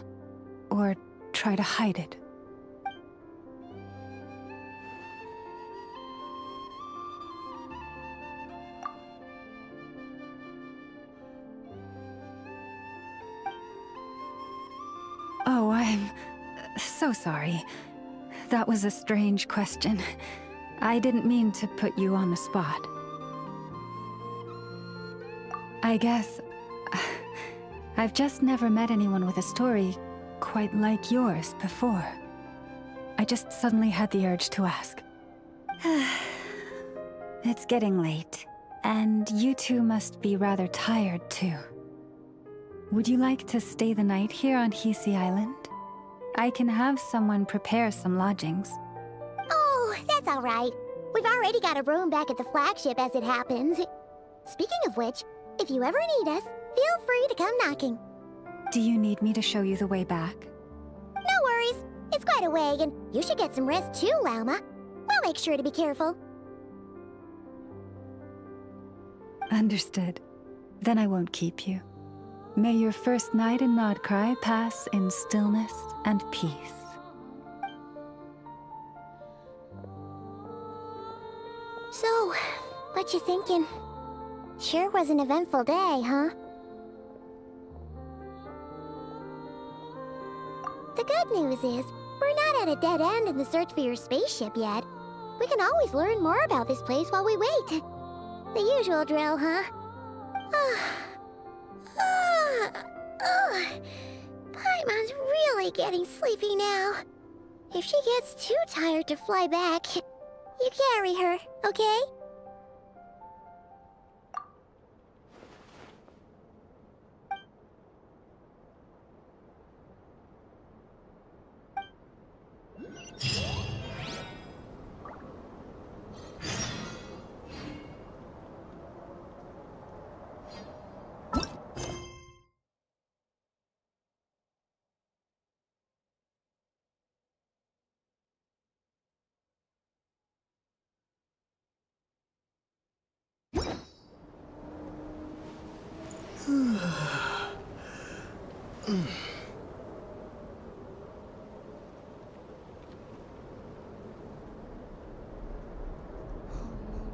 Speaker 20: Or try to hide it? Oh, I'm so sorry. That was a strange question. I didn't mean to put you on the spot. I guess I've just never met anyone with a story quite like yours before. I just suddenly had the urge to ask. It's getting late, and you two must be rather tired too. Would you like to stay the night here on Hisi Island? I can have someone prepare some lodgings.
Speaker 14: Oh, that's all right. We've already got a room back at the flagship as it happens. Speaking of which, if you ever need us, feel free to come knocking.
Speaker 20: Do you need me to show you the way back?
Speaker 14: No worries. It's quite a way, and you should get some rest too, Lauma. We'll make sure to be careful.
Speaker 20: Understood. Then I won't keep you. May your first night in Nod-Krai pass in stillness and peace.
Speaker 14: So, what you thinking? Sure was an eventful day, huh? The good news is, we're not at a dead end in the search for your spaceship yet. We can always learn more about this place while we wait. The usual drill, huh? Paimon's really getting sleepy now.
Speaker 22: If she gets too tired to fly back, you carry her, okay?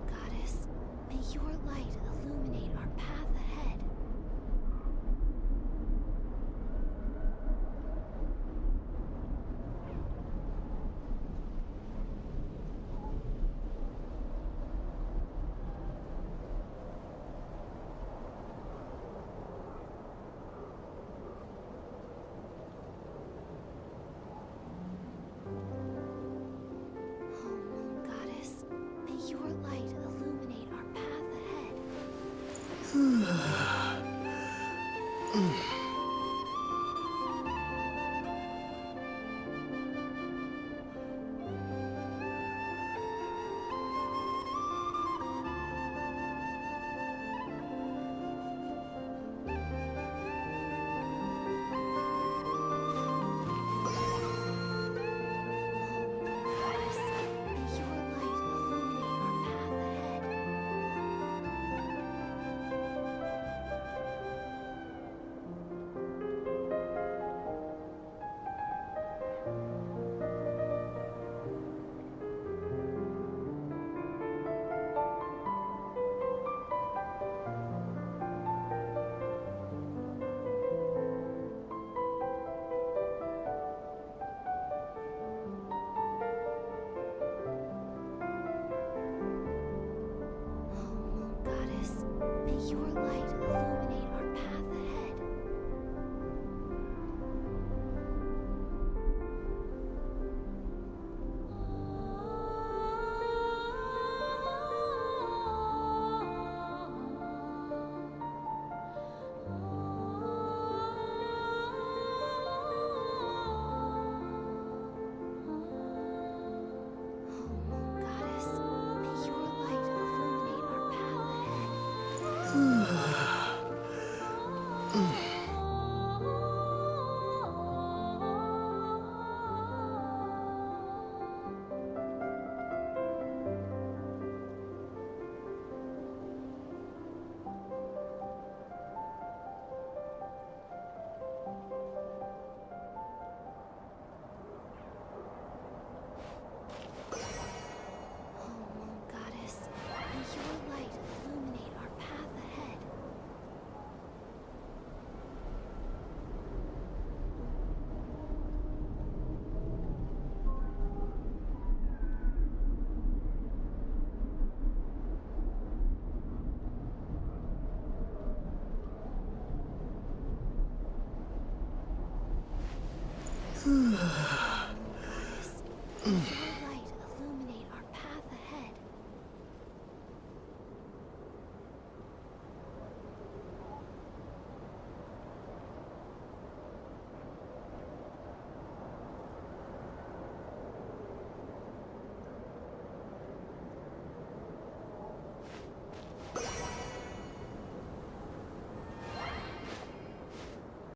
Speaker 22: Goddess, may your light illuminate our path ahead. Goddess, may your light illuminate our path ahead. Goddess, may your light illuminate our path ahead. Goddess, may your light illuminate our path ahead. Goddess, may your light illuminate our path ahead. Goddess, may your light illuminate our path ahead. Goddess, may your